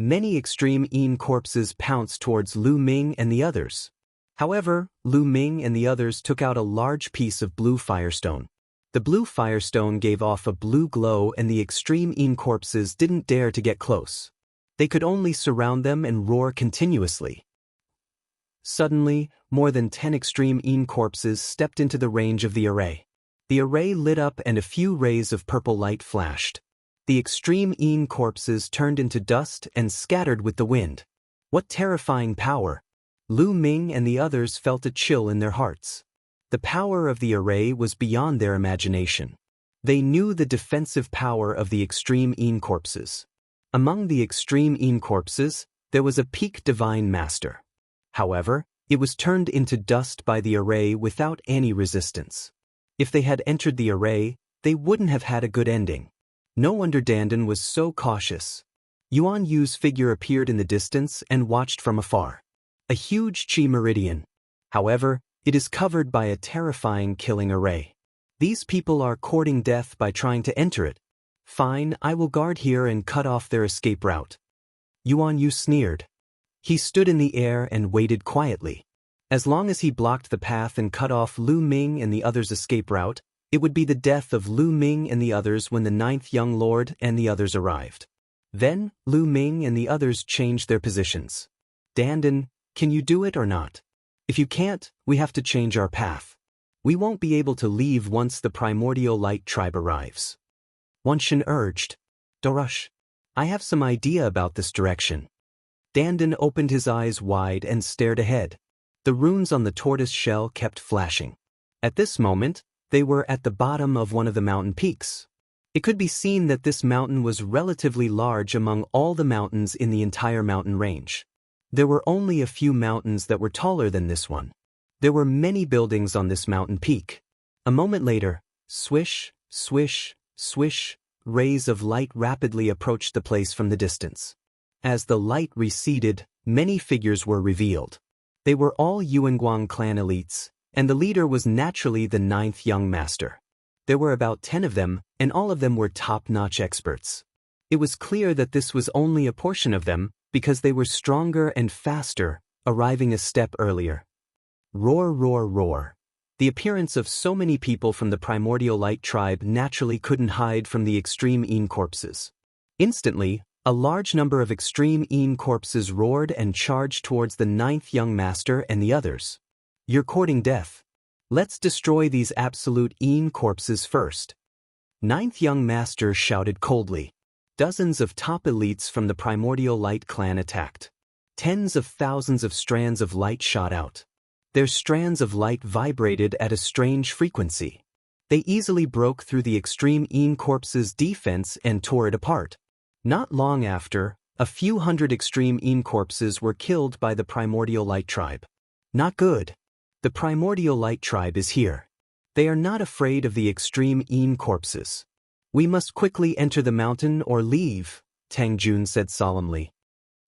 Many extreme Yin corpses pounced towards Lu Ming and the others. However, Lu Ming and the others took out a large piece of blue firestone. The blue firestone gave off a blue glow and the extreme Yin corpses didn't dare to get close. They could only surround them and roar continuously. Suddenly, more than 10 extreme Yin corpses stepped into the range of the array. The array lit up and a few rays of purple light flashed. The extreme Yin corpses turned into dust and scattered with the wind. What terrifying power! Lu Ming and the others felt a chill in their hearts. The power of the array was beyond their imagination. They knew the defensive power of the extreme Yin corpses. Among the extreme Yin corpses, there was a peak divine master. However, it was turned into dust by the array without any resistance. If they had entered the array, they wouldn't have had a good ending. No wonder Dandan was so cautious. Yuan Yu's figure appeared in the distance and watched from afar. A huge chi meridian. However, it is covered by a terrifying killing array. These people are courting death by trying to enter it. Fine, I will guard here and cut off their escape route. Yuan Yu sneered. He stood in the air and waited quietly. As long as he blocked the path and cut off Lu Ming and the others' escape route, it would be the death of Lu Ming and the others when the 9th young lord and the others arrived. Then, Lu Ming and the others changed their positions. Dandan, can you do it or not? If you can't, we have to change our path. We won't be able to leave once the primordial light tribe arrives. Wanshan urged. Dorush, I have some idea about this direction. Dandan opened his eyes wide and stared ahead. The runes on the tortoise shell kept flashing. At this moment, they were at the bottom of one of the mountain peaks. It could be seen that this mountain was relatively large among all the mountains in the entire mountain range. There were only a few mountains that were taller than this one. There were many buildings on this mountain peak. A moment later, swish, swish, swish, rays of light rapidly approached the place from the distance. As the light receded, many figures were revealed. They were all Yuanguang clan elites, and the leader was naturally the 9th young master. There were about 10 of them, and all of them were top-notch experts. It was clear that this was only a portion of them, because they were stronger and faster, arriving a step earlier. Roar, roar, roar. The appearance of so many people from the primordial light tribe naturally couldn't hide from the extreme Yin corpses. Instantly, a large number of extreme Yin corpses roared and charged towards the 9th young master and the others. You're courting death. Let's destroy these absolute Yin corpses first. 9th young master shouted coldly. Dozens of top elites from the primordial light clan attacked. Tens of thousands of strands of light shot out. Their strands of light vibrated at a strange frequency. They easily broke through the extreme Yin corpse's defense and tore it apart. Not long after, a few hundred extreme Yin corpses were killed by the primordial light tribe. Not good. The primordial light tribe is here. They are not afraid of the extreme Yin corpses. We must quickly enter the mountain or leave, Tang Jun said solemnly.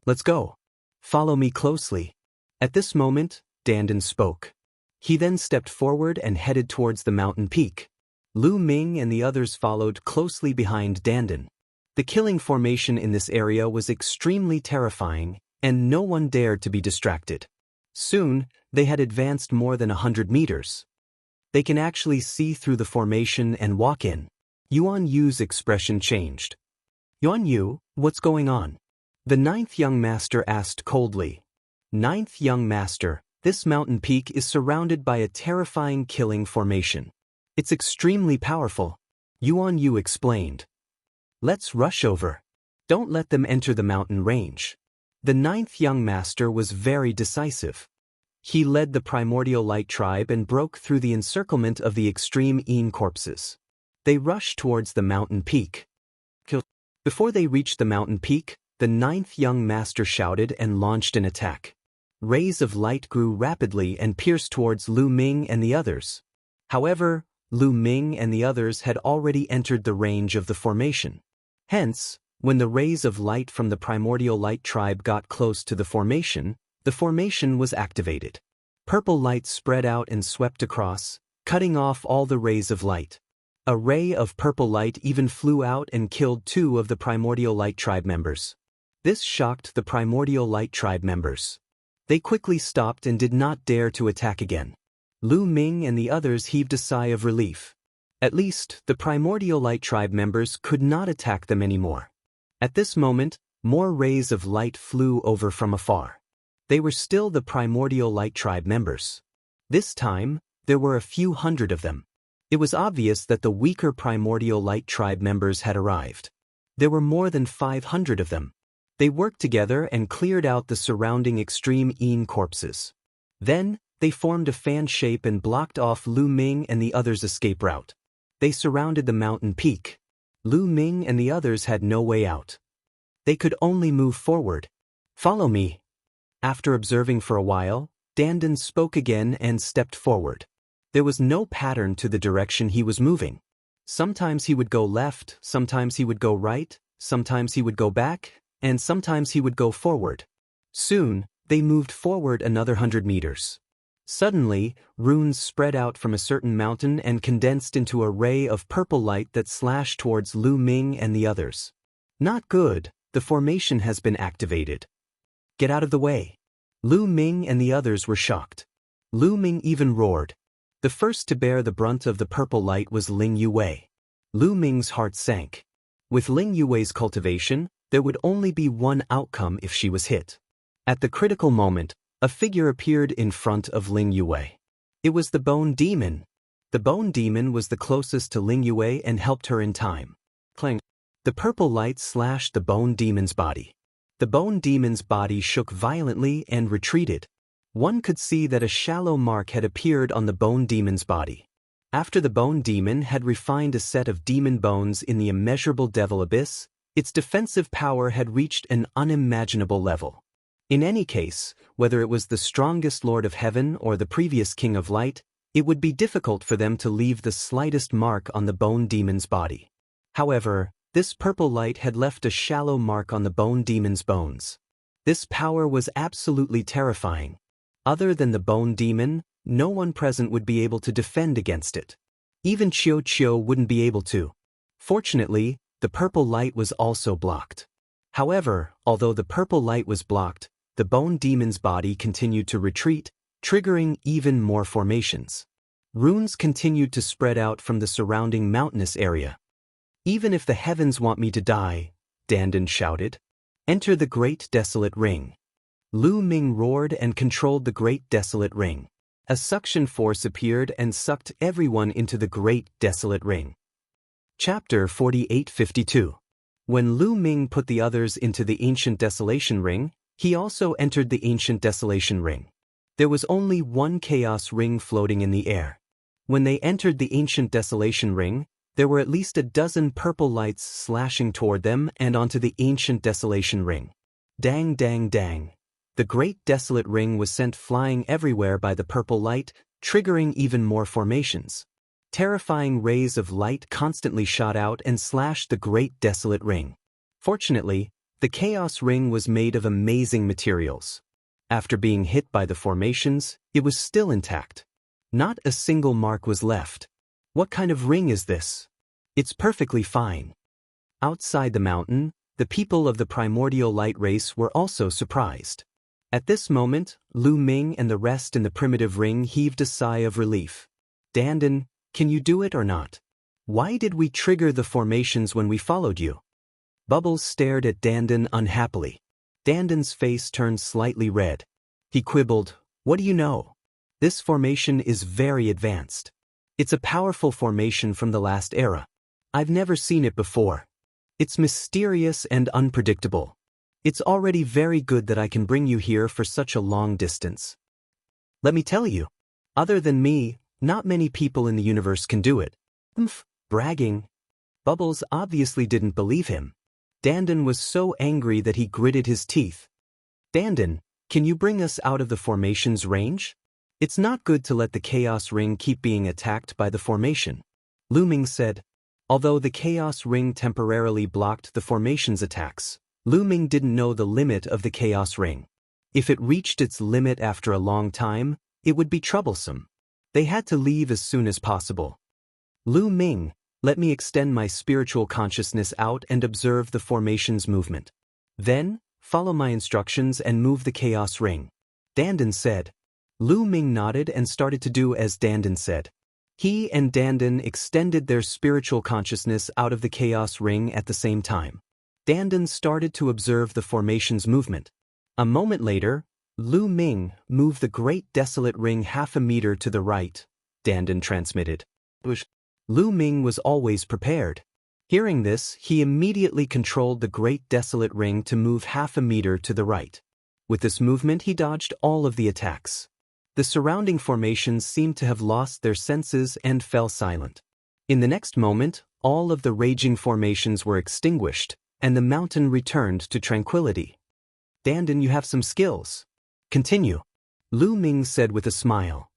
Let's go. Follow me closely. At this moment, Dandan spoke. He then stepped forward and headed towards the mountain peak. Lu Ming and the others followed closely behind Dandan. The killing formation in this area was extremely terrifying, and no one dared to be distracted. Soon, they had advanced more than 100 meters. They can actually see through the formation and walk in. Yuan Yu's expression changed. Yuan Yu, what's going on? The 9th young master asked coldly. 9th young master, this mountain peak is surrounded by a terrifying killing formation. It's extremely powerful. Yuan Yu explained. Let's rush over. Don't let them enter the mountain range. The 9th young master was very decisive. He led the primordial light tribe and broke through the encirclement of the extreme Yin corpses. They rushed towards the mountain peak. Before they reached the mountain peak, the 9th young master shouted and launched an attack. Rays of light grew rapidly and pierced towards Lu Ming and the others. However, Lu Ming and the others had already entered the range of the formation. Hence, when the rays of light from the primordial light tribe got close to the formation was activated. Purple light spread out and swept across, cutting off all the rays of light. A ray of purple light even flew out and killed 2 of the primordial light tribe members. This shocked the Primordial Light Tribe members. They quickly stopped and did not dare to attack again. Lu Ming and the others heaved a sigh of relief. At least, the Primordial Light Tribe members could not attack them anymore. At this moment, more rays of light flew over from afar. They were still the Primordial Light Tribe members. This time, there were a few hundred of them. It was obvious that the weaker Primordial Light Tribe members had arrived. There were more than 500 of them. They worked together and cleared out the surrounding extreme Yin corpses. Then, they formed a fan shape and blocked off Lu Ming and the others' escape route. They surrounded the mountain peak. Lu Ming and the others had no way out. They could only move forward. "Follow me." After observing for a while, Dandan spoke again and stepped forward. There was no pattern to the direction he was moving. Sometimes he would go left, sometimes he would go right, sometimes he would go back, and sometimes he would go forward. Soon, they moved forward another 100 meters. Suddenly, runes spread out from a certain mountain and condensed into a ray of purple light that slashed towards Lu Ming and the others. "Not good, the formation has been activated. Get out of the way." Lu Ming and the others were shocked. Lu Ming even roared. The first to bear the brunt of the purple light was Ling Yue. Lu Ming's heart sank. With Ling Yue's cultivation, there would only be one outcome if she was hit. At the critical moment, a figure appeared in front of Ling Yue. It was the Bone Demon. The Bone Demon was the closest to Ling Yue and helped her in time. Clang. The purple light slashed the Bone Demon's body. The Bone Demon's body shook violently and retreated. One could see that a shallow mark had appeared on the Bone Demon's body. After the Bone Demon had refined a set of demon bones in the immeasurable devil abyss, its defensive power had reached an unimaginable level. In any case, whether it was the strongest Lord of Heaven or the previous King of Light, it would be difficult for them to leave the slightest mark on the Bone Demon's body. However, this purple light had left a shallow mark on the Bone Demon's bones. This power was absolutely terrifying. Other than the Bone Demon, no one present would be able to defend against it. Even Chiu wouldn't be able to. Fortunately, the purple light was also blocked. However, although the purple light was blocked, the Bone Demon's body continued to retreat, triggering even more formations. Runes continued to spread out from the surrounding mountainous area. "Even if the heavens want me to die," Dandan shouted. "Enter the Great Desolate Ring." Lu Ming roared and controlled the Great Desolate Ring. A suction force appeared and sucked everyone into the Great Desolate Ring. Chapter 4852. When Lu Ming put the others into the Ancient Desolation Ring, he also entered the Ancient Desolation Ring. There was only one Chaos Ring floating in the air. When they entered the Ancient Desolation Ring, there were at least a dozen purple lights slashing toward them and onto the Ancient Desolation Ring. Dang dang dang. The Great Desolate Ring was sent flying everywhere by the purple light, triggering even more formations. Terrifying rays of light constantly shot out and slashed the Great Desolate Ring. Fortunately, the Chaos Ring was made of amazing materials. After being hit by the formations, it was still intact. Not a single mark was left. What kind of ring is this? It's perfectly fine. Outside the mountain, the people of the primordial light race were also surprised. At this moment, Lu Ming and the rest in the primitive ring heaved a sigh of relief. Dandan, can you do it or not? Why did we trigger the formations when we followed you? Bubbles stared at Dandan unhappily. Dandan's face turned slightly red. He quibbled, "What do you know? This formation is very advanced. It's a powerful formation from the last era. I've never seen it before. It's mysterious and unpredictable. It's already very good that I can bring you here for such a long distance. Let me tell you, other than me, not many people in the universe can do it." Bragging. Bubbles obviously didn't believe him. Dandan was so angry that he gritted his teeth. "Dandan, can you bring us out of the formation's range? It's not good to let the Chaos Ring keep being attacked by the formation," Lu Ming said. Although the Chaos Ring temporarily blocked the formation's attacks, Lu Ming didn't know the limit of the Chaos Ring. If it reached its limit after a long time, it would be troublesome. They had to leave as soon as possible. "Lu Ming, let me extend my spiritual consciousness out and observe the formation's movement. Then, follow my instructions and move the chaos ring," Dandan said. Lu Ming nodded and started to do as Dandan said. He and Dandan extended their spiritual consciousness out of the chaos ring at the same time. Dandan started to observe the formation's movement. A moment later, Lu Ming moved the great desolate ring half a meter to the right, Dandan transmitted. Lu Ming was always prepared. Hearing this, he immediately controlled the great desolate ring to move half a meter to the right. With this movement, he dodged all of the attacks. The surrounding formations seemed to have lost their senses and fell silent. In the next moment, all of the raging formations were extinguished, and the mountain returned to tranquility. "Dandan, you have some skills. Continue," Lu Ming said with a smile.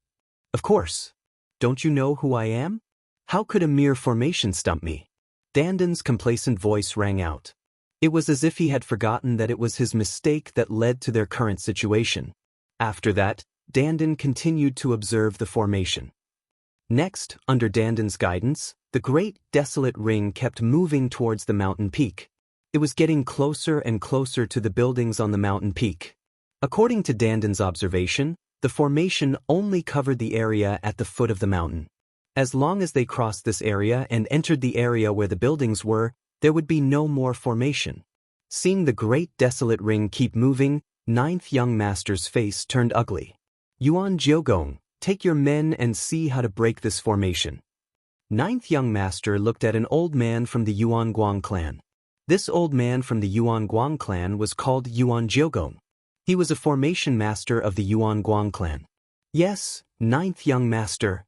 "Of course. Don't you know who I am? How could a mere formation stump me?" Dandan's complacent voice rang out. It was as if he had forgotten that it was his mistake that led to their current situation. After that, Dandan continued to observe the formation. Next, under Dandan's guidance, the great desolate ring kept moving towards the mountain peak. It was getting closer and closer to the buildings on the mountain peak. According to Dandan's observation, the formation only covered the area at the foot of the mountain. As long as they crossed this area and entered the area where the buildings were, there would be no more formation. Seeing the great desolate ring keep moving, ninth young master's face turned ugly. "Yuan Jiogong, take your men and see how to break this formation." Ninth young master looked at an old man from the Yuan Guang clan. This old man from the Yuan Guang clan was called Yuan Jiogong. He was a formation master of the Yuan Guang clan. "Yes, ninth young master."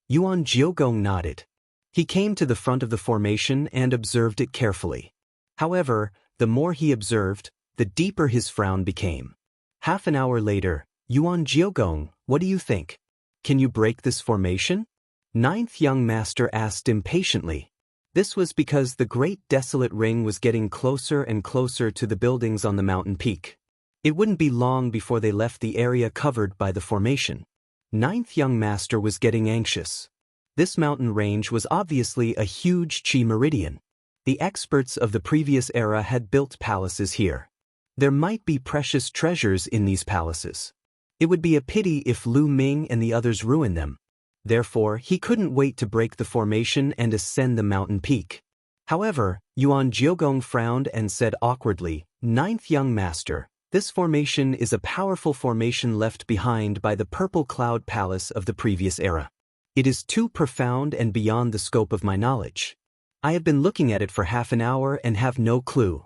Yuan Jiogong nodded. He came to the front of the formation and observed it carefully. However, the more he observed, the deeper his frown became. Half an hour later, "Yuan Jiogong, what do you think? Can you break this formation?" Ninth young master asked impatiently. This was because the great desolate ring was getting closer and closer to the buildings on the mountain peak. It wouldn't be long before they left the area covered by the formation. Ninth young master was getting anxious. This mountain range was obviously a huge chi meridian. The experts of the previous era had built palaces here. There might be precious treasures in these palaces. It would be a pity if Lu Ming and the others ruined them. Therefore, he couldn't wait to break the formation and ascend the mountain peak. However, Yuan Jiogong frowned and said awkwardly, "Ninth young master, this formation is a powerful formation left behind by the Purple Cloud Palace of the previous era. It is too profound and beyond the scope of my knowledge. I have been looking at it for half an hour and have no clue."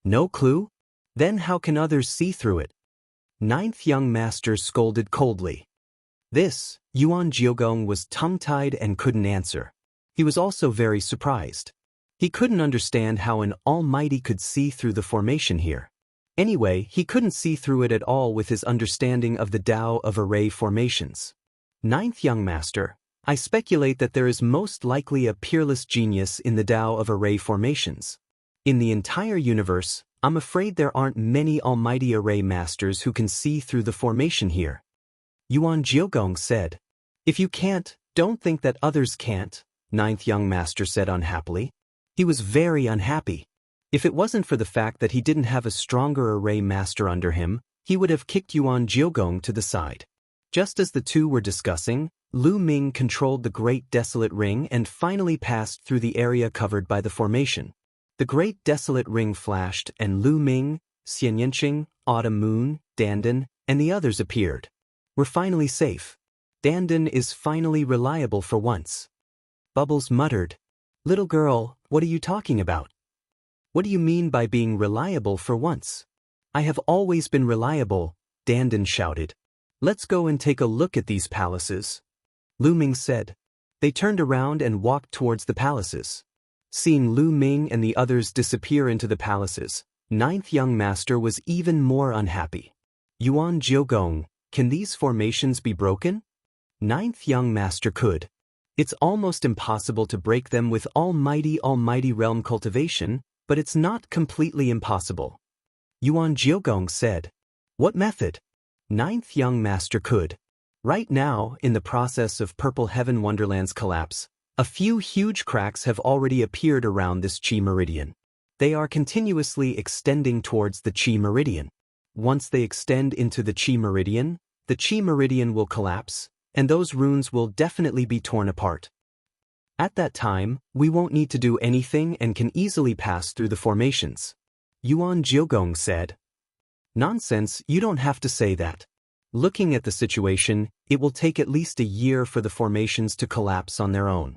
"No clue? Then how can others see through it?" Ninth young master scolded coldly. This, Yuan Jiogong was tongue-tied and couldn't answer. He was also very surprised. He couldn't understand how an almighty could see through the formation here. Anyway, he couldn't see through it at all with his understanding of the Tao of array formations. "Ninth young master, I speculate that there is most likely a peerless genius in the Tao of array formations. In the entire universe, I'm afraid there aren't many almighty array masters who can see through the formation here." Yuan Jiogong said. "If you can't, don't think that others can't," ninth young master said unhappily. He was very unhappy. If it wasn't for the fact that he didn't have a stronger array master under him, he would have kicked Yuan Jiogong to the side. Just as the two were discussing, Lu Ming controlled the great desolate ring and finally passed through the area covered by the formation. The great desolate ring flashed and Lu Ming, Xian Yanqing, Autumn Moon, Dandan, and the others appeared. "We're finally safe. Dandan is finally reliable for once." Bubbles muttered. "Little girl, what are you talking about? What do you mean by being reliable for once?" "I have always been reliable," Dandan shouted. "Let's go and take a look at these palaces," Lu Ming said. They turned around and walked towards the palaces. Seeing Lu Ming and the others disappear into the palaces, ninth young master was even more unhappy. "Yuan Jiogong, can these formations be broken?" Ninth young master could. "It's almost impossible to break them with almighty realm cultivation, but it's not completely impossible," Yuan Jiogong said. "What method?" Ninth young master could. "Right now, in the process of Purple Heaven Wonderland's collapse, a few huge cracks have already appeared around this chi meridian. They are continuously extending towards the Qi meridian. Once they extend into the Qi meridian will collapse, and those runes will definitely be torn apart. At that time, we won't need to do anything and can easily pass through the formations. Yuan Jiugong said. Nonsense, you don't have to say that. Looking at the situation, it will take at least a year for the formations to collapse on their own.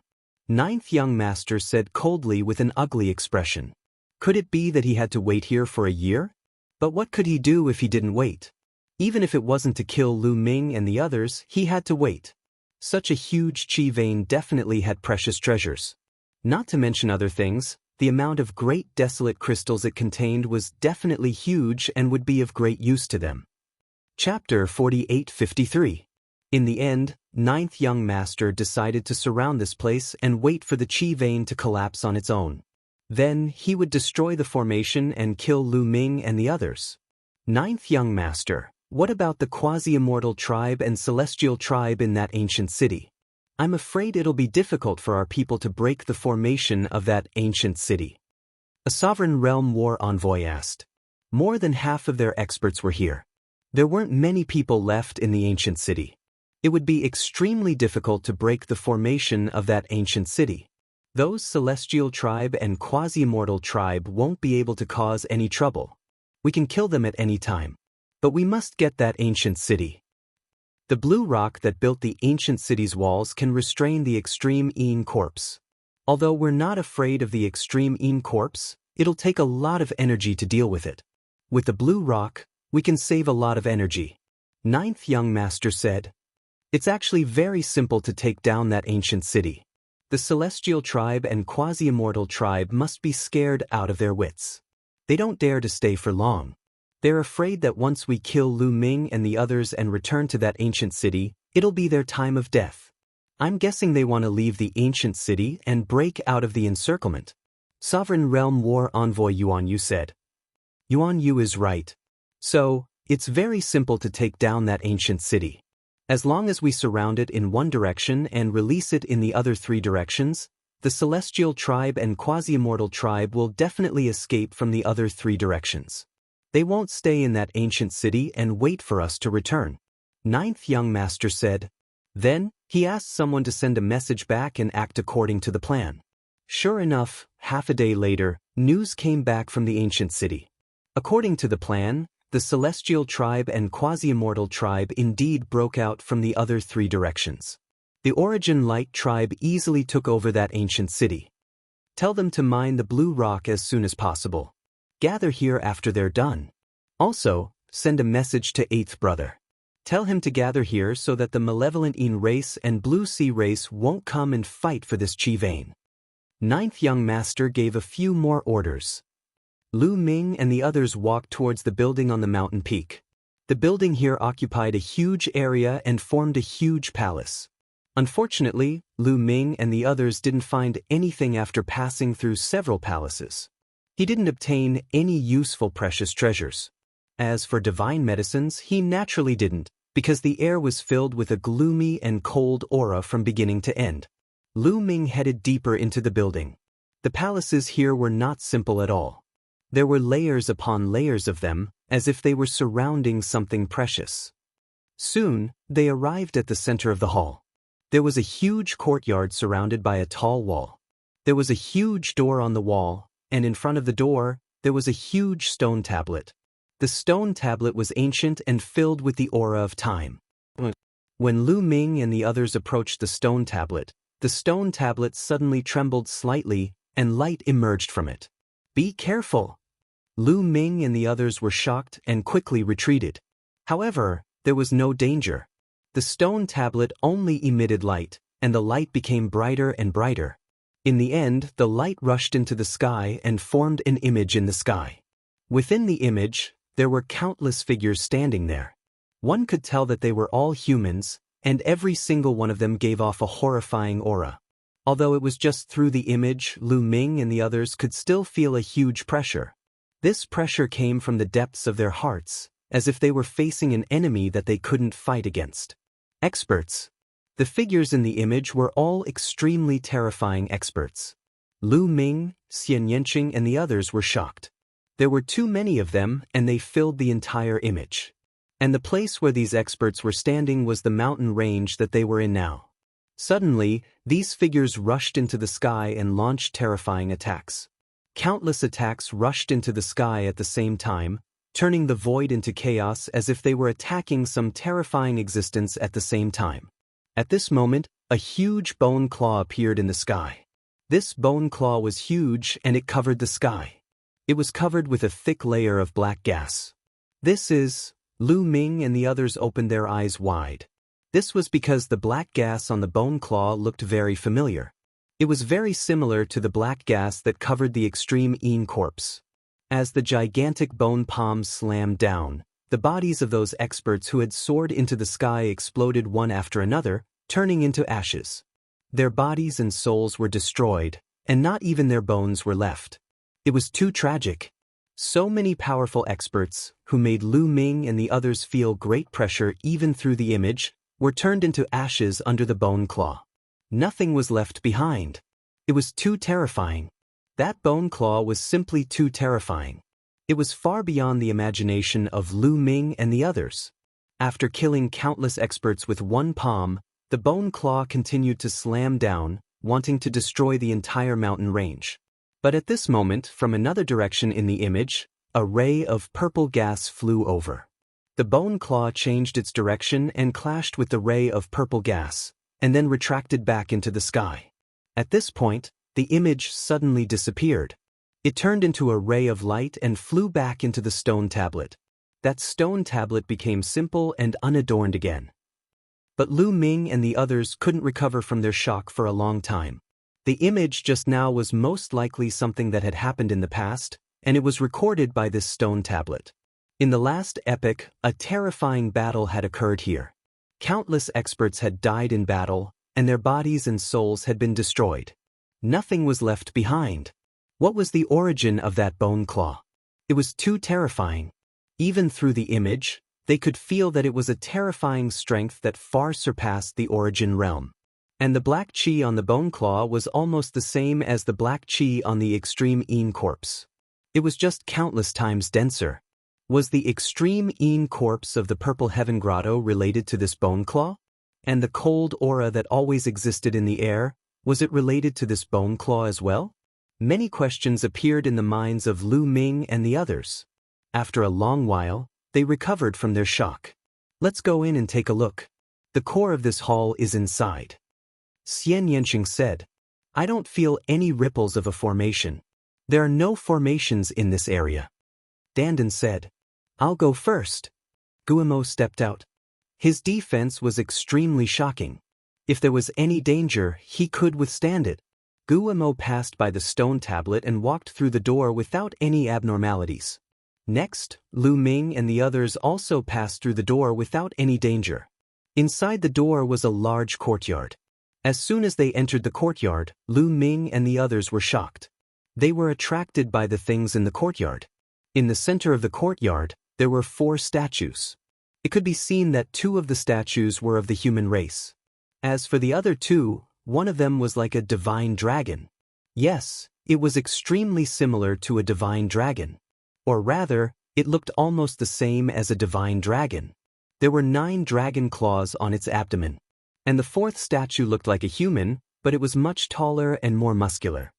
Ninth young master said coldly with an ugly expression. Could it be that he had to wait here for a year? But what could he do if he didn't wait? Even if it wasn't to kill Lu Ming and the others, he had to wait. Such a huge Qi vein definitely had precious treasures. Not to mention other things, the amount of great desolate crystals it contained was definitely huge and would be of great use to them. Chapter 4853. In the end, Ninth Young Master decided to surround this place and wait for the Qi vein to collapse on its own. Then, he would destroy the formation and kill Lu Ming and the others. Ninth Young Master, what about the quasi-immortal tribe and celestial tribe in that ancient city? I'm afraid it'll be difficult for our people to break the formation of that ancient city. A sovereign realm war envoy asked. More than half of their experts were here. There weren't many people left in the ancient city. It would be extremely difficult to break the formation of that ancient city. Those celestial tribe and quasi-immortal tribe won't be able to cause any trouble. We can kill them at any time. But we must get that ancient city. The blue rock that built the ancient city's walls can restrain the extreme Een corpse. Although we're not afraid of the extreme Een corpse, it'll take a lot of energy to deal with it. With the blue rock, we can save a lot of energy. Ninth Young Master said. It's actually very simple to take down that ancient city. The celestial tribe and quasi-immortal tribe must be scared out of their wits. They don't dare to stay for long. They're afraid that once we kill Lu Ming and the others and return to that ancient city, it'll be their time of death. I'm guessing they want to leave the ancient city and break out of the encirclement. Sovereign Realm War Envoy Yuan Yu said. Yuan Yu is right. So, it's very simple to take down that ancient city. As long as we surround it in one direction and release it in the other three directions, the celestial tribe and quasi-immortal tribe will definitely escape from the other three directions. They won't stay in that ancient city and wait for us to return. Ninth Young Master said. Then, he asked someone to send a message back and act according to the plan. Sure enough, half a day later, news came back from the ancient city. According to the plan, the celestial tribe and quasi-immortal tribe indeed broke out from the other three directions. The Origin Light tribe easily took over that ancient city. Tell them to mine the blue rock as soon as possible. Gather here after they're done. Also, send a message to Eighth Brother. Tell him to gather here so that the malevolent Een race and Blue Sea race won't come and fight for this Qi vein. Ninth Young Master gave a few more orders. Lu Ming and the others walked towards the building on the mountain peak. The building here occupied a huge area and formed a huge palace. Unfortunately, Lu Ming and the others didn't find anything after passing through several palaces. He didn't obtain any useful precious treasures. As for divine medicines, he naturally didn't, because the air was filled with a gloomy and cold aura from beginning to end. Lu Ming headed deeper into the building. The palaces here were not simple at all. There were layers upon layers of them, as if they were surrounding something precious. Soon, they arrived at the center of the hall. There was a huge courtyard surrounded by a tall wall. There was a huge door on the wall, and in front of the door, there was a huge stone tablet. The stone tablet was ancient and filled with the aura of time. When Lu Ming and the others approached the stone tablet suddenly trembled slightly, and light emerged from it. Be careful! Lu Ming and the others were shocked and quickly retreated. However, there was no danger. The stone tablet only emitted light, and the light became brighter and brighter. In the end, the light rushed into the sky and formed an image in the sky. Within the image, there were countless figures standing there. One could tell that they were all humans, and every single one of them gave off a horrifying aura. Although it was just through the image, Lu Ming and the others could still feel a huge pressure. This pressure came from the depths of their hearts, as if they were facing an enemy that they couldn't fight against. Experts. The figures in the image were all extremely terrifying experts. Lu Ming, Xian Yanqing and the others were shocked. There were too many of them and they filled the entire image. And the place where these experts were standing was the mountain range that they were in now. Suddenly, these figures rushed into the sky and launched terrifying attacks. Countless attacks rushed into the sky at the same time, turning the void into chaos as if they were attacking some terrifying existence at the same time. At this moment, a huge bone claw appeared in the sky. This bone claw was huge and it covered the sky. It was covered with a thick layer of black gas. This is... Lu Ming and the others opened their eyes wide. This was because the black gas on the bone claw looked very familiar. It was very similar to the black gas that covered the extreme Yin corpse. As the gigantic bone palms slammed down, the bodies of those experts who had soared into the sky exploded one after another, turning into ashes. Their bodies and souls were destroyed, and not even their bones were left. It was too tragic. So many powerful experts, who made Lu Ming and the others feel great pressure even through the image, were turned into ashes under the bone claw. Nothing was left behind. It was too terrifying. That bone claw was simply too terrifying. It was far beyond the imagination of Lu Ming and the others. After killing countless experts with one palm, the bone claw continued to slam down, wanting to destroy the entire mountain range. But at this moment, from another direction in the image, a ray of purple gas flew over. The bone claw changed its direction and clashed with the ray of purple gas, and then retracted back into the sky. At this point, the image suddenly disappeared. It turned into a ray of light and flew back into the stone tablet. That stone tablet became simple and unadorned again. But Lu Ming and the others couldn't recover from their shock for a long time. The image just now was most likely something that had happened in the past, and it was recorded by this stone tablet. In the last epoch, a terrifying battle had occurred here. Countless experts had died in battle, and their bodies and souls had been destroyed. Nothing was left behind. What was the origin of that bone claw? It was too terrifying. Even through the image, they could feel that it was a terrifying strength that far surpassed the origin realm. And the black chi on the bone claw was almost the same as the black chi on the extreme Yin corpse. It was just countless times denser. Was the extreme Yin corpse of the Purple Heaven Grotto related to this bone claw? And the cold aura that always existed in the air, was it related to this bone claw as well? Many questions appeared in the minds of Lu Ming and the others. After a long while, they recovered from their shock. Let's go in and take a look. The core of this hall is inside. Xian Yanqing said, I don't feel any ripples of a formation. There are no formations in this area. Dandan said, I'll go first. Guillemot stepped out. His defense was extremely shocking. If there was any danger, he could withstand it. Guillemot passed by the stone tablet and walked through the door without any abnormalities. Next, Lu Ming and the others also passed through the door without any danger. Inside the door was a large courtyard. As soon as they entered the courtyard, Lu Ming and the others were shocked. They were attracted by the things in the courtyard. In the center of the courtyard, there were 4 statues. It could be seen that 2 of the statues were of the human race. As for the other 2, one of them was like a divine dragon. Yes, it was extremely similar to a divine dragon. Or rather, it looked almost the same as a divine dragon. There were 9 dragon claws on its abdomen. And the 4th statue looked like a human, but it was much taller and more muscular.